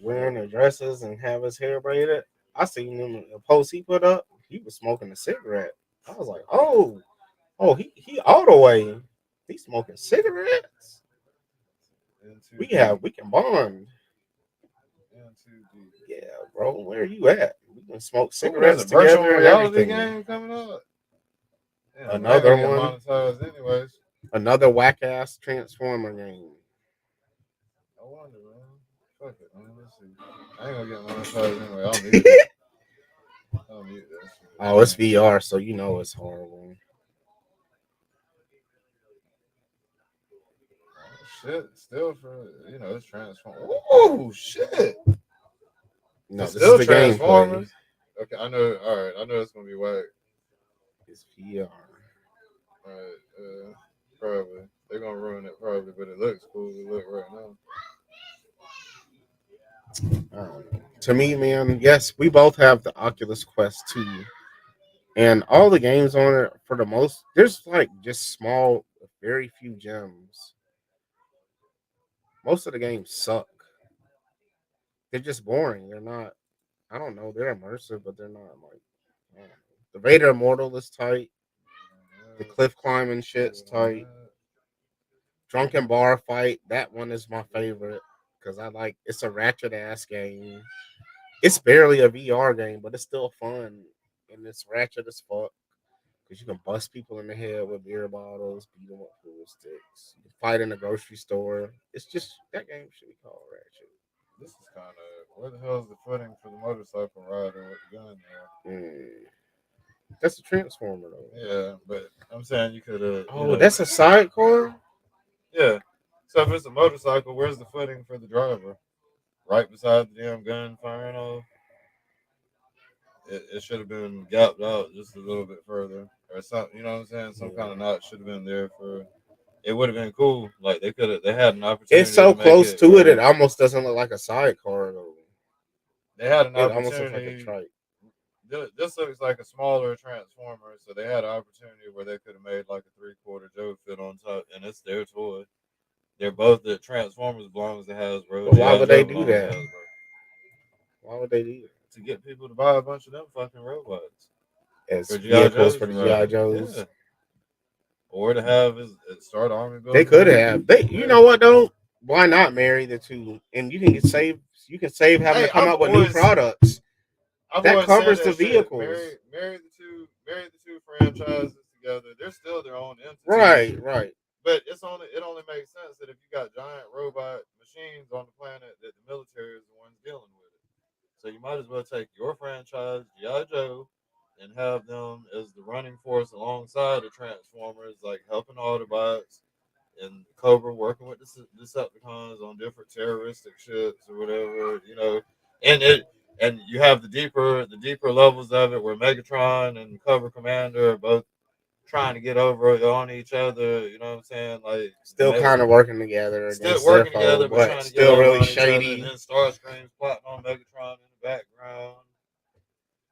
wearing the dresses and have his hair braided. I seen him in a post he put up. He was smoking a cigarette. I was like, oh, he all the way. He's smoking cigarettes. We can bond. Yeah, bro. Where are you at? We can smoke cigarettes together. Virtual reality game coming up. Yeah, another one. Anyways. Another whack ass Transformer game. I wonder, man. Fuck it, man. Let's see. I ain't gonna get monetized anyway. I'll mute it. I'll mute that shit. Oh, it's VR, so you know it's horrible. Shit, still for it's Transformers. Oh shit! No, this is the Transformers. Okay, I know. All right, I know it's gonna be whack. It's VR. All right, probably they're gonna ruin it, probably, but it looks cool to look right now. To me, man, yes, we both have the Oculus Quest 2, and all the games on it, for the most, there's like just small, very few gems. Most of the games suck. They're just boring. They're not. I don't know. They're immersive, but they're not like. The Vader Immortal is tight. The cliff climbing shit's tight. Drunken Bar Fight, that one is my favorite because it's a ratchet ass game. It's barely a VR game, but it's still fun and it's ratchet as fuck. Because you can bust people in the head with beer bottles, beat them up with pool sticks, you can fight in a grocery store. It's just that game should be called Ratchet. This is kind of where the hell's the footing for the motorcycle rider with the gun there? That's a transformer though. Yeah, but I'm saying you could have. Oh, that's a sidecar. Yeah. So if it's a motorcycle, where's the footing for the driver? Right beside the damn gun firing off. It should have been gapped out just a little bit further, or something. You know what I'm saying? Some kind of knot should have been there for. It would have been cool. Like they had an opportunity. It's so close to it, it almost doesn't look like a sidecar though. They had an opportunity. Almost looks like a trike. This looks like a smaller transformer, so they had an opportunity where they could have made like a 3/4 Joe fit on top, and it's their toy. They're both the Transformers belongs to Hasbro. But why would they do that? Why would they do that? To get people to buy a bunch of them fucking robots as vehicles for the G.I. Joes. Yeah. Or to have it start army building. They could have. You know what though? Why not marry the two? And you can save having to come up with new products. That covers the vehicles. Marry the two franchises together. They're still their own Right. entity. But it only makes sense that if you got giant robot machines on the planet, that the military is the ones dealing with it. So you might as well take your franchise, G.I. Joe, and have them as the running force alongside the Transformers, like helping Autobots and Cobra working with the Decepticons on different terroristic shits or whatever, you know. And you have the deeper levels of it where Megatron and Cobra Commander are both trying to get over on each other, you know what I'm saying? Like still kind of working together, but trying to still get really on shady. And then Starscream's plotting on Megatron in the background.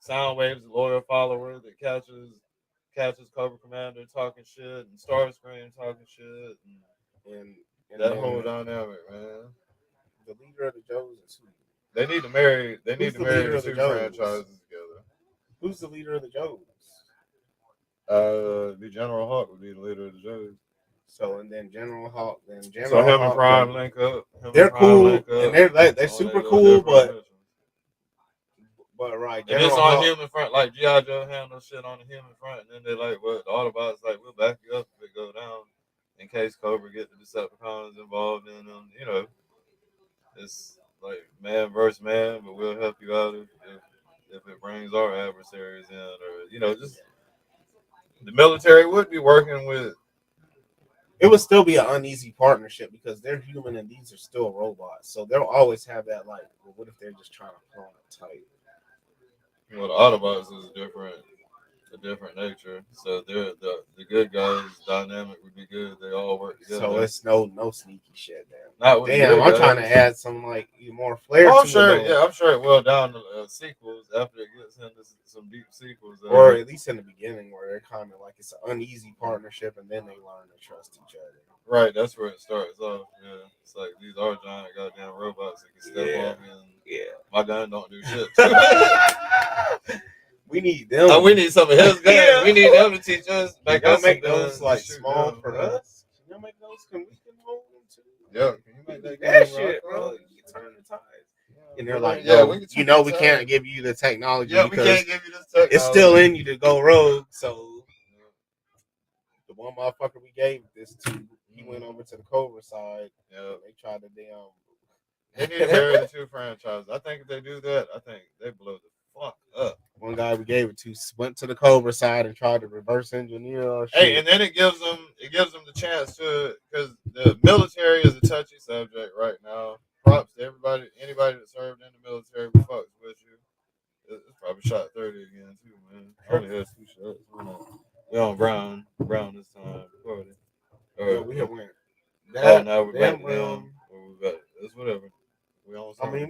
Soundwave's a loyal follower that catches Cobra Commander talking shit, and Starscream talking shit, and that whole dynamic, man. The leader of the Joes is who? They need to marry the two franchises together. Who's the leader of the Joes? The General Hawk would be the leader of the Joes. So and then General Hawk, so him and Prime link up. They're cool, and they're super cool, but right. And it's on human front, like G.I. Joe handles shit on the human front, and then they're like, "What?" The Autobots like, "We'll back you up if it go down, in case Cobra get the Decepticons involved in them." You know, it's like man versus man, but we'll help you out if it brings our adversaries in, or you know, just. The military would be working with. It would still be an uneasy partnership because they're human and these are still robots. So they'll always have that like, well, what if they're just trying to clone it tight? Well, the Autobots is a different nature. So they're the good guys' dynamic would be good. They all work together. So it's no sneaky shit there. Not damn, I'm trying to add some like more flair. I'm sure it will down the sequels after it gets into some deep sequels, or at least in the beginning where they're kind of like it's an uneasy partnership, and then they learn to trust each other. Right, that's where it starts off. Yeah, it's like these are giant goddamn robots that can step on me, and my gun don't do shit. We need them. We need some of his guns. Yeah. We need them to teach us. Make those like small for us. Can you make those? Can we hold them too? Yeah, can you make that shit, bro? You can turn the tides. And they're like, no, we can't give you the technology because we can't give you this technology. It's still in you to go rogue. So the one motherfucker we gave this to, he went over to the Cobra side. Yeah, they tried to damn. They need to marry the two franchises. I think if they do that, I think they blow the fuck up. One guy we gave it to went to the Cobra side and tried to reverse engineer our shit. Hey, and then it gives them the chance to, because the military is a touchy subject right now. Props to anybody that served in the military who fucks with you. It's probably shot 30 again too, man. I only had 2 shots. We on Brown this time. We have went. Now we're back to them. It's whatever. I mean,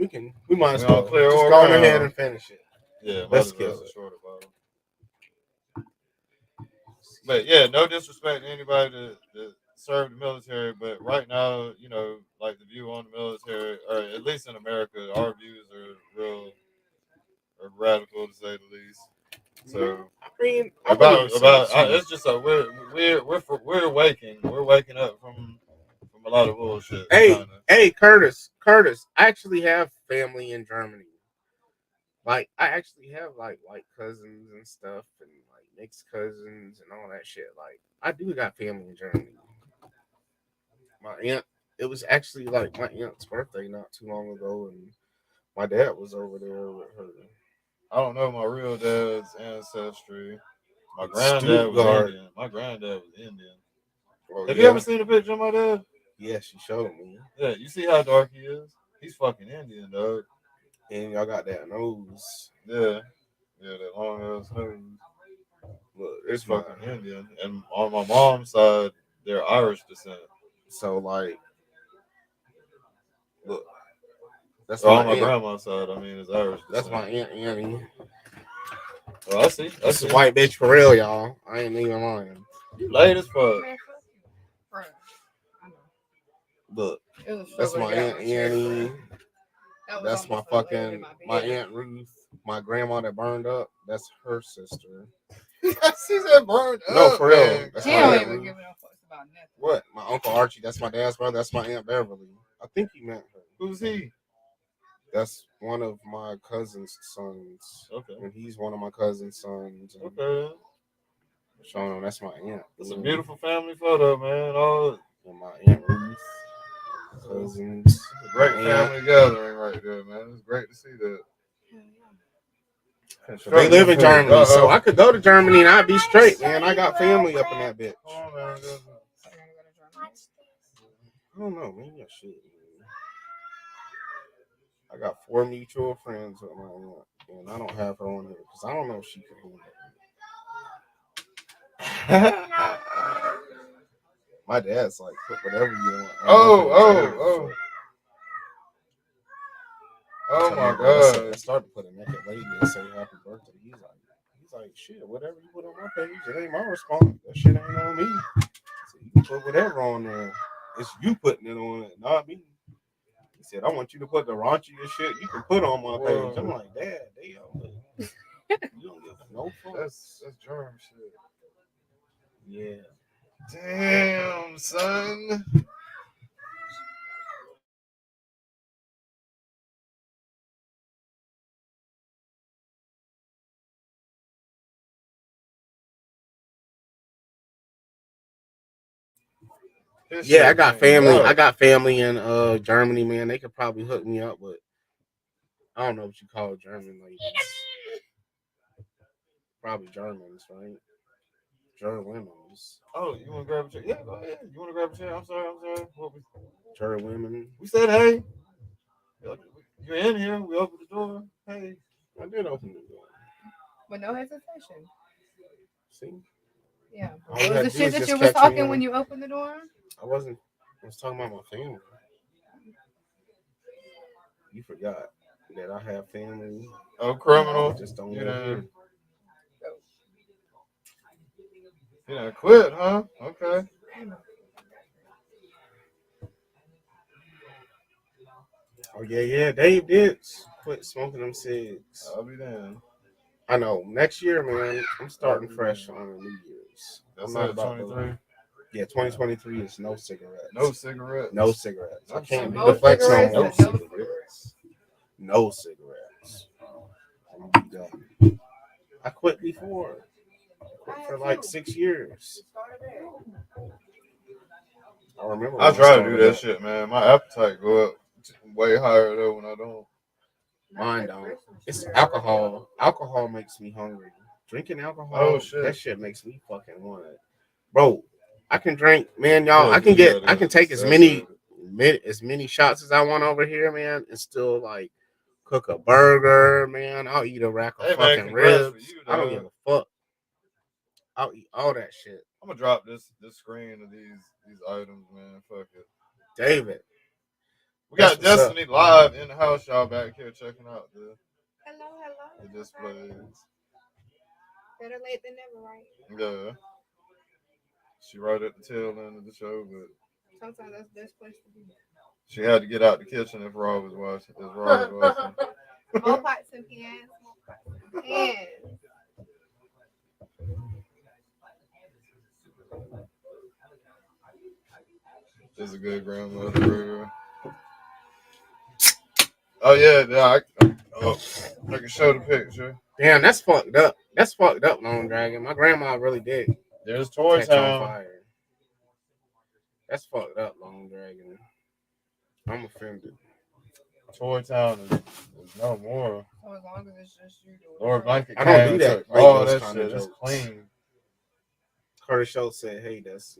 we might as well clear just go ahead and finish it. Yeah, let's get it. Short about it. But yeah, no disrespect to anybody that served the military, but right now, you know, like the view on the military, or at least in America, our views are radical to say the least. So I mean, it's just like we're waking up from a lot of bullshit. Hey, Curtis, I actually have family in Germany. Like, I actually have like cousins and stuff, and like mixed cousins and all that shit. Like, I do got family in Germany. My aunt, it was actually like my aunt's birthday not too long ago, and my dad was over there with her. I don't know my real dad's ancestry. My granddad Stuttgart. was Indian. My granddad was Indian. Oh, Have yeah? you ever seen a picture of my dad? Yeah, she showed me. Yeah, you see how dark he is? He's fucking Indian, dog. And y'all got that nose. Yeah. Yeah, that long ass nose. Look, It's fucking Indian. And on my mom's side, they're Irish descent. So, like, look. That's on my aunt. grandma's side, I mean, it's Irish descent. That's my Aunt Annie. Well, I see. That's a white bitch for real, y'all. I ain't even lying. You late as fuck. Look, that's my Aunt Annie. That's my fucking my Aunt Ruth. My grandma that burned up. That's her sister. She said burned up. No, for real. Man. That's He my don't Aunt even Ruth. give no fucks about nothing. What? My Uncle Archie. That's my dad's brother. That's my Aunt Beverly. I think he meant her. Who's he? That's one of my cousin's sons. Okay. And he's one of my cousin's sons. And Okay. showing him that's my aunt. It's a beautiful family photo, man. All and my Aunt Ruth. Cousins. It's a great my family aunt. gathering right there, man. It's great to see that. They live in Germany, so I could go to Germany and I'd be straight, man. I got family up in that bitch. I don't know, maybe I should. I got 4 mutual friends with my aunt, and I don't have her on here because I don't know if she could handle it. My dad's like, put whatever you want. Oh my God! I started putting naked lady and say happy birthday. He's like, shit, whatever you put on my page, it ain't my response. That shit ain't on me. So you can put whatever on there. It's you putting it on it, not me. He said, I want you to put the raunchiest shit you can put on my page. I'm like, Dad, damn. You don't give no fuck. That's germ shit. Yeah. Damn, son. Yeah, I got family. I got family in Germany, man. They could probably hook me up with. I don't know what you call German ladies. Probably Germans, right? Germans. Oh, you want to grab a chair? Yeah, go ahead. You want to grab a chair? I'm sorry. German. We said hey. You're in here. We opened the door. Hey. I did open the door. With no hesitation. See? Yeah. All you What had was to the do shit is that just you was catch me talking in. when you opened the door? I was talking about my family. You forgot that I have family. Oh, criminal. I just don't You live know. here. You done quit, huh? Okay. Oh yeah. Dave did quit smoking them cigs. I'll be damned. I know. Next year, man, I'm starting fresh on New Year's. That's I'm not it, about 23? Yeah, 2023 is no cigarettes. No cigarettes. No cigarettes. I can't do No the flex on cigarettes, no no cigarettes. No cigarettes. I'm gonna be done. I quit before. I quit for like 6 years. I remember. I when try to do started that up. shit, man. My appetite go up way higher though when I don't. Mine don't. It's alcohol. Alcohol makes me hungry. Drinking alcohol, Oh, shit. that shit makes me fucking want it. Bro, I can drink, man, y'all. Yeah, I can yeah, I can take as many shots as I want over here, man, and still like cook a burger, man. I'll eat a rack of Hey, man, fucking congrats for ribs. you, I don't dog. give a fuck. I'll eat all that shit. I'm gonna drop this screen of these items, man. Fuck it. David. We got That's what's up. Destiny live in the house, y'all back here checking out the displays. Better late than never, right? Yeah. She right at the tail end of the show, but Sometimes that's the best place to be. she had to get out the kitchen if Raw was watching. More pots and pans. More pots and pans. She's a good grandmother. Oh yeah, I can show the picture. Damn, that's fucked up. That's fucked up, Lone Dragon. My grandma really did. There's Toy catch on Town. fire. That's fucked up, Lone Dragon. I'm offended. Toy Town is no more. So as long as it's just you doing Lord Blanket I don't do came that. and took all Those that kinda shit. It's jokes. clean. Curtis Schultz said, "Hey, that's."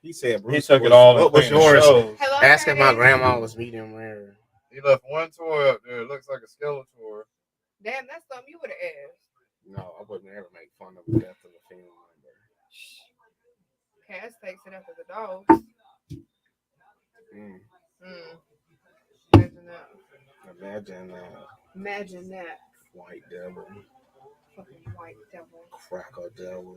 He said, "Bruce, He took it all and what was cleaned the yours?" shows. Hello, Ask if my Curtis. grandma was medium rare. He left one toy up there. It looks like a Skeletor. Damn, that's something you would have asked. No, I wouldn't ever make fun of the death of a family member. Cass takes it after the dogs. Mm. Imagine that. Imagine that. Imagine that. White devil. Fucking white devil. Cracker devil.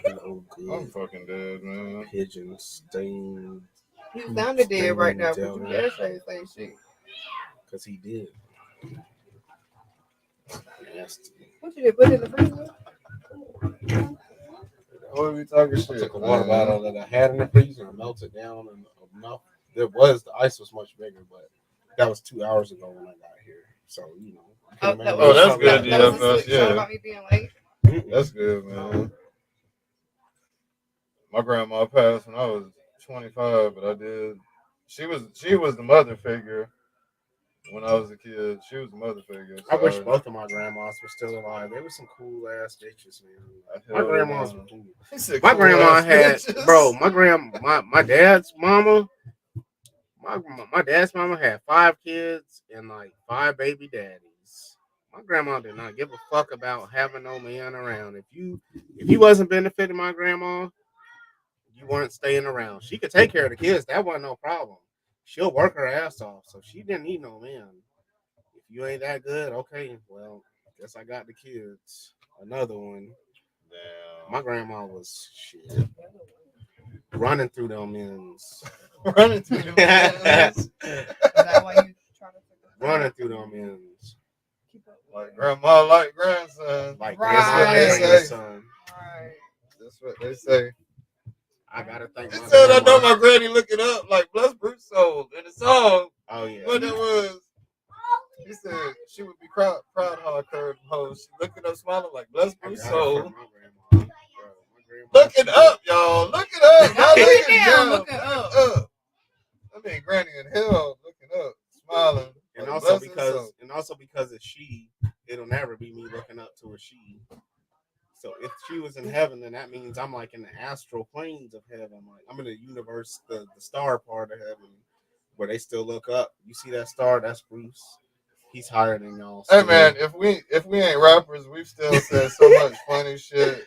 No good. I'm fucking dead, man. Pigeon stain. He sounded dead right now, but you Devil. dare say the same shit. Because he did. Nasty. What you did? Put it in the freezer? What are we talking I shit? took a water man? bottle that I had in the freezer and melted down enough. The ice was much bigger, but that was 2 hours ago when I got here. So, you know. Oh, Oh, that's good, That was DFS, a sweet shot yeah. about me being late. That's good, man. My grandma passed when I was 25, but I did. She was the mother figure when I was a kid. She was the mother figure. I wish so both of my grandmas were still alive. They were some cool ass bitches, man. I My held grandmas on. were cool. He said My cool grandma ass had, bitches. bro. My dad's mama. My dad's mama had 5 kids and like 5 baby daddies. My grandma did not give a fuck about having no man around. If you wasn't benefiting my grandma, you weren't staying around. She could take care of the kids. That wasn't no problem. She'll work her ass off. So she didn't need no man. If you ain't that good, okay, well, guess I got the kids. Another one. Damn. My grandma was shit. Running through them ends. Running through them ends. Is that why you try to take the Running through them ends. Like grandma, like grandson. Like Right. grandma, That's what they like say. grandson. Right. That's what they say. I gotta thank He my said, I know grandma. my granny look it up like Bless Bruce soul in the song. Oh yeah. What it was. He said she would be proud how I curved them hoes. She looking up, smiling like Bless I Bruce got it soul. from my grandma. Bro, my grandma. Look it up, y'all. Look it up. Not Look looking it down. down. Look it up. I mean, Granny in hell looking up, smiling. And like also Bless because soul. it's she, it'll never be me looking up to a she. So if she was in heaven, then that means I'm like in the astral planes of heaven. Like I'm in the universe, the star part of heaven, where they still look up. You see that star? That's Bruce. He's higher than y'all. Hey still. man, if we ain't rappers, we've still said so much funny shit.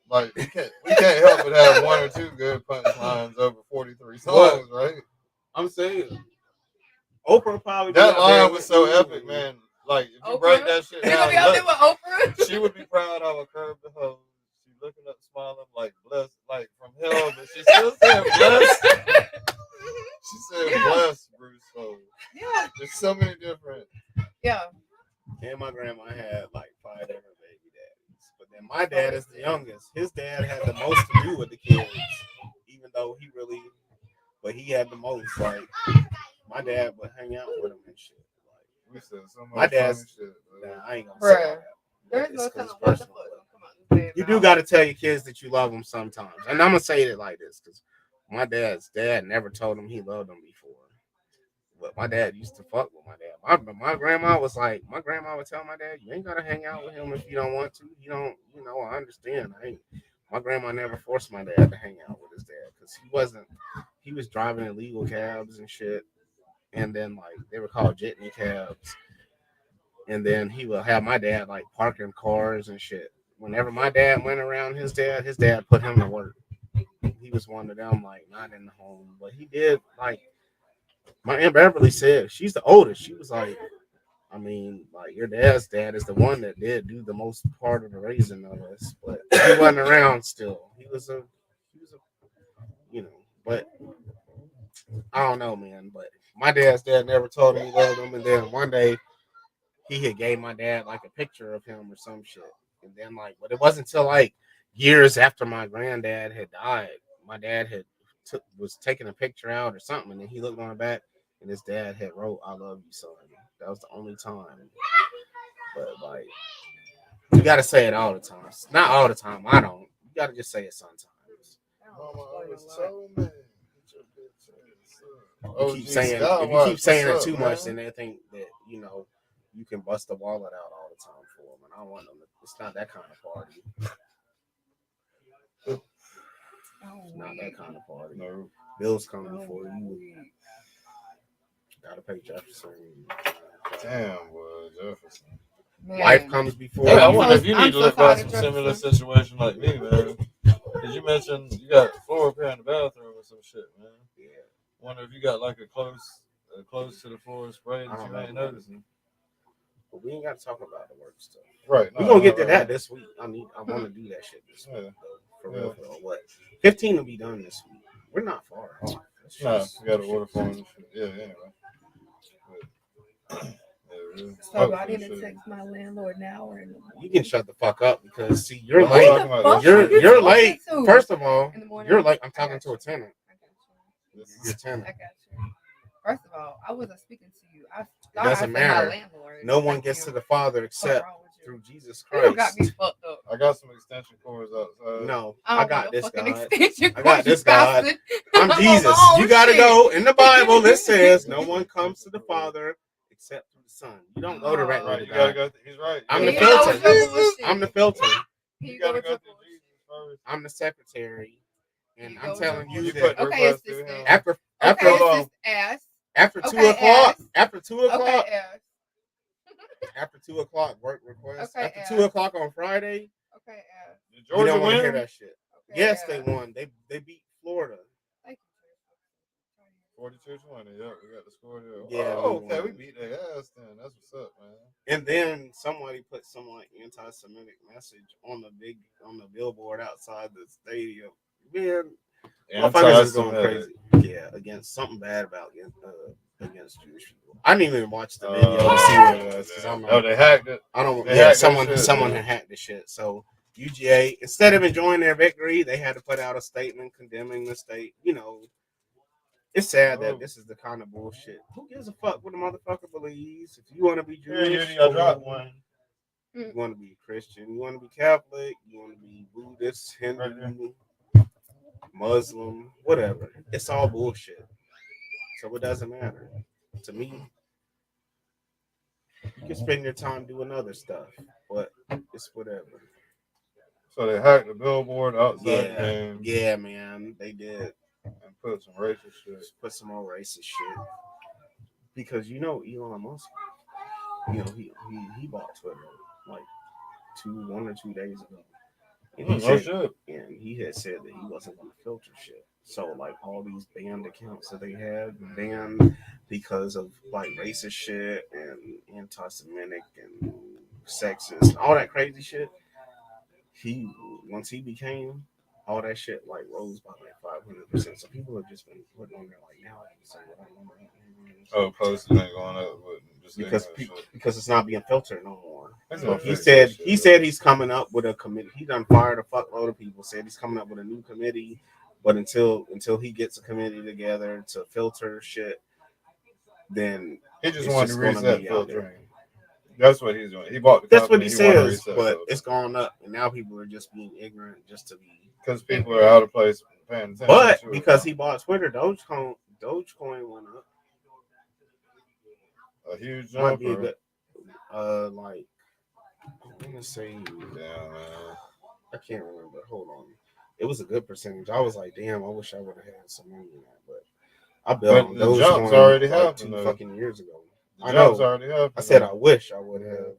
Like we can't help but have 1 or 2 good punchlines over 43 songs, right? I'm saying Oprah probably be That up there line was with so me. epic, man. Like if you Oprah? break that shit You gonna down, be out there with Oprah? she would be proud how I curved the hoe. She looking up, smiling like blessed, like from hell, but she still said blessed. She said blessed, Bruce. So Yeah. there's so many different. Yeah. And my grandma had like 5 different baby daddies. But then my dad is the youngest. His dad had the most to do with the kids, even though but he had the most. Like my dad would hang out with him and shit. We said so much My dad's funny shit. Bro. Nah, I ain't gonna Bruh. say that. There's It's no 'cause telling it's what the personal. fuck gonna come out and say. You do got to tell your kids that you love them sometimes. And I'm going to say it like this because my dad's dad never told him he loved them before. But my dad used to fuck with my dad. My grandma was like, my grandma would tell my dad, you ain't got to hang out with him if you don't want to. You don't, I understand. My grandma never forced my dad to hang out with his dad because he was driving illegal cabs and shit. And then, like, they were called jitney cabs. And then he would have my dad like parking cars and shit. Whenever my dad went around his dad put him to work. He was one of them, like not in the home, but he did like. My Aunt Beverly said she's the oldest. She was like, I mean, like your dad's dad is the one that did do the most part of the raising of us, but he wasn't around still. He was a, but I don't know, man. But my dad's dad never told him he loved him, and then one day. He had gave my dad like a picture of him or some shit. And then but it wasn't until like years after my granddad had died, my dad was taking a picture out or something, and then he looked on the back and his dad had wrote, "I love you, son." That was the only time. You gotta say it all the time. Not all the time. I don't. You gotta just say it sometimes. You keep saying if you keep saying it too much, then they think that you can bust the wallet out all the time for them. And I don't want them. It's not that kind of party. It's not that kind of party. No. Bills come before you. Gotta pay Jefferson. Damn, boy, Jefferson. Man. Life comes before. Hey, I wonder if you need to look at some similar situation like me, man. Because you mentioned you got floor repair in the bathroom or some shit, man. Yeah. Wonder if you got like a close to the floor spray that you ain't noticing. But we ain't got to talk about the work stuff. Right. We're gonna get to that this week. I want to do that shit this week. For real. What? 15 will be done this week. We're not far off. No, we got to order for them. Yeah, anyway. So I need to text my landlord now or in the morning. You can shut the fuck up because see you're late. You're late. First of all, you're late. I'm talking to a tenant. You're a tenant. I got you. First of all, I wasn't speaking to you. It doesn't matter. No one gets to the Father except through Jesus Christ. Got me fucked up. I got some extension cords outside. No, I got this God. I got this God. I'm Jesus. You gotta go. In the Bible, it says no one comes to the Father except through the Son. You don't go directly to God. Gotta go. He's right. I'm the filter. I'm the filter. You gotta go through Jesus first. I'm the secretary, and I'm telling you that after 2 o'clock. After 2 o'clock. After 2 o'clock, work request. After 2 o'clock on Friday. Okay, you don't want to hear that shit. Okay, yes, they won. They beat Florida. 42-20. Yeah, we got the score there. Yeah. Oh, okay, we beat their ass then. That's what's up, man. And then somebody put some like anti-Semitic message on the billboard outside the stadium. Man, motherfuckers is going crazy. Yeah, against something bad about against Jewish people. I didn't even watch the video to see what it was because I'm like, they hacked it. I don't. Yeah, someone had hacked the shit. So UGA, instead of enjoying their victory, they had to put out a statement condemning the state. It's sad that this is the kind of bullshit. Who gives a fuck what a motherfucker believes? If you want to be Jewish, I dropped one. You want to be Christian, you want to be Catholic, you want to be Buddhist, Hindu, Muslim, whatever. It's all bullshit. So it doesn't matter. To me, you can spend your time doing other stuff, but it's whatever. So they hacked the billboard outside the game. Yeah, man, they did. And put some racist shit. Put some more racist shit. Because Elon Musk, he bought Twitter like 1 or 2 days ago. And he had said that he wasn't going to filter shit. So like all these banned accounts that they had banned because of like racist shit and anti-Semitic and sexist, all that crazy shit. Once he became, all that shit like rose by like 500%. So people have just been putting on there like now I can say what I want. Posts ain't going up because it's not being filtered no more. He said he's coming up with a committee. He done fired a fuckload of people. Said he's coming up with a new committee, but until he gets a committee together to filter shit, then he just wanted to reset filtering. That's what he's doing. He bought the That's what he says, but it's gone up, and now people are just being ignorant just to be because people are out of place paying attention. But because he bought Twitter, Dogecoin went up. A huge jump. Might be a like I'm gonna say, damn, man. I can't remember. Hold on. It was a good percentage. I was like, damn, I wish I would have had some money in that, but I bet on those jumps already like happened 2 fucking years ago. I know. Already happened, I said I wish I would have.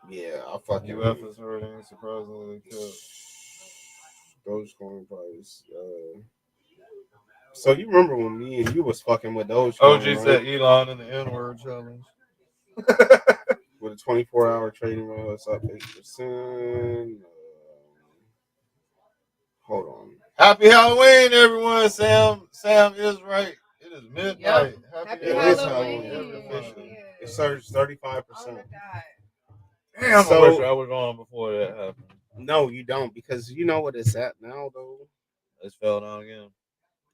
Yeah, I fucking UF is hurting surprisingly killed. Dogecoin price. So you remember when me and you was fucking with Dogecoin? OG said Elon in the N-word challenge. With a 24-hour trading roll, it's up 8%. Hold on. Happy Halloween, everyone. Sam is right. It is midnight. Yep. Happy Halloween. It surged 35%. Damn, I wish I would have gone before that happened. No, you don't, because you know what it's at now, though. It's fell down again.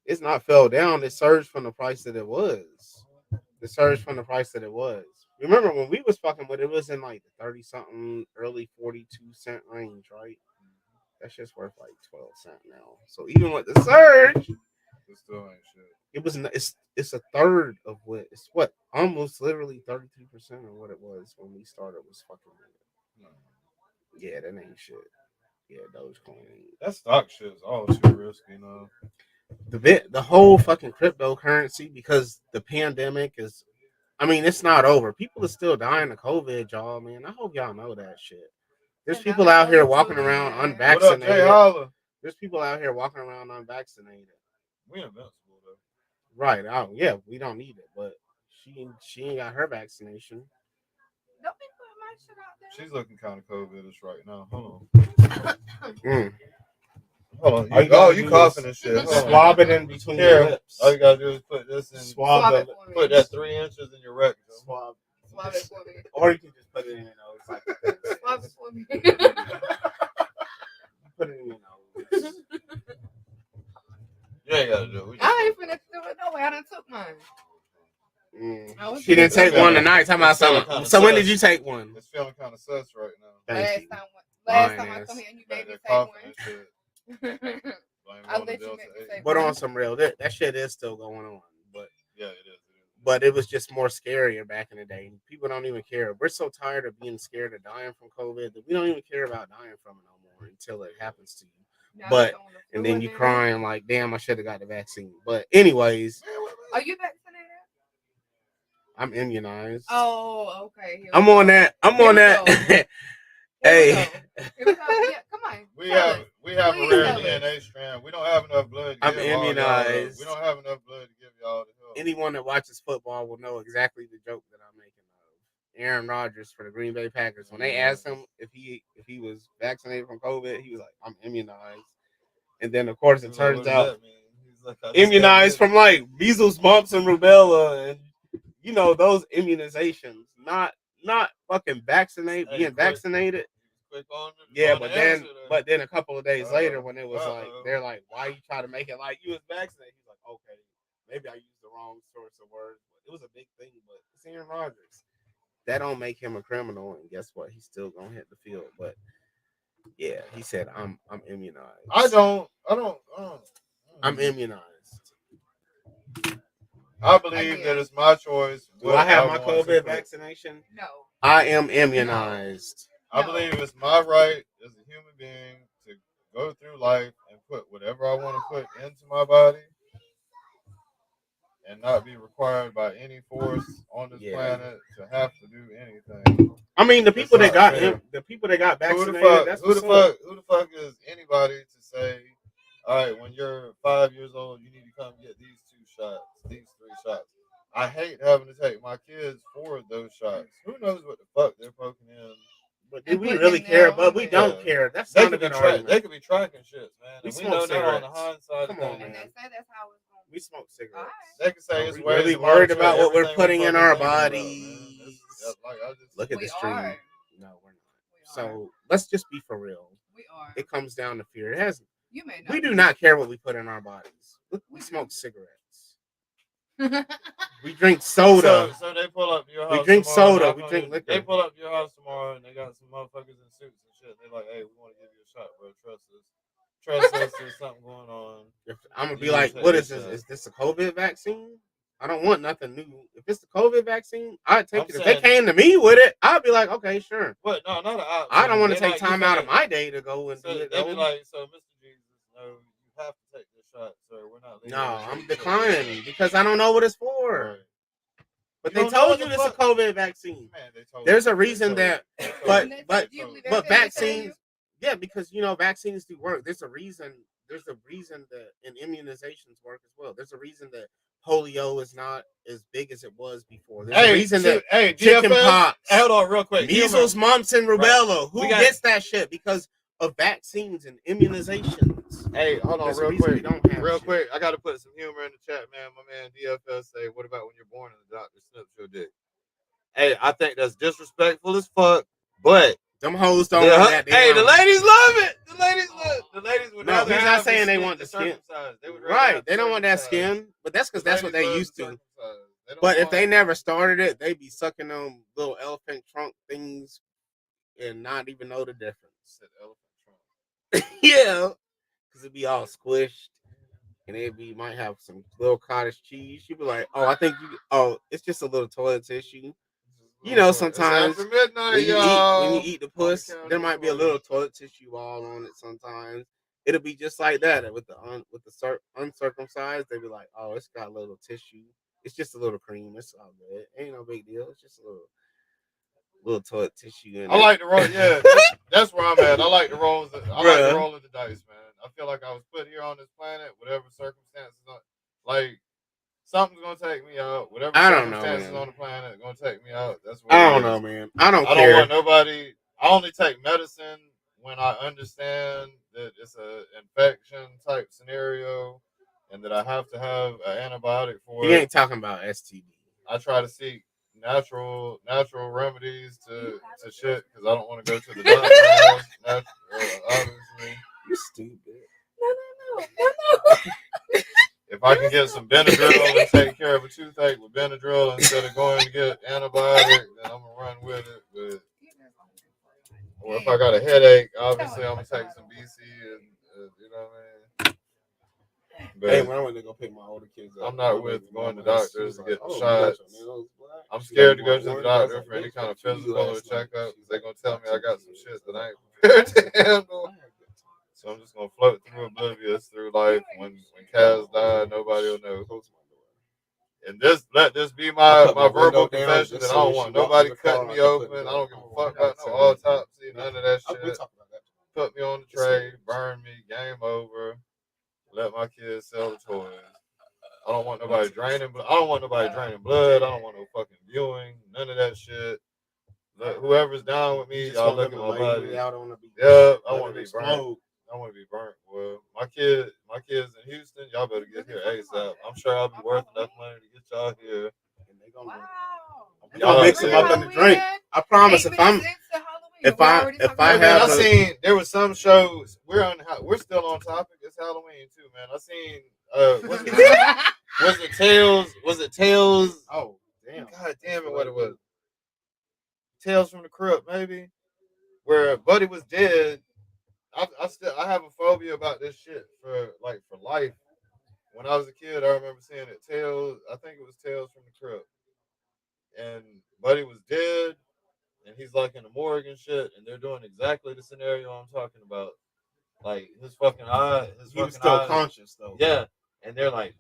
It's not fell down. It surged from the price that it was. You Remember when we was fucking with it was in like the 30 something, early 42-cent range, right? That shit's worth like 12 cents now. So even with the surge, it still ain't shit. It was it's a third of what it's what almost literally 33% of what it was when we started was fucking with it. Yeah, that ain't shit. Yeah, Dogecoin ain't. That stock shit is all too risky, you know. The whole fucking cryptocurrency, because the pandemic is, I mean, it's not over. People are still dying of COVID, y'all, man. I hope y'all know that shit. There's people out here walking around unvaccinated. What up, Jay Holla? There's people out here walking around unvaccinated. We invincible though. Right. Yeah, we don't need it, but she ain't got her vaccination. Don't be putting my shit out there. She's looking kind of COVID-ish right now. Hold on. Hold on. You coughing and shit. Swab it in between your lips. All you gotta do is put this in. Swab it. Put that 3 inches in your rectum. Swab it for me. Or you can just put it in your nose. Like Swab it for me. Put it in your nose. You ain't gotta do it. I ain't finna do it no way. I done took mine. She didn't take one tonight. Talking about something. So when did you take one? It's feeling kind of sus right now. Last time I come here and you made me take one. I'll let you make me take But one. on some real, that shit is still going on. But yeah, it is. But it was just more scarier back in the day. People don't even care. We're so tired of being scared of dying from COVID that we don't even care about dying from it no more until it happens to you. But and then you crying like, damn, I should have got the vaccine. But anyways, are you vaccinated? I'm immunized. Oh, okay. I'm on that. Hey. Here we go. Yeah, come on. We have a rare DNA strand. We don't have enough blood to I'm give y'all. immunized. We don't have enough blood to give y'all the help. Anyone that watches football will know exactly the joke that I'm making of. Aaron Rodgers for the Green Bay Packers. When they asked him if he was vaccinated from COVID, he was like, I'm immunized. And then of course it turns out immunized from like measles, mumps, and rubella, and you know those immunizations. Not fucking vaccinate, being vaccinated. Yeah, but then a couple of days later, when it was like, they're like, why you try to make it like you was vaccinated? He's like, okay, maybe I used the wrong sorts of words, but it was a big thing. But it's Aaron Rodgers. That don't make him a criminal, and guess what? He's still gonna hit the field. But yeah, he said, I'm immunized. I'm immunized. I believe that it's my choice. Do I have my COVID vaccination? No. I am immunized. I believe it's my right as a human being to go through life and put whatever I want to put into my body and not be required by any force on this planet to have to do anything. I mean, the people that got vaccinated. Who the fuck is anybody to say, all right, when you're 5 years old, you need to come get these 2 shots, these 3 shots. I hate having to take my kids for those shots. Who knows what the fuck they're poking in? But do we really care? But we don't care. That's not a good argument. They could be tracking shit, man. We know they're on the hindsight. Come on, man. We smoke cigarettes. They can say it's really worried about what we're putting in our bodies. Look at this tree. No, we're not. So let's just be for real. We are. It comes down to fear. It has. You may not. We do not care what we put in our bodies. We smoke cigarettes. We drink soda. So they pull up your house. We drink soda. We drink liquor. They pull up your house tomorrow and they got some motherfuckers in suits and shit. They're like, hey, we want to give you a shot, bro. Trust us. There's something going on. I'm gonna be like, what is this? Is this a COVID vaccine? I don't want nothing new. If it's the COVID vaccine, I'd take it. If they came to me with it, I'd be like, okay, sure. What? No, not an option. I don't want to take time out of my day to go and do it. They'd be like, so Mr. Jesus, no, you have to take this shot, sir. We're not leaving. No, I'm declining because I don't know what it's for. Right. But they told you it's a COVID vaccine. Man, there's a reason that, but vaccines, yeah, because you know vaccines do work. There's a reason that immunizations work as well. There's a reason that polio is not as big as it was before. There's a reason that chicken pox, hold on real quick, measles, mumps, and rubella. Who gets that shit because of vaccines and immunizations? Hey, hold on real quick. I got to put some humor in the chat, man. My man DFS say, what about when you're born and the doctor snips your dick? Hey, I think that's disrespectful as fuck, but them hoes don't want that. Hey, the ladies love it. The ladies would no, he's not saying they want the skin. Right, they don't want that skin, but that's because that's what they used to. But if they never started it, they'd be sucking them little elephant trunk things and not even know the difference. Yeah, because it'd be all squished, and might have some little cottage cheese. You'd be like, "Oh, I think it's just a little toilet tissue." You know, sometimes after midnight, when you eat the puss, there might be a little toilet tissue all on it. Sometimes it'll be just like that. And with the uncircumcised, they be like, "Oh, it's got a little tissue. It's just a little cream. It's all good. Ain't no big deal. It's just a little toilet tissue." In I like to roll. Yeah, that's where I'm at. I like to roll. I like to roll of the dice, man. I feel like I was put here on this planet, whatever circumstances. Like something's gonna take me out. Whatever circumstances on the planet gonna take me out. That's what I don't know, man. I don't care. I don't want nobody. I only take medicine when I understand that it's a infection type scenario, and that I have to have an antibiotic for it. You ain't talking about STD. I try to seek natural remedies to shit because I don't want to go to the doctor. Obviously, you stupid. No. If I can get some Benadryl and take care of a toothache with Benadryl instead of going to get antibiotic, then I'm gonna run with it. But or if I got a headache, obviously I'm gonna take some BC and you know what I mean. But hey, when I went to go pick my older kids up, I'm not with going to doctors to get the shots. I'm scared to go to the doctor for any kind of physical or checkup because they're gonna tell me I got some shit that I ain't prepared to handle. So I'm just gonna float through oblivious through life. When Kaz died, nobody will know. And let this be my verbal confession that I don't want nobody cutting me open. I don't give a fuck about no autopsy, none of that shit. Put me on the tray, burn me, game over. Let my kids sell the toys. I don't want nobody draining blood. I don't want nobody draining blood. I don't want no fucking viewing. None of that shit. Whoever's down with me, y'all look at my body. Yeah, I want to be burnt. I want to be burnt. Well, my kids in Houston, y'all better get here ASAP. I'm sure I'll be worth enough money to get y'all here. Y'all mix them up in the drink. I promise. If I have, seen there was some shows. We're still on topic. It's Halloween too, man. I seen was it Tales? Was it Tales? Oh damn! God damn it! What it was? Tales from the Crypt, maybe, where Buddy was dead. I have a phobia about this shit for life. When I was a kid, I remember seeing it. I think it was Tales from the Crypt, and Buddy was dead, and he's like in the morgue and shit, and they're doing exactly the scenario I'm talking about. Like his fucking eye, he was still conscious though. Yeah, and they're like,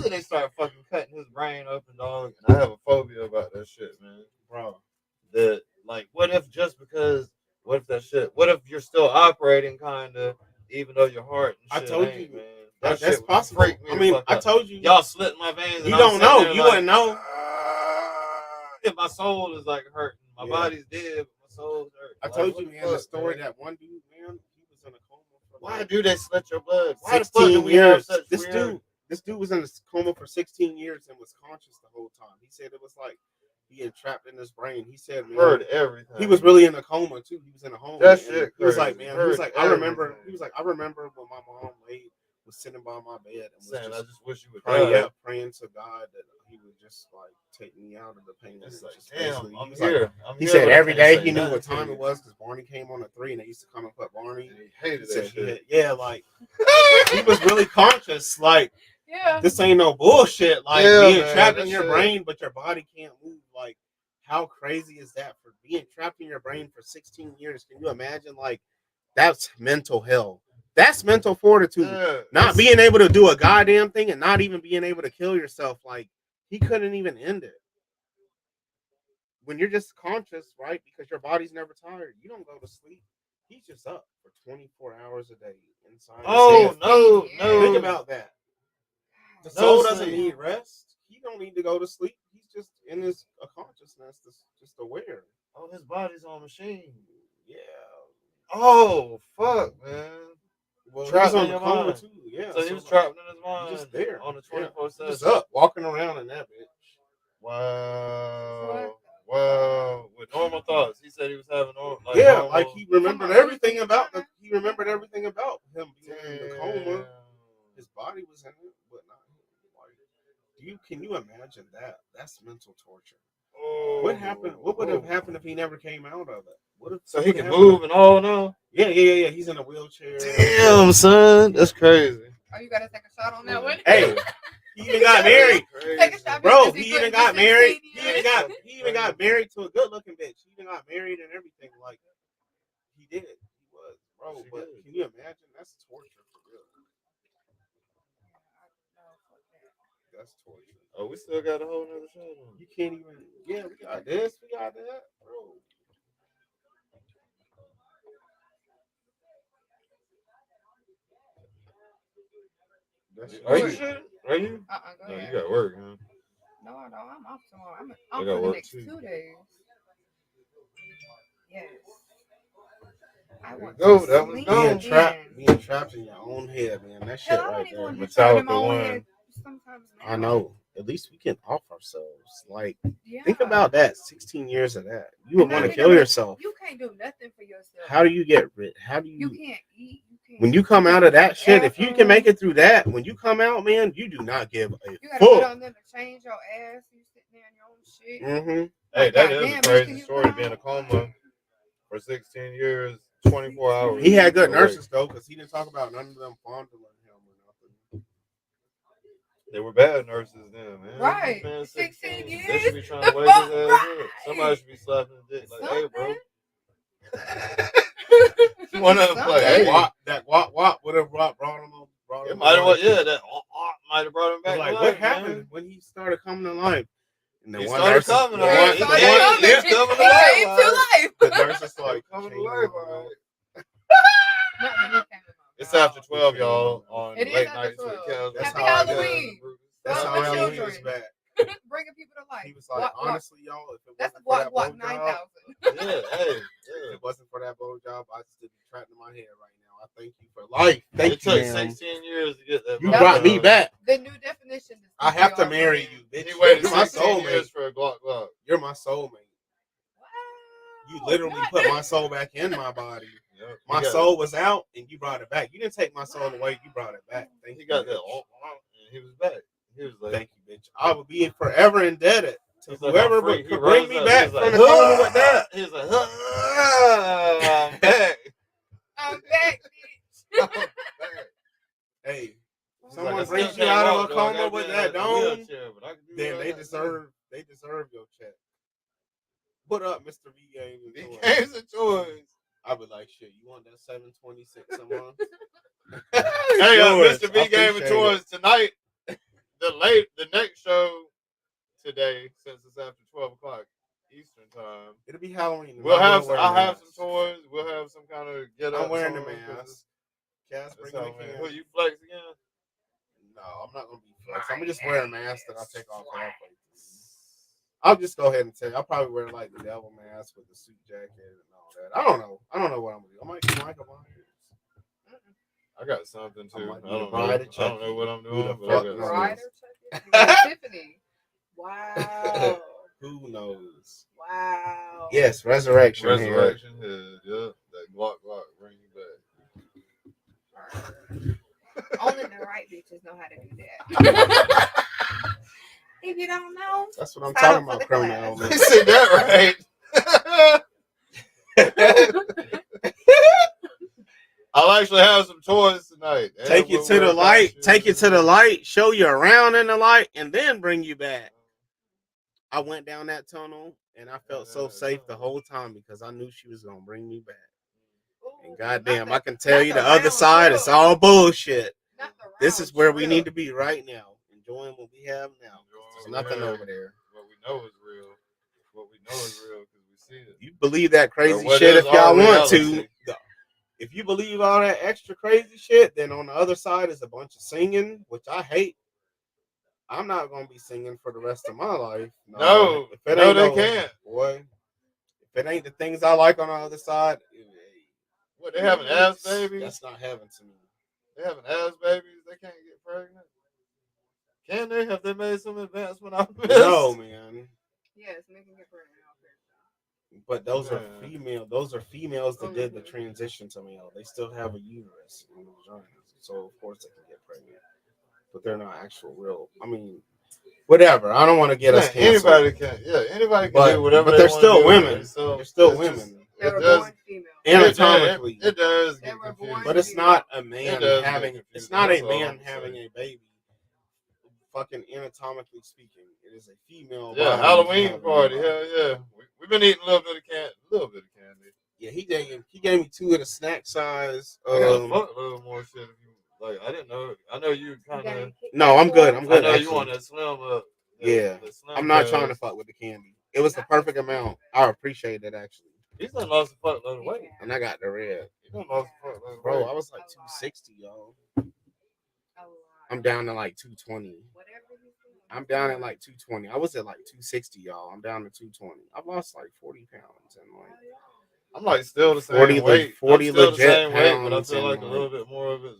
and they start fucking cutting his brain open, dog. And I have a phobia about that shit, man. Bro, that like, what if you're still operating kind of, even though your heart and shit I told ain't, you, man. That's possible. I mean, I told you. Y'all slit my veins. You don't know. You wouldn't know. If my soul is like hurting, my body's dead, but my soul's hurt. I told you, man, the story that one dude, man, he was in a coma for why do they slit your blood? Why 16 years. This dude was in a coma for 16 years and was conscious the whole time. He said it was like being trapped in his brain. He said, man, heard everything. He was really in a coma too. He was in a home. That shit. He was like, man, he was like, I remember when my mom was sitting by my bed and was saying, I just wish you would praying to God that he would just like take me out of the pain. It's like, damn, I'm here. Like, he said every day he knew what time it was because Barney came on at 3 and they used to come and put Barney. And he hated that shit. Like he was really conscious. Like, this ain't no bullshit. Like being trapped in your brain, but your body can't move. Like, how crazy is that for being trapped in your brain for 16 years? Can you imagine? Like, that's mental hell. That's mental fortitude. Not being able to do a goddamn thing and not even being able to kill yourself. Like, he couldn't even end it. When you're just conscious, right? Because your body's never tired. You don't go to sleep. He's just up for 24 hours a day inside. Oh, no. Think about that. The soul doesn't need rest. He don't need to go to sleep. He's just in his consciousness, just aware. Oh, his body's on machine. Yeah. Oh, fuck, man. Well, trapped he was in your coma mind too. Yeah. So he was trapped in his mind. Just there on the 24/7. Just up, walking around in that bitch. Wow. With normal thoughts, he said he was having normal. Like he remembered everything about him being in the coma. His body was in it, but not him. Like, can you happened? What would have happened if he never came out of it? What if So he can move and all now? Yeah. He's in a wheelchair. Damn, son, that's crazy. Oh, you gotta take a shot on that one. Hey, he even got married, Take a shot, bro. because He even got married. He even got married to a good-looking bitch. He even got married and everything. Like he did. He was, bro. But can you imagine? That's torture for real. That's torture. Oh, we still got a whole nother show. You can't even. Yeah, we got this. We got that, bro. Are you sure? Are you? Go No, ahead. you got work, huh? No, I don't. I'm off tomorrow. I'm I off got for the work next too. 2 days. Yes. I want Go, to that was sleep gone. Being trapped in your own head, man. That shit Hell, I right don't even there. want to be trapped in my own head sometimes now. I know. At least we can off ourselves. Like, Yeah. think about that. 16 years of that. You would And want to not kill even- yourself. You can't do nothing for yourself. How do you get rid? How do You you? can't eat. You can't. When you come out of that shit, if you can make it through that, when you come out, man, you do not give a You gotta put on them to change your ass. You sitting there in your own shit. Mm-hmm. Hey, that is goddamn, a bitch, crazy can you story. come Being in a on? coma for 16 years, 24 hours. He had good awake. nurses though, because he didn't talk about none of them fondling him or nothing. They were bad nurses then, man. Right. Man, 16 They years. should be trying to wake his ass up. Somebody should be slapping his dick like, hey, bro. One of them like, hey. That wop would have brought him on. It might have, yeah, that might have brought him back. Like, to what life, happened man. when he started coming to life? And the He one started nurse, coming to the life. one- He's coming to life. all right. The nurse is like, Coming to life, all right. Not when he came in. It's after 12, y'all, on It is late after nights 12. with Kels. Happy Halloween. That's Love how the Halloween children. was back. Bringing people to life. He was like, Walk, walk. honestly, y'all, if it That's wasn't for walk that 9,000. If it wasn't for that blowjob, I'd still be trapped in my head right now. I thank you for life. Thank It you, took ma'am. 16 years to get that. You brought me back. The new definition. Is I have to CPR. marry you, bitch. He waited You're my 16 years soulmate. for a Glock Glock. You're my soulmate. You literally put my soul back in my body. Yep. My He got soul was out, and you brought it back. You didn't take my soul away. You brought it back. Thank He you. got that. bitch. And he was back. He was like, Thank you, bitch. I will be forever indebted to he's like, whoever I'm free. could He bring rose me up. back He's from like, the coma with that. He's like, I'm back. I'm back, bitch. Hey, He's someone like, I brings still you out can't of a walk, though. I coma gotta with be that in a dome, wheelchair, but I can do then what I they gotta do. deserve your check. Put up, Mr. V Games. He games and toys. I'd be like, shit, you want that 726 a month? Hey, Yours. Mr. V Game and Appreciate Toys it. tonight. The next show today, since it's after 12 o'clock Eastern time. It'll be Halloween. We'll have I'm wearing I'll a have mask. some toys. We'll have some kind of get up. I'm wearing the song, 'cause mask. Cass, That's bring how the man. can. Who you flex again? No, I'm not gonna be flex. I'm gonna just wear a mask that I take off. I'll just go ahead and tell you. I'll probably wear like the devil mask with the suit jacket and all that. I don't know. I don't know what I'm gonna do. I might do Michael Myers. I got something too. might I be the don't bride know. of I don't know Chucky. what I'm Who doing, the but I fuck got knows? Bride something. or Chucky? Tiffany. Wow. Who knows? Wow. Yes, resurrection. Resurrection Head. Yep. That Glock bring you back. Only the right bitches know how to do that. If you don't know, That's what I'm sign talking up for about, the criminal class. You said that right. I'll actually have some toys tonight. Take you to the light. Take you to the light. Show you around in the light, and then bring you back. I went down that tunnel, and I felt so safe the whole time because I knew she was gonna bring me back. And goddamn, I can tell you the other side is all bullshit. This is where we need to be right now, enjoying what we have now. There's nothing over there. What we know is real. What we know is real because we see it. You believe that crazy what shit is if y'all our want to. reality? If you believe all that extra crazy shit, then on the other side is a bunch of singing, which I hate. I'm not gonna be singing for the rest of my life. No, if it no, ain't they can't. Boy, if it ain't the things I like on the other side, What, they having ass babies? That's not heaven to me. They having ass babies. They can't get pregnant. Can they? Have they made some advancement on this? No, man. yes, make them get pregnant. But those are female. Those are females that did the transition to male. They still have a uterus and a vagina, so of course they can get pregnant. But they're not actual real. I mean, whatever. I don't want to get us canceled. Anybody can do whatever. But they're still women. They're still women. Anatomically, it does. But it's not a man having. It's not a man having a baby. Fucking anatomically speaking, it is a female. Yeah, Halloween party. Hell yeah. We've been eating a little bit of candy. Yeah, he gave me 2 of the snack size. I gotta fuck a little more shit. If you, like, I didn't know. I know you kind of. No, I'm good. I'm good. I know actually. you want that slim up. Yeah, I'm not trying to fuck with the candy. It was the perfect amount. I appreciate it actually. He's done lost a fuck load of weight. And I got the red. He done lost a fuck load of weight. Bro, I was like 260, y'all. I'm down to like 220. I'm down at like 220. I was at like 260, y'all. I'm down to 220. I've lost like 40 pounds and like I'm like still the same 40 weight. 40 I'm still legit the same weight, but I pounds feel and, like a little bit more of it's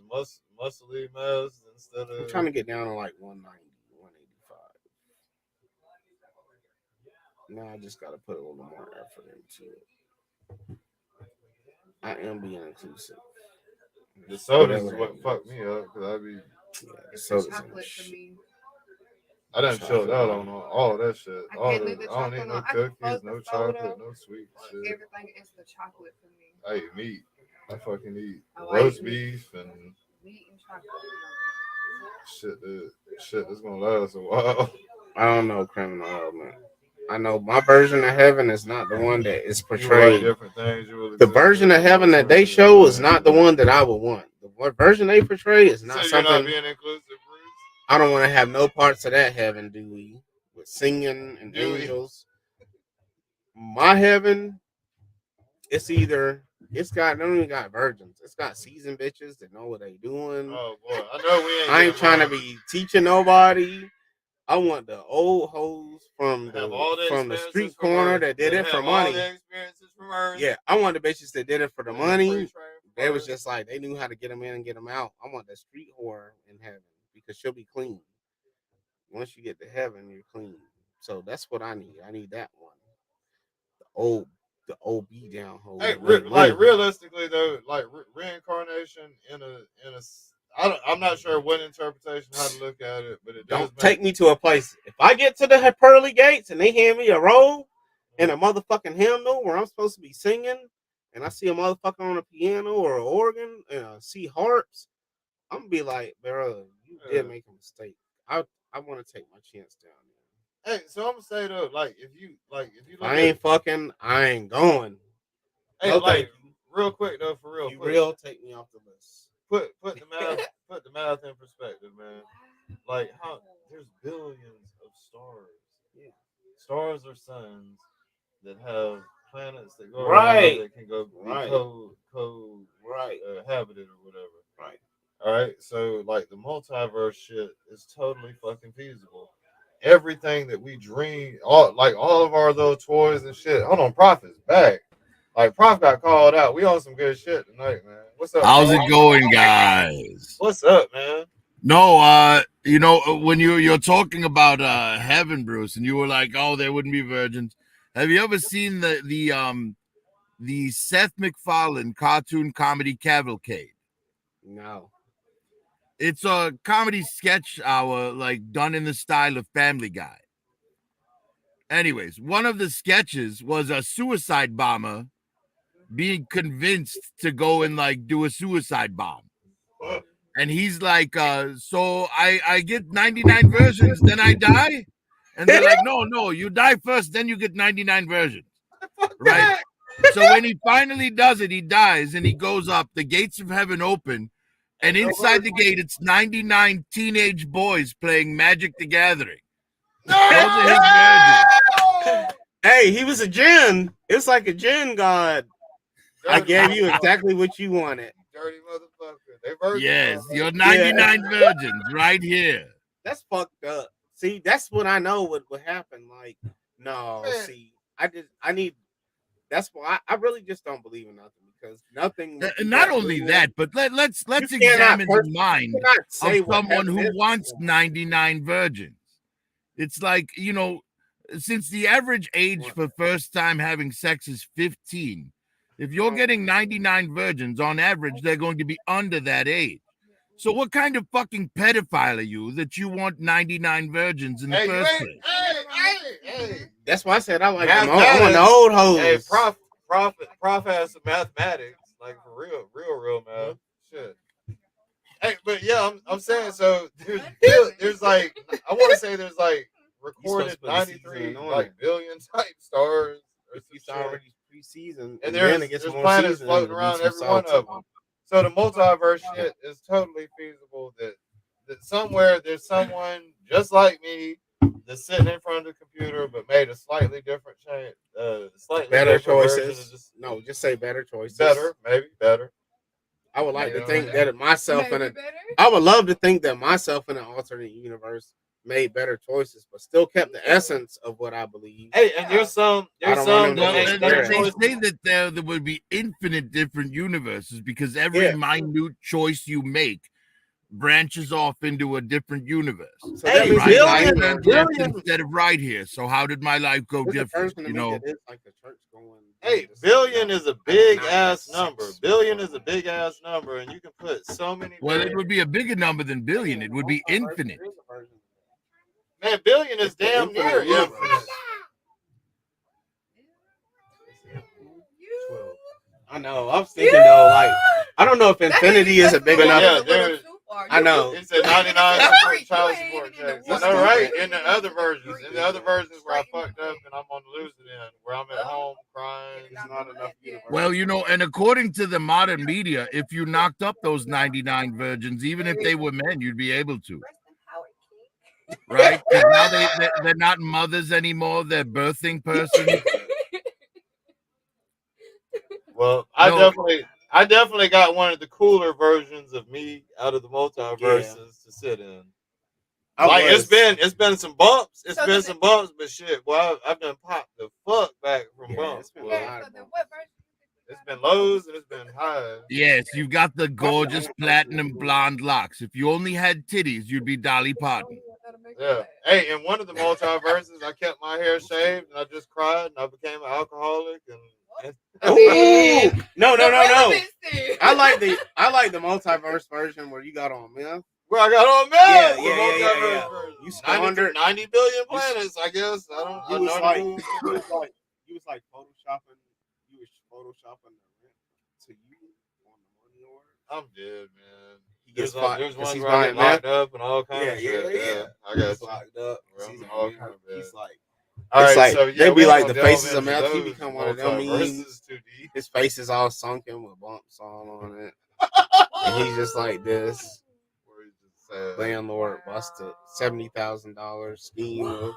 muscly mass instead of. I'm trying to get down to like 190, 185. Now I just gotta put a little more effort into it. I am being inclusive. The sodas is what fucked me up because I be. Yeah, the sodas. I done chilled out on all that shit. I don't eat no cookies, no chocolate, no sweet shit. Everything is the chocolate for me. I eat meat. I fucking eat roast beef and meat and chocolate. Shit that's gonna last a while. I don't know criminal element. I know my version of heaven is not the one that is portrayed. Different things. The version of heaven that they show is not the one that I would want. The version they portray is not something. You're not being inclusive. I don't want to have no parts of that heaven, Dewey, with singing and angels. My heaven, it's either don't even got virgins. It's got seasoned bitches that know what they doing. Oh boy, I know I ain't trying to be teaching nobody. I want the old hoes from the street corner that did it for money. Yeah, I want the bitches that did it for the money. They was just like they knew how to get them in and get them out. I want the street whore in heaven. Because she'll be clean. Once you get to heaven, you're clean. So that's what I need. I need that one. The old beat down hole. Hey, like realistically though, like reincarnation I'm not sure what interpretation, how to look at it, but it does. Don't take me to a place. If I get to the pearly gates and they hand me a roll and a motherfucking hymnal where I'm supposed to be singing, and I see a motherfucker on a piano or an organ and I see harps, I'm gonna be like, bro, you did make a mistake. I want to take my chance down there. Hey, so I'm gonna say though, like if you look I ain't fucking, I ain't going. Hey, no, like real quick though, for real. Take me off the list. Put the math in perspective, man. Like how there's billions of stars. Yeah. Stars are suns that have planets that go around that can go habited or whatever. Right. All right, so like the multiverse shit is totally fucking feasible. Everything that we dream, all of our little toys and shit. Hold on, Prophet's back. Like Prof got called out. We on some good shit tonight, man. What's up? How's it going, guys? What's up, man? No, when you're talking about heaven, Bruce, and you were like, oh, there wouldn't be virgins. Have you ever seen the Seth MacFarlane cartoon comedy Cavalcade? No. It's a comedy sketch hour, like done in the style of Family Guy. Anyways, one of the sketches was a suicide bomber being convinced to go and like do a suicide bomb. And he's like, so I get 99 versions, then I die? And they're like, no, you die first, then you get 99 versions. Right? So when he finally does it, he dies and he goes up, the gates of heaven open. And inside the gate, it's 99 teenage boys playing Magic the Gathering. Those are his versions. Hey, he was a djinn. It's like a djinn god. I gave you exactly what you wanted. Dirty motherfucker. They virgins. Yes, your 99 virgins right here. That's fucked up. See, that's what I know would happen. Like, no, see, that's why I really just don't believe in nothing. Because nothing. Not only that, but let's examine the mind of someone who wants 99 virgins. It's like, since the average age for first time having sex is 15, if you're getting 99 virgins on average, they're going to be under that age. So what kind of fucking pedophile are you that you want 99 virgins in the first place? Hey. That's why I said I like them. I want the old hoes. Hey, Prof has some mathematics, like for real math. Shit. Hey, but yeah, I'm saying so. There's like I want to say there's like recorded 93 like billion type stars. It's already preseason, and there's planets floating around every one of them. So the multiverse shit is totally feasible. That somewhere there's someone just like me that's sitting in front of the computer, but made a slightly different change, slightly better different choices. Just say better choices. Maybe better. I would like to think that myself I would love to think that myself in an alternate universe made better choices, but still kept the essence of what I believe. Hey, and there's some. They say that there would be infinite different universes because every minute choice you make branches off into a different universe. So that means left instead of right here. So how did my life go different? You know. Hey, billion is a big ass number. Billion is a big ass number, and you can put so many. Well, it would be a bigger number than billion. It would be infinite. Man, billion is damn near infinite. I know. I'm thinking though, like I don't know if infinity is a big enough. Yeah, I know. It's a 99 child support checks. I know, right? In the other versions, where I fucked up and I'm on the losing end, where I'm at home crying, it's not enough. Well, you know, and according to the modern media, if you knocked up those 99 virgins, even if they were men, you'd be able to. Right? Because now they're not mothers anymore; they're birthing persons. Well, I definitely got one of the cooler versions of me out of the multiverses to sit in. It's been some bumps. But shit, well, I've been popped the fuck back from bumps. It's been lows and it's been highs. Yes, you got the gorgeous platinum blonde locks. If you only had titties, you'd be Dolly Parton. Yeah. Hey, in one of the multiverses, I kept my hair shaved and I just cried and I became an alcoholic and. Ooh, no. I like the multiverse version where you got on meth. Where I got on meth. Yeah. You squandered 90 billion planets, I guess. You was like photoshopping. You was photoshopping the rent to you on the money order. I'm dead, man. There's one where I get locked up and all kinds of shit. Yeah. I got locked up. He's like. All it's right, like they be like the faces of meth. He become one of them memes. His face is all sunken with bumps all on it, and he's just like this. Landlord busted $70,000 scheme of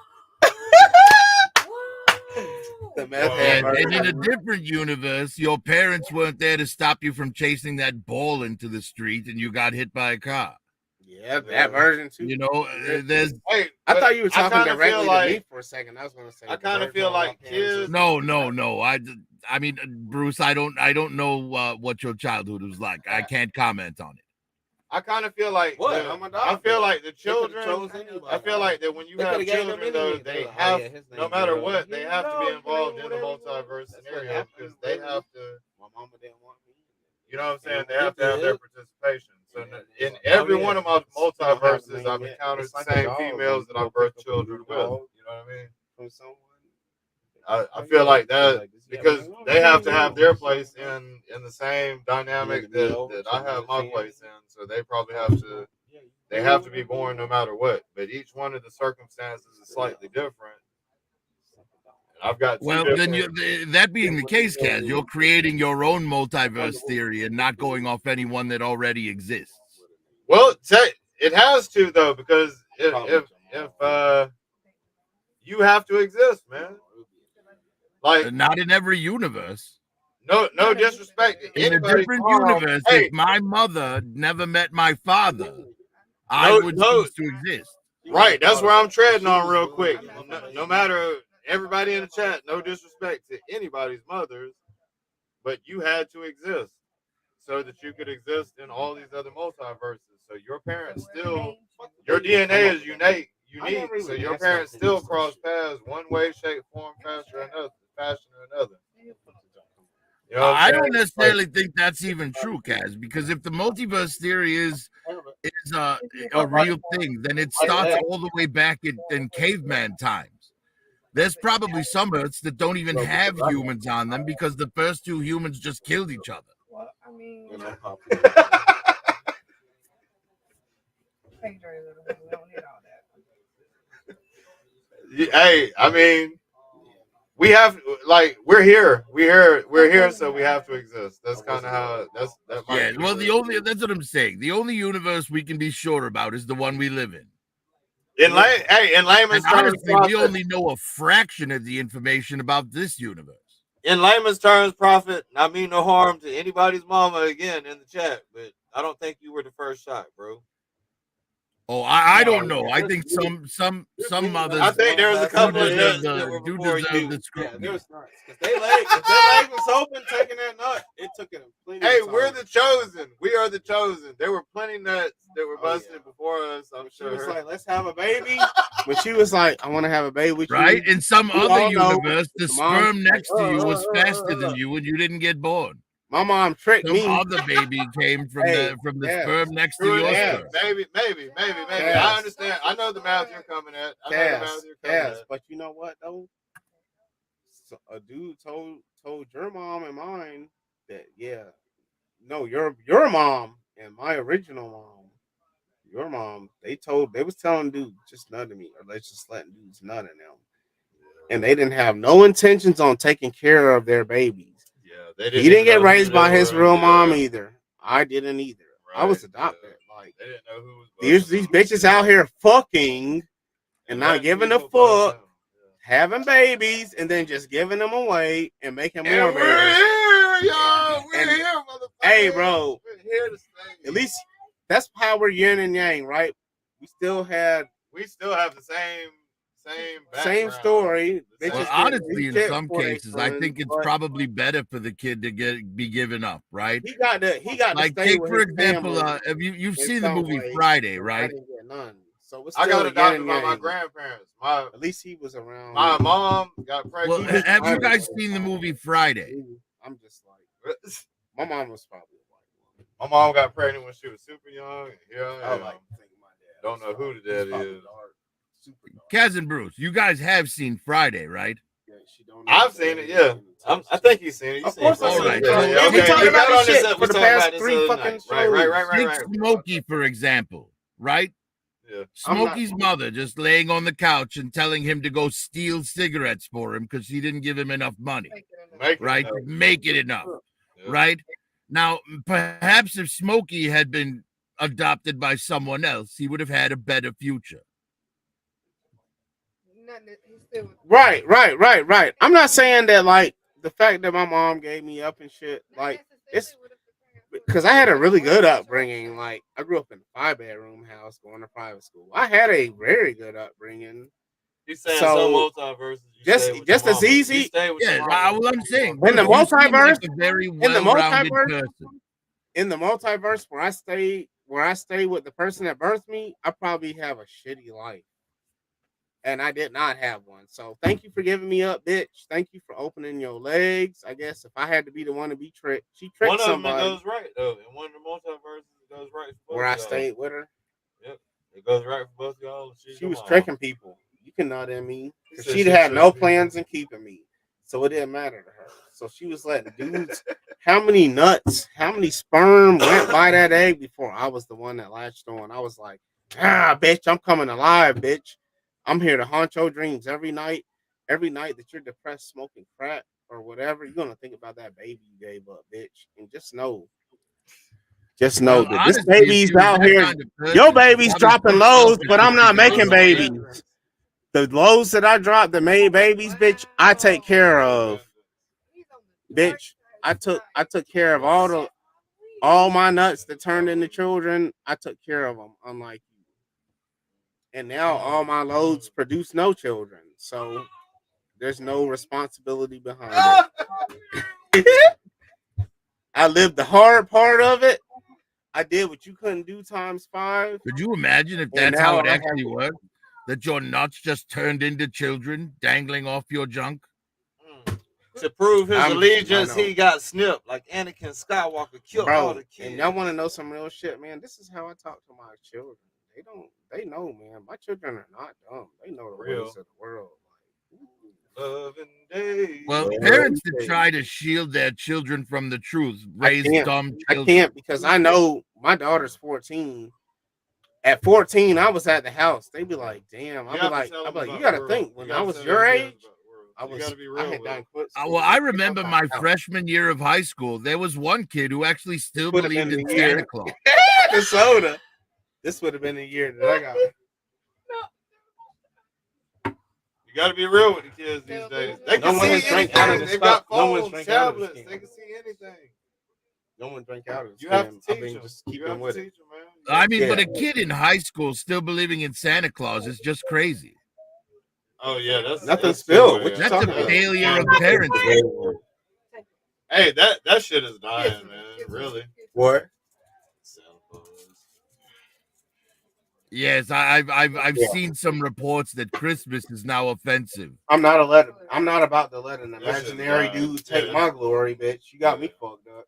the meth head. And in a different universe, your parents weren't there to stop you from chasing that ball into the street, and you got hit by a car. Yeah, that version too. You know, there's. Hey, I thought you were talking directly to me for a second. I was going to say. I kind of feel like kids. No. I mean, Bruce, I don't know what your childhood was like. I can't comment on it. I kind of feel like I feel like the children. I feel like that when you have children, though, they have no matter what, they have to be involved in the multiverse scenario because they have to. My mama didn't want me. You know what I'm saying? They have to have their participation. So in every one of my multiverses, I've encountered the same females that I've birthed children with. You know what I mean? From someone. I feel like that because they have to have their place in the same dynamic that I have my place in. So they probably have to be born no matter what. But each one of the circumstances is slightly different. I've got that being the case, Kaz, you're creating your own multiverse theory and not going off anyone that already exists. Well, it has to though, because if you have to exist, man. Like not in every universe. No disrespect to in a different universe. Hey. If my mother never met my father, I would cease to exist. Right, that's where I'm treading on real quick. No matter everybody in the chat, no disrespect to anybody's mothers, but you had to exist so that you could exist in all these other multiverses. So your parents still, your DNA is unique. So your parents still cross paths one way, shape, form, fashion, or another. You know I don't necessarily think that's even true, Kaz, because if the multiverse theory is a real thing, then it starts all the way back in caveman times. There's probably some Earths that don't even have humans on them because the first two humans just killed each other. Well, I mean, we don't need all that. Hey, I mean, we have we're here, so we have to exist. That's kind of how that might Yeah, be. well, that's what I'm saying. The only universe we can be sure about is the one we live in. In layman's And terms, honestly, we only know a fraction of the information about this universe. in layman's terms, Prophet, I mean no harm to anybody's mama again in the chat, but I don't think you were the first shot, bro. Oh, I don't know. I think some mothers. I think there was a couple of deserve nuts that were do before deserve you. the scrutiny. There was nuts. If their leg was open, taking that nut, it took it. Hey, we're the chosen. We are the chosen. There were plenty nuts that were busted before us. I'm She was sure. like, "Let's have a baby." When she was like, "I want to have a baby with you," Right? In some we other all know universe, the mom- sperm next to you was faster than you and you didn't get born. My mom tricked Some me. other baby came from Hey, the yes. sperm next to your sperm. Maybe. I Yes. understand. I know the math you're coming at. Yes, but you know what though? So a dude told your mom and mine that your mom and my original mom, your mom, they was telling dude just nut me, or let's just letting dudes nut in them, and they didn't have no intentions on taking care of their babies. Yeah, He didn't get raised by his real mom either. I didn't either. I was adopted. Like they didn't know who was. these bitches out here fucking and not giving a fuck, having babies, and then just giving them away and making more And babies. we're here, y'all. We're And- here, motherfucker. Hey, bro. We're here to stay. At least that's how we're yin and yang, right? We still have the same same story. The Bitches Well, get honestly, in rejected some before they cases, I son, think it's but probably better for the kid to be given up, right? he got to Like, stay take with for his example, family have you've in seen the some movie way, Friday, but I right? didn't get none. So it's I still got a yin adopted and by my yang. grandparents. At least he was around. My mom got Well, pregnant. have you guys seen the movie Friday? I'm just like, my mom was probably My mom got pregnant when she was super young. And here I am. like to think my dad. Don't know who the daddy is. Kaz and Bruce, you guys have seen Friday, right? I've seen it. Yeah, I think he's seen it. Of course I've All seen right. it. So, Yeah, we okay, talked you about got this on shit this for the past 3 fucking shows. Take Smokey, for example, right? Yeah. Smokey's mother just laying on the couch and telling him to go steal cigarettes for him because she didn't give him enough money. Make it enough. Right? Now, perhaps if Smokey had been adopted by someone else, he would have had a better future. Right. I'm not saying that like the fact that my mom gave me up and shit, like it's because I had a really good upbringing. Like I grew up in a 5-bedroom house going to private school. I had a very good upbringing. You saying So, some multiverses? just as easy. Yeah, well, I'm saying In the you seem multiverse, like a very in the well-rounded multiverse, person. in the multiverse where I stay with the person that birthed me, I probably have a shitty life. And I did not have one. So thank you for giving me up, bitch. Thank you for opening your legs. I guess if I had to be the one to be tricked, she tricked One of them somebody. it goes right though. In one of the multiverses, it goes right. For both Where I y'all. stayed with her. Yep, it goes right for both y'all. She was tricking people. You can nut in me. She said She'd she had no tricked plans in keeping me. So it didn't matter to her. So she was letting dudes, how many nuts, how many sperm went by that egg before I was the one that latched on. I was like, bitch, I'm coming alive, bitch. I'm here to haunt your dreams every night. Every night that you're depressed, smoking crack or whatever, you're gonna think about that baby you gave up, bitch. And just know Well, that this honestly, baby's if you out was that here. kind of person, Your baby's probably dropping put lows, yourself but in I'm not something making else. babies. The lows that I drop, the made babies, bitch, I take care of. Bitch, I took care of all my nuts that turned into children. I took care of them, unlike you. And now all my loads produce no children, so there's no responsibility behind it. I lived the hard part of it. I did what you couldn't do ×5. Could you imagine if And that's how now it I have actually to- worked? That your nuts just turned into children dangling off your junk? To prove his I allegiance, know. he got snipped like Anakin Skywalker killed all Bro, the kids. and y'all want to know some real shit, man? This is how I talk to my children. They know, man. My children are not dumb. They know the Real. ways of the world. Loving days. Well, parents that try to shield their children from the truth raise dumb I children. can't because I know my daughter's 14. At 14, I was at the house. They be like, "Damn." I'd be like, "You gotta think." When I was your age, I had done quit school. Well, I remember my freshman year of high school. There was one kid who actually still Would've believed been in the year. Santa Claus. The soda. This would have been the year that I got. You got to be real with the kids these days. They can see anything. They've got phones, tablets. They can see anything. No one drink out of this. You have to I've teach been them. just You keeping have with to it. teach them, man. I mean, but a kid in high school still believing in Santa Claus is just crazy. Oh yeah, that's Nothing that's spilled. too What you That's talking a about? failure of parenting. Hey, that shit is dying, man. Really. What? Yes, I've Yeah. seen some reports that Christmas is now offensive. I'm not about to let an This is imaginary wild. dude take Yeah. my glory, bitch. You got me fucked up.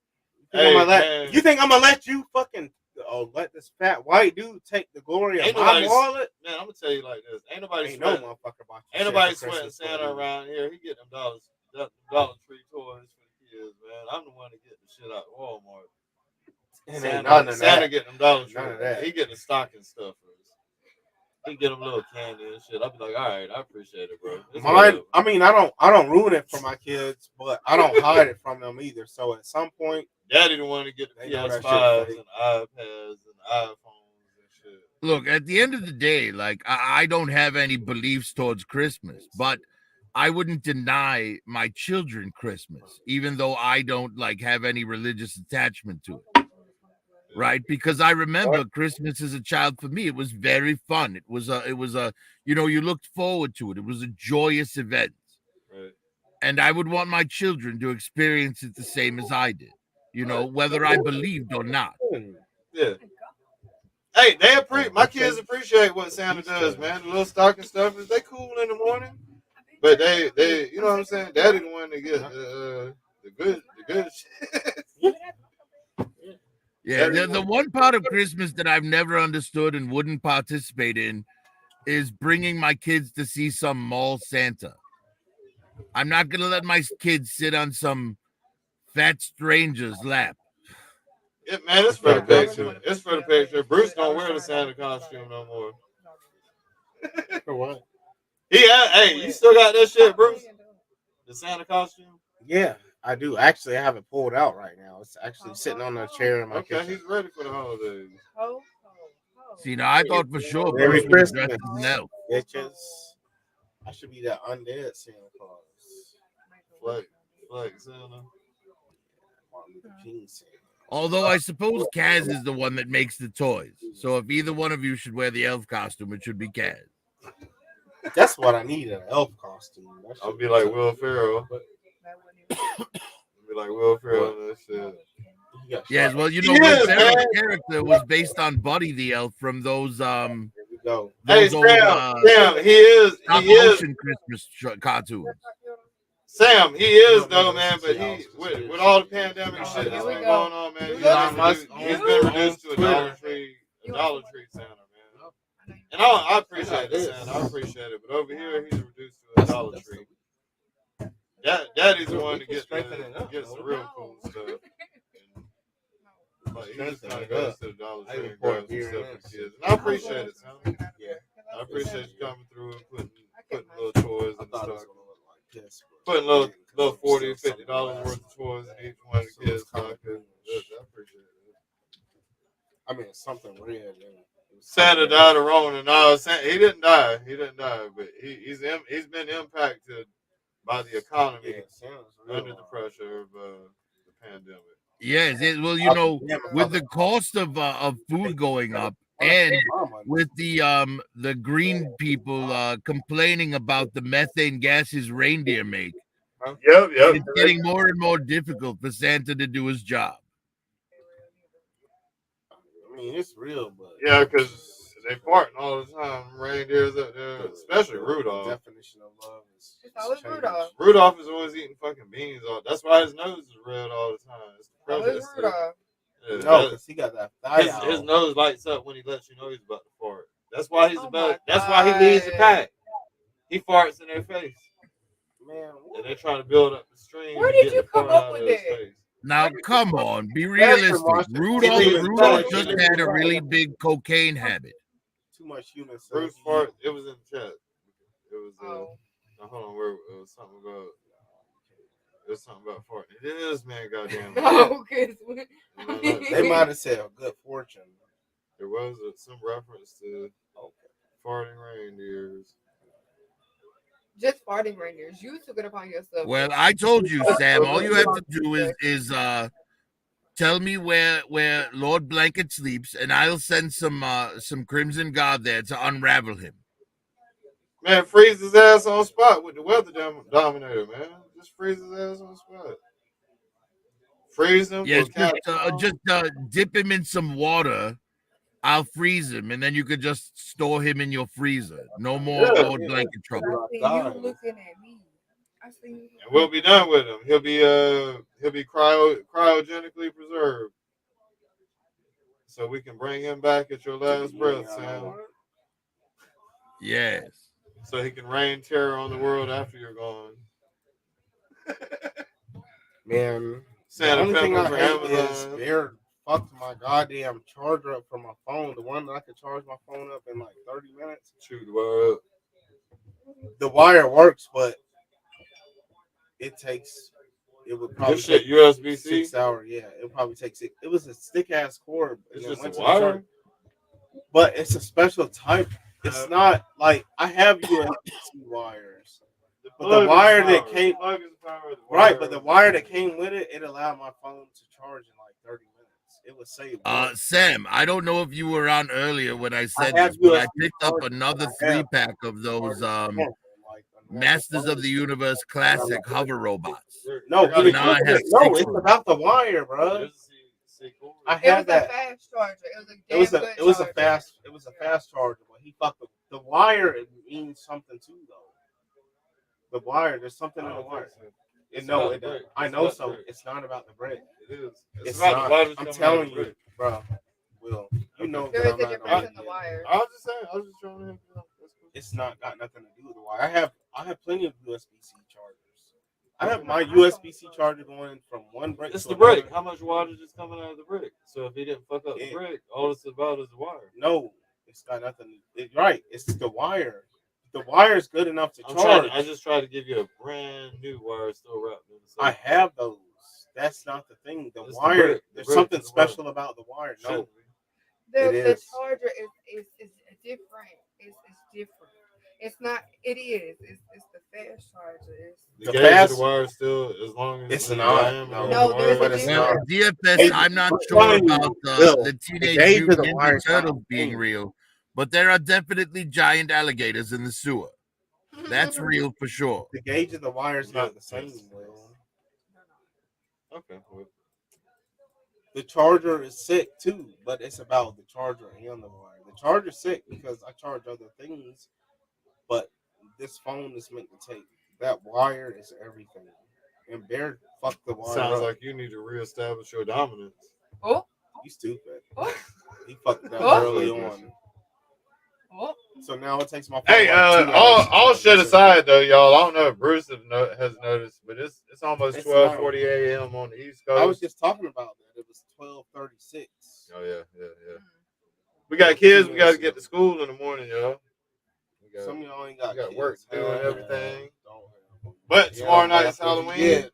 Hey, You think I'm gonna let you fucking let this fat white dude take the glory of Ain't my nobody- wallet? Man, I'm gonna tell you like this. Ain't nobody Ain't no sweating. motherfucker about Ain't nobody sweating Santa around here. He get them Dollar Tree toys for the kids, man. I'm the one that get the shit out of Walmart. And ain't none of Santa that. get them Dollar Tree. None of that. He get the stocking stuffers. He get them little candy and shit. I'll be like, all right, I appreciate it, bro. It's Mine, whatever. I mean, I don't ruin it for my kids, but I don't hide it from them either. So at some point, Daddy the one to get the They know that PS5s shit and iPads and iPhones and shit. Look, at the end of the day, like I don't have any beliefs towards Christmas, but I wouldn't deny my children Christmas, even though I don't like have any religious attachment to it. Right? Because I remember Christmas as a child for me, it was very fun. It was a, you looked forward to it. It was a joyous event. Right. And I would want my children to experience it the same as I did, whether I believed or not. Yeah. Hey, my kids appreciate what Santa does, man. The little stocking stuffers, they cool in the morning, but they, you know what I'm saying? Daddy the one to get the good shit. Yeah, the one part of Christmas that I've never understood and wouldn't participate in is bringing my kids to see some mall Santa. I'm not going to let my kids sit on some fat stranger's lap. Yeah, man, it's for the picture. It's for the picture. Bruce don't wear the Santa costume no more. for what? Hey, you still got that shit, Bruce? The Santa costume? Yeah, I do. Actually, I have it pulled out right now. It's actually sitting on a chair in my Okay, kitchen. he's ready for the holidays. See, now I thought for sure Merry Bruce was Christmas, dressed as an elf. bitches. I should be that undead Santa Claus. Like Santa. Martin Luther King Santa. Although I suppose Kaz is the one that makes the toys. So if either one of you should wear the elf costume, it should be Kaz. That's what I need, an elf costume. I'll be like Will Ferrell. Be like Will Ferrell and that shit. Yes, well, He Will is, Ferrell's man. character was based on Buddy the Elf from those There we go. Hey, those old Sam, he is stop-motion Christmas cartoons. Sam, he is though, man. But he with all the pandemic shit that's been going on, man, he's been reduced to a Dollar Tree Santa, man. And I appreciate it, Santa. I appreciate it. But over here, he's reduced to a Dollar Tree. Daddy's the one to gets the real cool stuff. But he just kind of goes to the Dollar Tree and grabs some stuff for kids. And I appreciate it, Sam. Yeah. I appreciate you coming through and putting little toys in the stock. Putting little $40, $50 worth of toys in each one of the kids' stock. I appreciate it. I mean, it's something real. Santa died of Rona. No, he didn't die. But he's been impacted by the economy under the pressure of the pandemic. Yes, with the cost of food going up and with the green people complaining about the methane gases reindeer make, Yep. it's getting more and more difficult for Santa to do his job. I mean, it's real, but Yeah, because They farting all the time. Reindeers up there, especially Rudolph. Definition of love is It's always Rudolph. Rudolph is always eating fucking beans. That's why his nose is red all the time. It's the Always prejudice. Rudolph. Yeah, No, because he got that thigh out. his nose lights up when he lets you know he's about to fart. That's why he's Oh about. my That's why he leads the God. pack. He farts in their face, Man, and they're trying to build up the stream. Where and did get you the come fart up out with of his that? face. Now, come on, be That's realistic. from Rudolph Washington. just had a really big cocaine habit. too much human cells. Bruce fart. It was in the chat. It was. Oh. Now, hold on. Where it was something about. It was something about farting. It is, man. Goddamn. No, because They might have said good fortune. There was some reference to farting reindeers. just farting reindeers. You took it upon yourself. Well, I told you, Sam. All you have to do is tell me where Lord Blanket sleeps, and I'll send some Crimson Guard there to unravel him. Man, freeze his ass on spot with the weather dominator, man. Just freeze his ass on spot. Freeze him. Yes, put just dip him in some water. I'll freeze him, and then you could just store him in your freezer. No more Lord Blanket trouble. I see you looking at me. I see you. And we'll be done with him. He'll be cryogenically preserved, so we can bring him back at your last breath, Sam. Yes. So he can reign terror on the world after you're gone. Man, Santa the only thing Pepper I for hate is Amazon. Bear fucked my goddamn charger up from my phone. The one that I could charge my phone up in like 30 minutes. Shoot the wire up. The wire works, but it would probably This shit take USB-C? 6 hours. Yeah, it would probably take 6. It was a stick ass cord. It's and it just went a to the wire? charger. But it's a special type. It's not like I have USB-C wires. But the wire that came right, but the wire that came with it, it allowed my phone to charge in like 30 minutes. It was saved. Sam, I don't know if you were on earlier when I said have this, but I USB picked up chargers. another I have 3-pack of those Masters of the Universe classic hover robots. No, So now I have no, 6 it's of them. about the wire, bro. I It was had that. a fast charger. It was a It damn was good a charger. fast charger, but he fucked the wire. It means something too, though. The wire, there's something in the wire. No, it doesn't. I know so. It's not about the bread. It is. It's about not. the wires I'm coming out telling of the you, brick. bro. Will you know There that is I'm a not difference gonna in the lie. wires. I was just saying. I was just trying to help you out. That's cool. It's not got nothing to do with the wire. I have plenty of USB-C chargers. I have my USB-C charger going from one brick. It's to the brick. another. How much water is coming out of the brick? So if he didn't fuck up the Yeah. brick, all it's about is the wire. No, it's got nothing. Right, it's the wire. The wire is good enough to I'm charge. trying. I just tried to give you a brand new wire still wrapped in the same. I have those. That's not the thing. The It's the wire. brick. The There's brick something is the wire. special about the wire. No, Shouldn't be. It The is. charger is different. It's different. It's not. It is. It's the fast charger. It's The The gauge of fast- the wire still, as long as It's the not. diameter No. of the No, wire- there's a but it's difference. Well, not. DFS, I'm not sure about Bill, the the Teenage gauge of Mutant the wire Ninja is not Turtles a being thing. real, but there are definitely giant alligators in the sewer. That's real for sure. The gauge of the wire is not the same. Will. Okay. Well, The charger is sick too, but it's about the charger and the wire. The charger's sick because I charge other things, but this phone is meant to take. That wire is everything. And Bear fucked the wire. sounds up. like you need to reestablish your dominance. oh You stupid. oh He fucked it up Oh. early on. oh. So now it takes my phone. Hey, like 2 all hours to all charge shit it. aside though, y'all. I don't know if Bruce has noticed, but it's almost It's 12:40 a.m. on the East Coast. I was just talking about that. It was 12:36. Oh yeah. We got kids. We got to get to school in the morning, y'all. We got, Some of y'all ain't got, we got kids. work to do and Hell, everything. don't. But Yeah, tomorrow night that's is what you Halloween. get.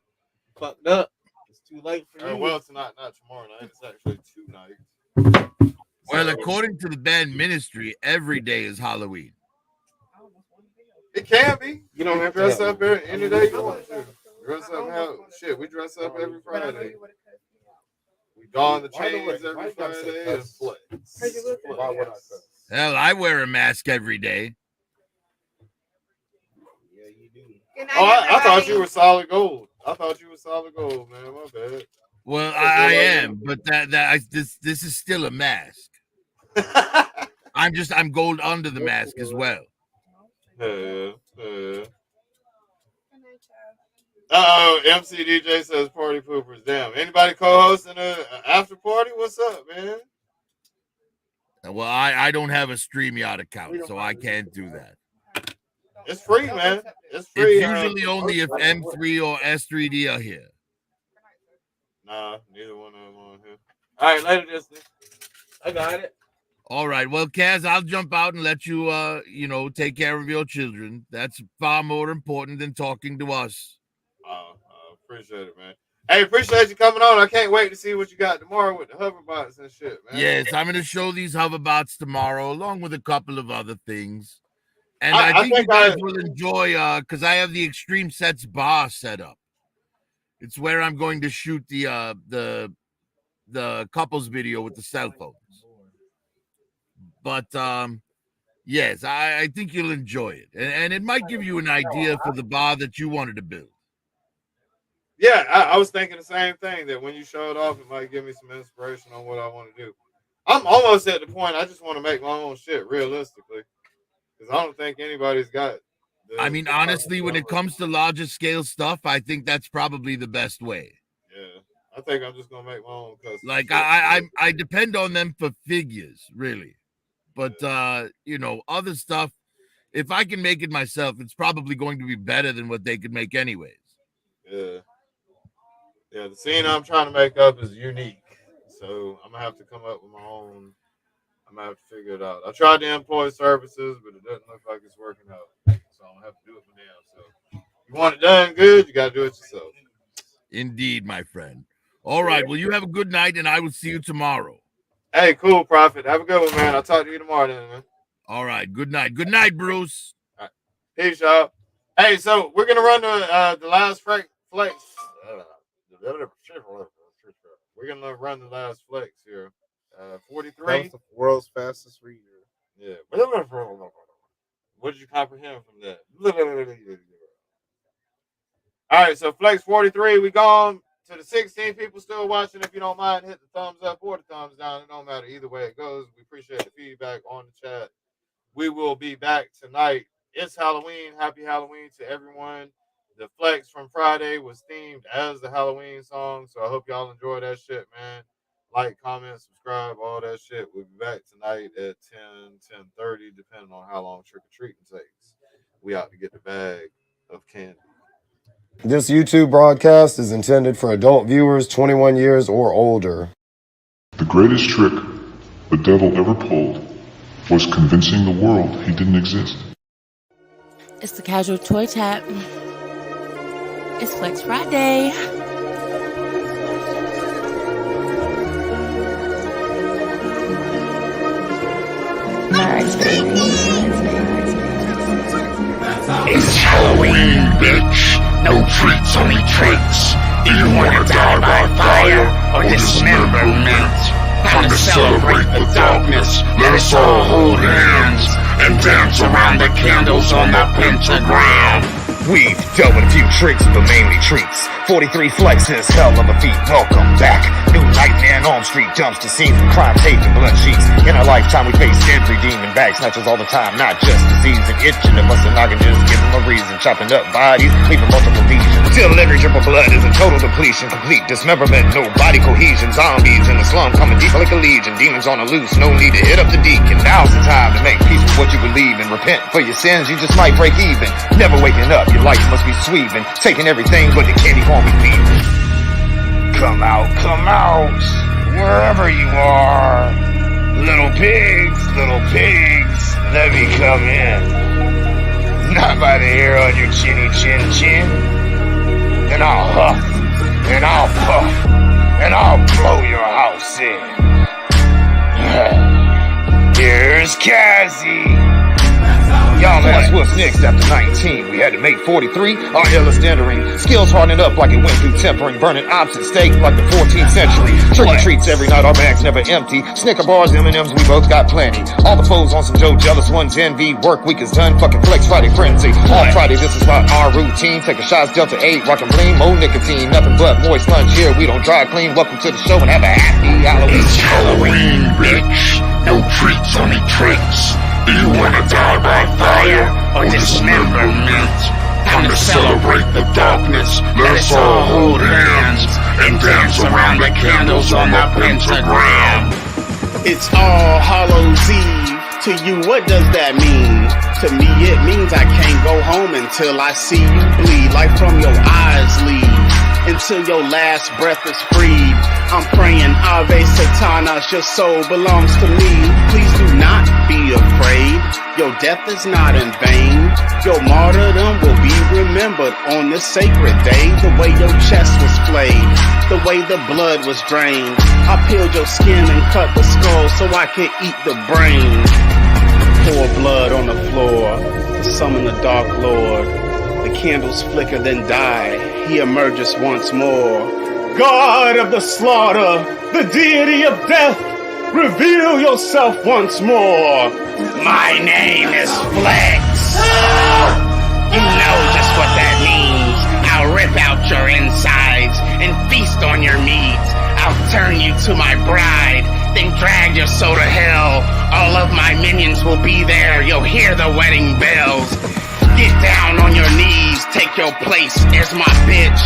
Fucked up. It's too late for you. Well, tonight, not tomorrow night. It's actually 2 nights. Well, So, according to the band Ministry, every day is Halloween. it can be. You don't have to Dress have up any day you want to. Dress up how shit. We dress up every But I know Friday. you would have cut me out. We don the Why the chains way- why every you gotta say Friday and cuss? flex. Cause you look Why would I Yes. cuss? Hell, I wear a mask every day. Yeah, you do. Good night, Oh, I thought everybody. you were solid gold. I thought you were solid gold, man. My bad. Well, I am, but this is still a mask. I'm gold under the mask as well. Yeah. Uh-oh, MC DJ says party poopers. Damn. Anybody co-hosting an after party? What's up, man? Well, I don't have a StreamYard account, so I can't do that. It's free, man. It's free. It's usually only if M3 or S3D are here. Nah, neither one of them on here. All right, later, Disney. I got it. All right. Well, Kaz, I'll jump out and let you, take care of your children. That's far more important than talking to us. Appreciate it, man. Hey, appreciate you coming on. I can't wait to see what you got tomorrow with the hoverbots and shit, man. Yes, I'm going to show these hoverbots tomorrow, along with a couple of other things. And I think you guys will enjoy, because I have the Extreme Sets bar set up. It's where I'm going to shoot the couples video with the cell phones. But yes, I think you'll enjoy it, and it might give you an idea for the bar that you wanted to build. Yeah, I was thinking the same thing, that when you show it off, it might give me some inspiration on what I want to do. I'm almost at the point I just want to make my own shit realistically, because I don't think anybody's got. Honestly, when it comes to larger scale stuff, I think that's probably the best way. Yeah, I think I'm just gonna make my own custom. Like I depend on them for figures, really, but other stuff. If I can make it myself, it's probably going to be better than what they could make anyways. Yeah. Yeah, the scene I'm trying to make up is unique. So I'm going to have to come up with my own. I'm going to have to figure it out. I tried to employ services, but it doesn't look like it's working out. So I'm going to have to do it for them. So you want it done good, you got to do it yourself. Indeed, my friend. All right. Well, you have a good night, and I will see you tomorrow. Hey, cool, Prophet. Have a good one, man. I'll talk to you tomorrow then, man. All right. Good night. Good night, Bruce. All right. Peace, y'all. Hey, so we're going to run the last flex. We're gonna run the last flex here. 43. That was the world's fastest reader. Yeah. What did you comprehend from that? All right, so flex 43. We gone to the 16 people still watching. If you don't mind, hit the thumbs up or the thumbs down. It don't matter either way it goes. We appreciate the feedback on the chat. We will be back tonight. It's Halloween. Happy Halloween to everyone. The flex from Friday was themed as the Halloween song, so I hope y'all enjoy that shit, man. Like, comment, subscribe, all that shit. We'll be back tonight at 10:30, depending on how long trick-or-treating takes. We out to get the bag of candy. This YouTube broadcast is intended for adult viewers 21 years or older. The greatest trick the devil ever pulled was convincing the world he didn't exist. It's the Casual Toy Tap. It's Flex Friday. Nice, baby. It's Halloween, bitch. No treats, only tricks. Do you wanna die by fire or dismemberment? Time to celebrate the darkness. Let us all hold hands and dance around the candles on the pentagram. We've dealt with a few tricks, but mainly treats. 43 flexes, hell on the feet, welcome back. New nightmare on Street jumps to scenes of crime, tape, and blood sheets. In our lifetime, we face every demon, bag snatchers all the time. Not just disease and itching, and busting noggin, just give them a reason. Chopping up bodies, leaving multiple lesions. Till every drip of blood is a total depletion, complete dismemberment, no body cohesion. Zombies in the slum coming deep like a legion. Demons on the loose, no need to hit up the deacon. Now's the time to make peace with what you believe in. Repent for your sins, you just might break even. Never waking up, your life must be sweeping, taking everything but the candy corn we leaving. Come out, wherever you are. Little pigs, let me come in. Not by the hair on your chinny chin. Then I'll huff, and I'll puff, and I'll blow your house in. Here's Cassie. Y'all asked what's next after 19. We had to make 43, our illest entering. Skills hardening up like it went through tempering. Burning opposite steak like the 14th century. Trick treats every night, our bags never empty. Snicker bars, M&Ms, we both got plenty. All the foes on some Joe jealous ones, envy. Work week is done, fucking flex Friday frenzy. All Friday, this is about our routine. Taking shots, Delta 8, rockin' bling, more nicotine. Nothing but moist lunch here, we don't dry clean. Welcome to the show and have a happy Halloween. It's Halloween, bitch. No treats, only tricks. Do you wanna die by fire or dismemberment? Time to celebrate the darkness. Let's all hold hands and dance around the candles on the pentagram. It's All Hallows Eve. To you, what does that mean? To me, it means I can't go home until I see you bleed. Like from your eyes leave, until your last breath is freed. I'm praying Ave Satanas, your soul belongs to me. Please do not be afraid. Your death is not in vain. Your martyrdom will be remembered on this sacred day. The way your chest was flayed, the way the blood was drained. I peeled your skin and cut the skull so I could eat the brain. Pour blood on the floor to summon the dark lord. The candles flicker then die. He emerges once more. God of the slaughter, the deity of death, reveal yourself once more. My name is Flex. You know just what that means. I'll rip out your insides and feast on your meats. I'll turn you to my bride, then drag your soul to hell. All of my minions will be there. You'll hear the wedding bells. Get down on your knees, take your place as my bitch.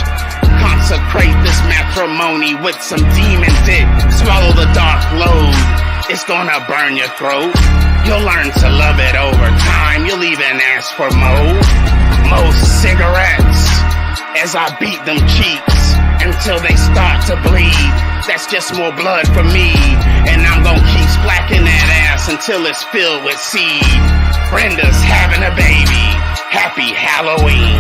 Consecrate this matrimony with some demon dick. Swallow the dark load, it's gonna burn your throat. You'll learn to love it over time. You'll even ask for more cigarettes as I beat them cheeks until they start to bleed. That's just more blood for me, and I'm gonna keep splacking that ass until it's filled with seed. Brenda's having a baby. Happy Halloween.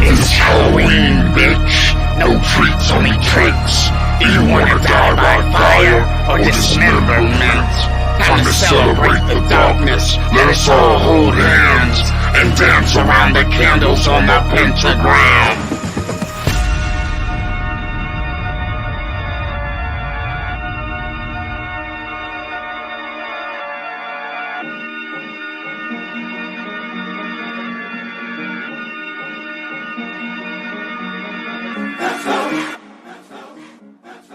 It's Halloween, bitch. No treats, only tricks. Do you wanna die by fire or dismemberment? Time to celebrate the darkness. Let us all hold hands and dance around the candles on the pentagram.